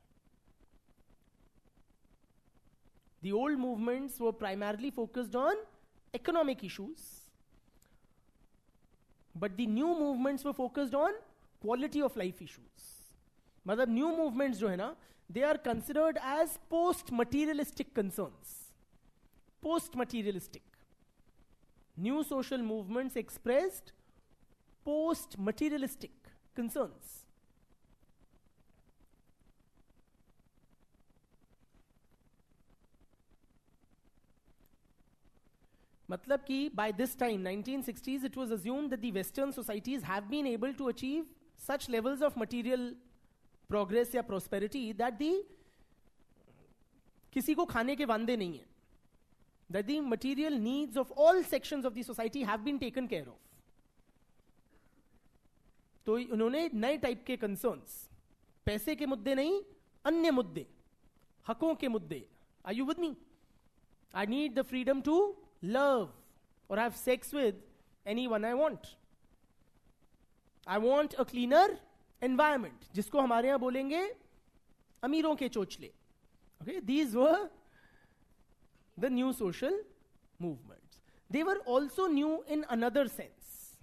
Speaker 1: The old movements were primarily focused on economic issues. But the new movements were focused on quality of life issues. मतलब new movements जो है ना, they are considered as post-materialistic concerns. Post-materialistic. New social movements expressed post-materialistic concerns. मतलब कि by this time, 1960s, it was assumed that the Western societies have been able to achieve such levels of material progress या prosperity that the किसी को खाने के वांदे नहीं है. That the material needs of all sections of the society have been taken care of. तो उन्होंने नए टाइप के कंसर्न्स, पैसे के मुद्दे नहीं, अन्य मुद्दे, हकों के मुद्दे. Are you with me? I need the freedom to love or have sex with anyone I want. I want a cleaner environment, जिसको हमारे यहां बोलेंगे अमीरों के चोचले. Okay, these were the new social movements. They were also new in another sense,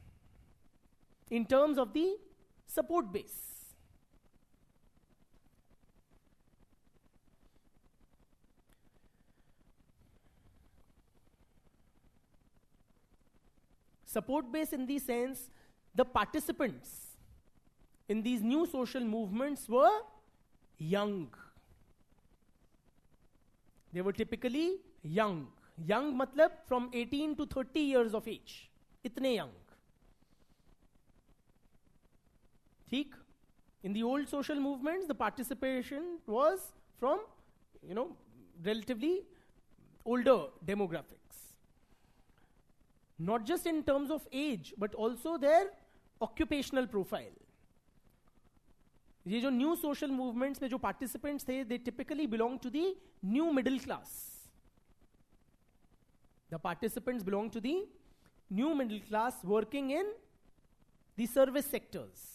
Speaker 1: in terms of the support base. Support base in the sense, the participants in these new social movements were young. They were typically young. Young matlab from 18 to 30 years of age. Itne young. Theek? In the old social movements, the participation was from, relatively older demographics. Not just in terms of age, but also their occupational profile. ये जो new social movements में जो participants थे, they typically belong to the new middle class. The participants belong to the new middle class working in the service sectors.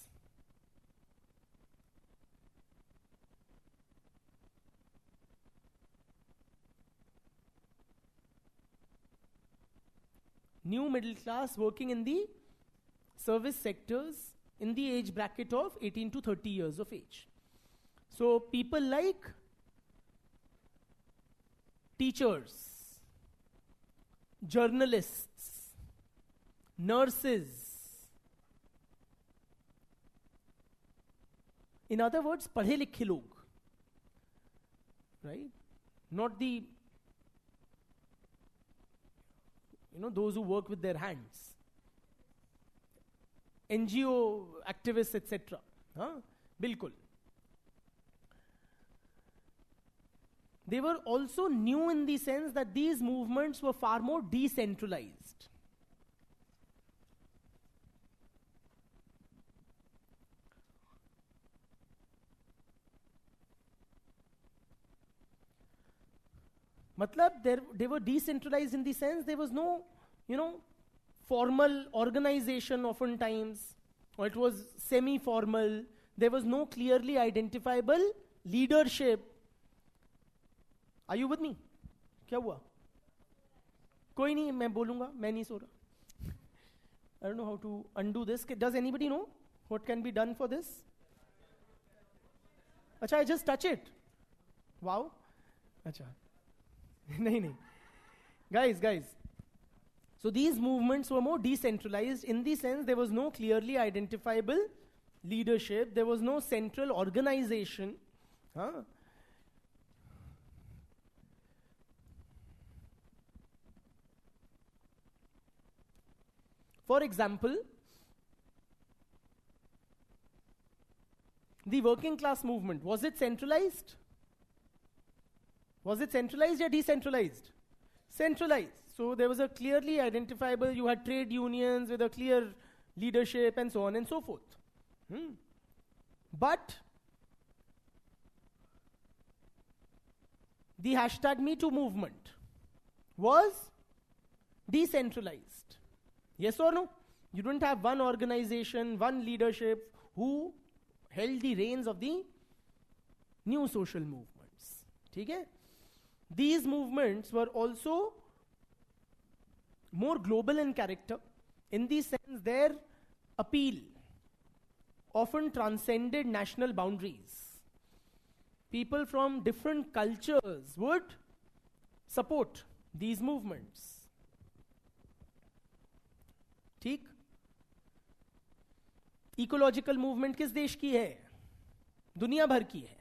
Speaker 1: New middle class working in the service sectors in the age bracket of 18 to 30 years of age. So people like teachers, journalists, nurses. In other words, पढ़े लिखे लोग, right? Not the those who work with their hands, NGO activists, etc. Bilkul. They were also new in the sense that these movements were far more decentralized. Matlab, they were decentralized in the sense there was no, formal organization oftentimes, or it was semi-formal. There was no clearly identifiable leadership. Are you with me? क्या हुआ? कोई नहीं, मैं बोलूंगा, मैं नहीं सो रहा. I don't know how to undo this. Does anybody know what can be done for this? अच्छा, I just touch it. Wow. अच्छा. नहीं. Guys. So these movements were more decentralized in the sense there was no clearly identifiable leadership. There was no central organization. For example, the working class movement, was it centralized? Was it centralized or decentralized? Centralized. So there was a clearly identifiable, you had trade unions with a clear leadership and so on and so forth. But the hashtag #MeToo movement was decentralized. Yes or no? You didn't have one organization, one leadership who held the reins of the new social movements. Okay? These movements were also more global in character, in the sense their appeal often transcended national boundaries. People from different cultures would support these movements. ठीक? Ecological movement किस देश की है? दुनिया भर की है.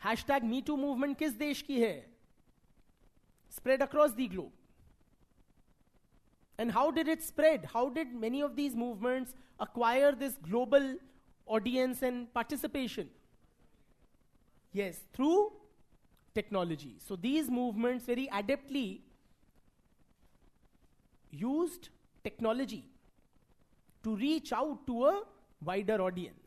Speaker 1: Hashtag #MeToo movement किस देश की है? Spread across the globe. And how did it spread? How did many of these movements acquire this global audience and participation? Yes, through technology. So these movements very adeptly used technology to reach out to a wider audience.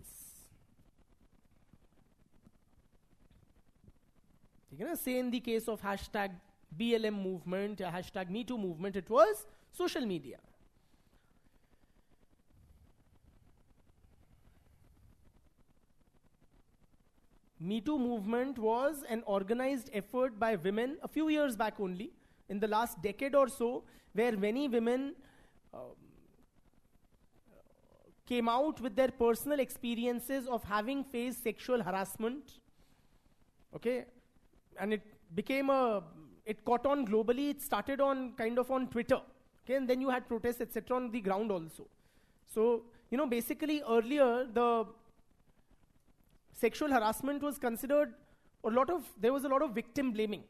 Speaker 1: Say in the case of hashtag BLM movement, hashtag Me Too movement, it was social media. Me Too movement was an organized effort by women a few years back only, in the last decade or so, where many women came out with their personal experiences of having faced sexual harassment. Okay? And it became it caught on globally. It started on kind of on Twitter. Okay? And then you had protests, etc. on the ground also. So, basically earlier, the sexual harassment was considered there was a lot of victim blaming.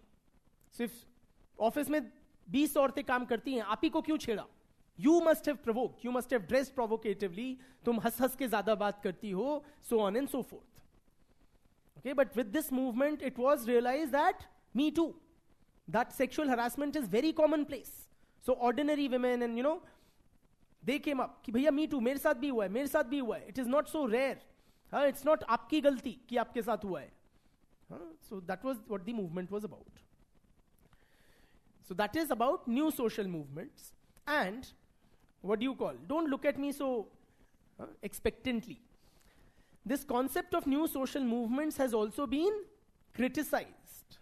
Speaker 1: So if office में 20 औरतें काम करती हैं, आप ही को क्यों छेड़ा? You must have provoked, you must have dressed provocatively, तुम हंस के ज़्यादा बात करती हो, so on and so forth. Okay, but with this movement, it was realized that Me Too, that sexual harassment is very commonplace. So ordinary women and they came up कि भैया Me Too, मेरे साथ भी हुआ है, मेरे साथ भी हुआ है. It is not so rare. It's not आपकी गलती कि आपके साथ हुआ है. So that was what the movement was about. So that is about new social movements. And what do you call? Don't look at me so expectantly. This concept of new social movements has also been criticized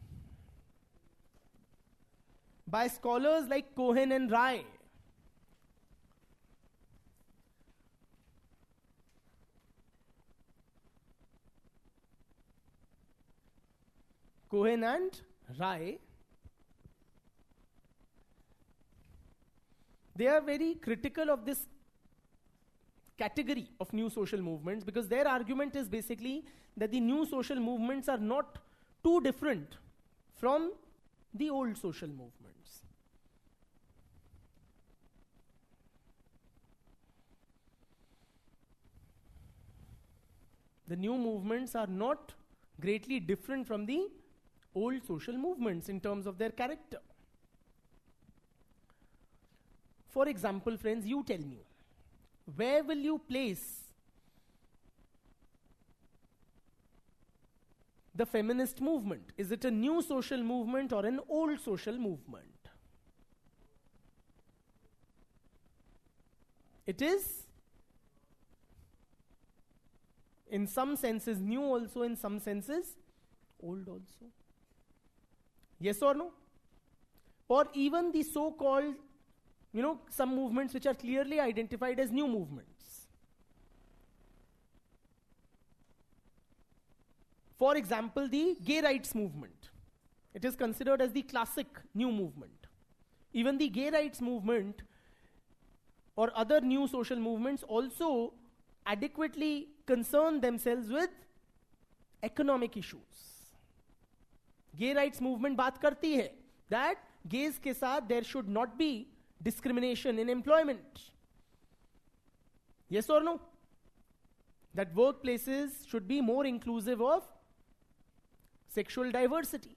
Speaker 1: by scholars like Cohen and Rai. Cohen and Rai, they are very critical of this category of new social movements because their argument is basically that the new social movements are not too different from the old social movements. The new movements are not greatly different from the old social movements in terms of their character. For example, friends, you tell me, where will you place the feminist movement? Is it a new social movement or an old social movement? It is, in some senses, new also, in some senses, old also. Yes or no? Or even the so-called, some movements which are clearly identified as new movements. For example, the gay rights movement. It is considered as the classic new movement. Even the gay rights movement or other new social movements also adequately concern themselves with economic issues. Gay rights movement बात करती है that gays के साथ there should not be discrimination in employment. Yes or no? That workplaces should be more inclusive of sexual diversity.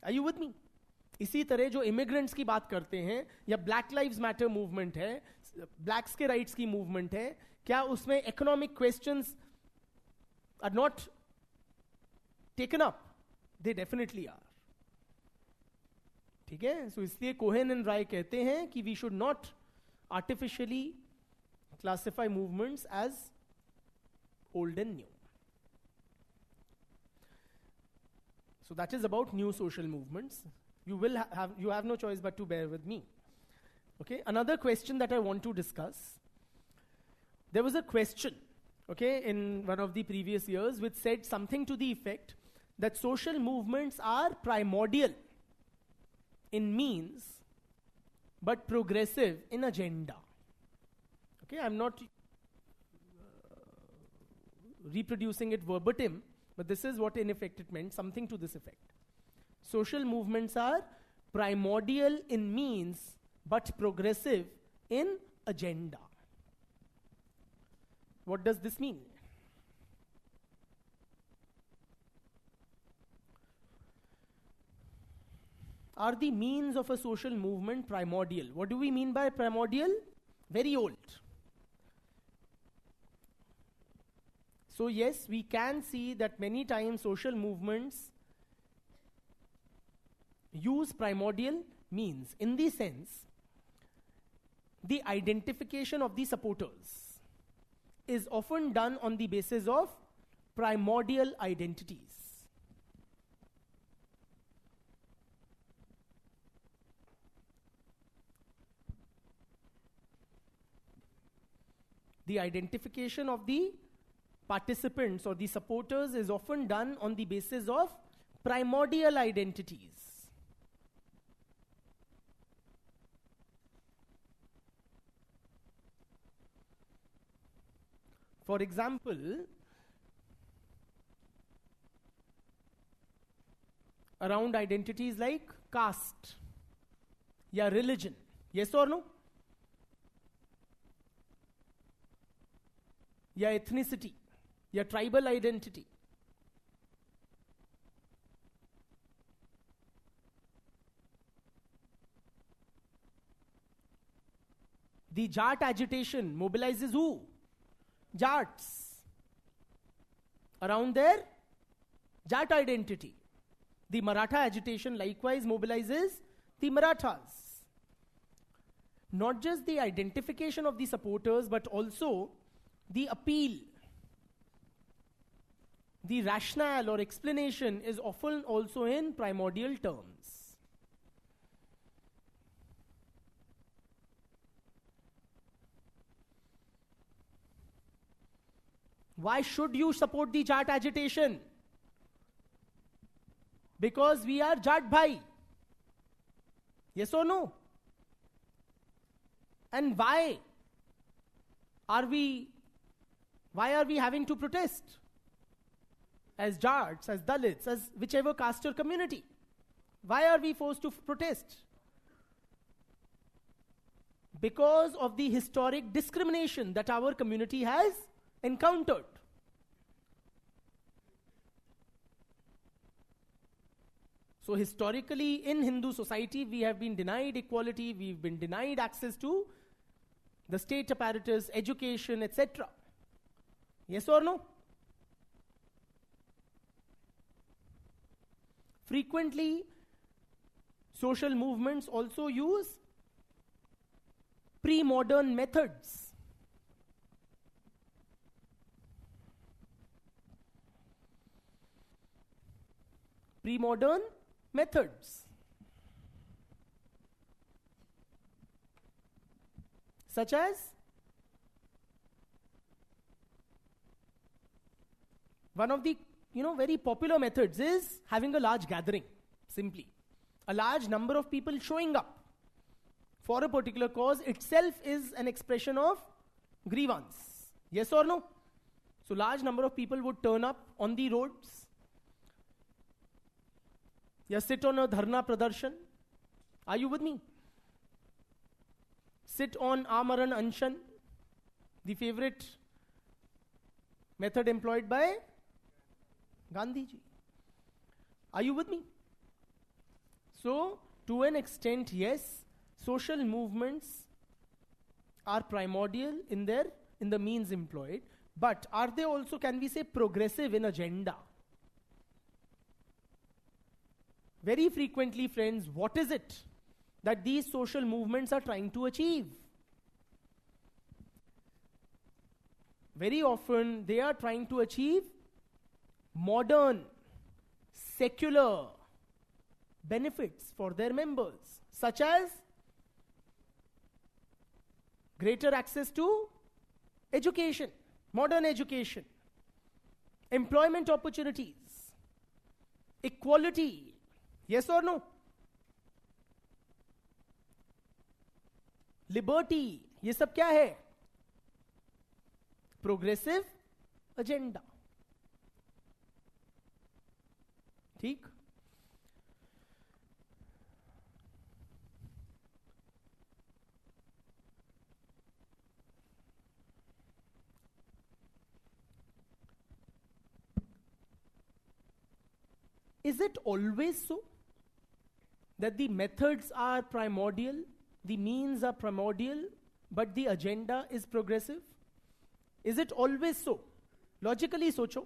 Speaker 1: Are you with me? इसी तरह जो immigrants की बात करते हैं या Black Lives Matter movement है, blacks के rights की movement है, क्या उसमें economic questions are not taken up? They definitely are. ठीक है? So इसलिए कोहेन एंड राय कहते हैं कि we should not artificially classify movements as old and new. So that is about new social movements. You have no choice but to bear with me. Okay? Another question that I want to discuss. There was a question, okay, in one of the previous years which said something to the effect that social movements are primordial in means but progressive in agenda. Okay, I'm not reproducing it verbatim, but this is what in effect it meant, something to this effect. Social movements are primordial in means but progressive in agenda. What does this mean? Are the means of a social movement primordial? What do we mean by primordial? Very old. So yes, we can see that many times social movements use primordial means in the sense the identification of the supporters is often done on the basis of primordial identities. The identification of the participants or the supporters is often done on the basis of primordial identities. For example, around identities like caste, या religion, yes or no? या ethnicity, या tribal identity. The Jat agitation mobilizes who? Jats. Around their Jat identity. The Maratha agitation likewise mobilizes the Marathas. Not just the identification of the supporters, but also the appeal, the rationale or explanation is often also in primordial terms. Why should you support the Jat agitation? Because we are Jat Bhai. Yes or no? And why are we having to protest? As Jats, as Dalits, as whichever caste or community. Why are we forced to protest? Because of the historic discrimination that our community has encountered. So historically, in Hindu society, we have been denied equality, we've been denied access to the state apparatus, education, etc. Yes or no? Frequently, social movements also use pre-modern methods. Pre-modern methods. Such as one of the very popular methods is having a large gathering, simply. A large number of people showing up for a particular cause itself is an expression of grievance. Yes or no? So large number of people would turn up on the roads, या sit on a dharna pradarshan. Are you with me? Sit on Amaran Anshan, the favorite method employed by Gandhiji. Are you with me? So, to an extent, yes, social movements are primordial in the means employed, but are they also, can we say, progressive in agenda? Very frequently, friends, what is it that these social movements are trying to achieve? Very often, they are trying to achieve modern, secular benefits for their members, such as greater access to education, modern education, employment opportunities, equality. Yes or no? Liberty. ये सब क्या है? Progressive agenda. ठीक? Is it always so that the methods are primordial, the means are primordial, but the agenda is progressive? Is it always so? Logically socho.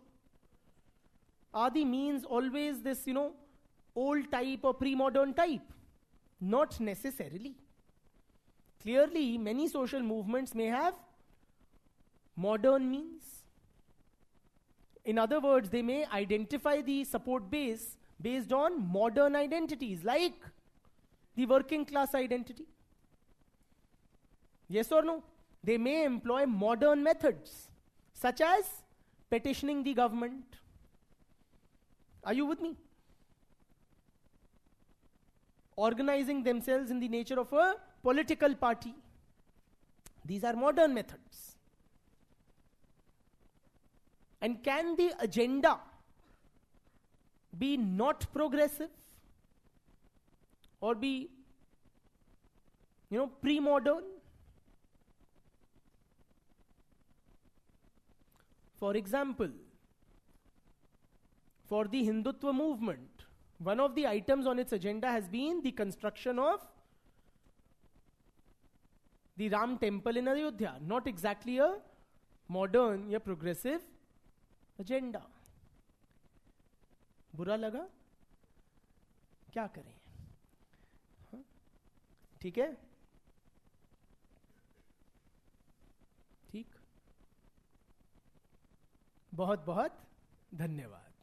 Speaker 1: Are the means always this, old type or pre-modern type? Not necessarily. Clearly, many social movements may have modern means. In other words, they may identify the support base based on modern identities, like the working class identity. Yes or no? They may employ modern methods, such as petitioning the government. Are you with me? Organizing themselves in the nature of a political party. These are modern methods. And can the agenda be not progressive or be, pre-modern? For example, for the Hindutva movement, one of the items on its agenda has been the construction of the Ram temple in Ayodhya. Not exactly a modern या progressive agenda. बुरा लगा? क्या करें? ठीक है? ठीक? बहुत बहुत धन्यवाद.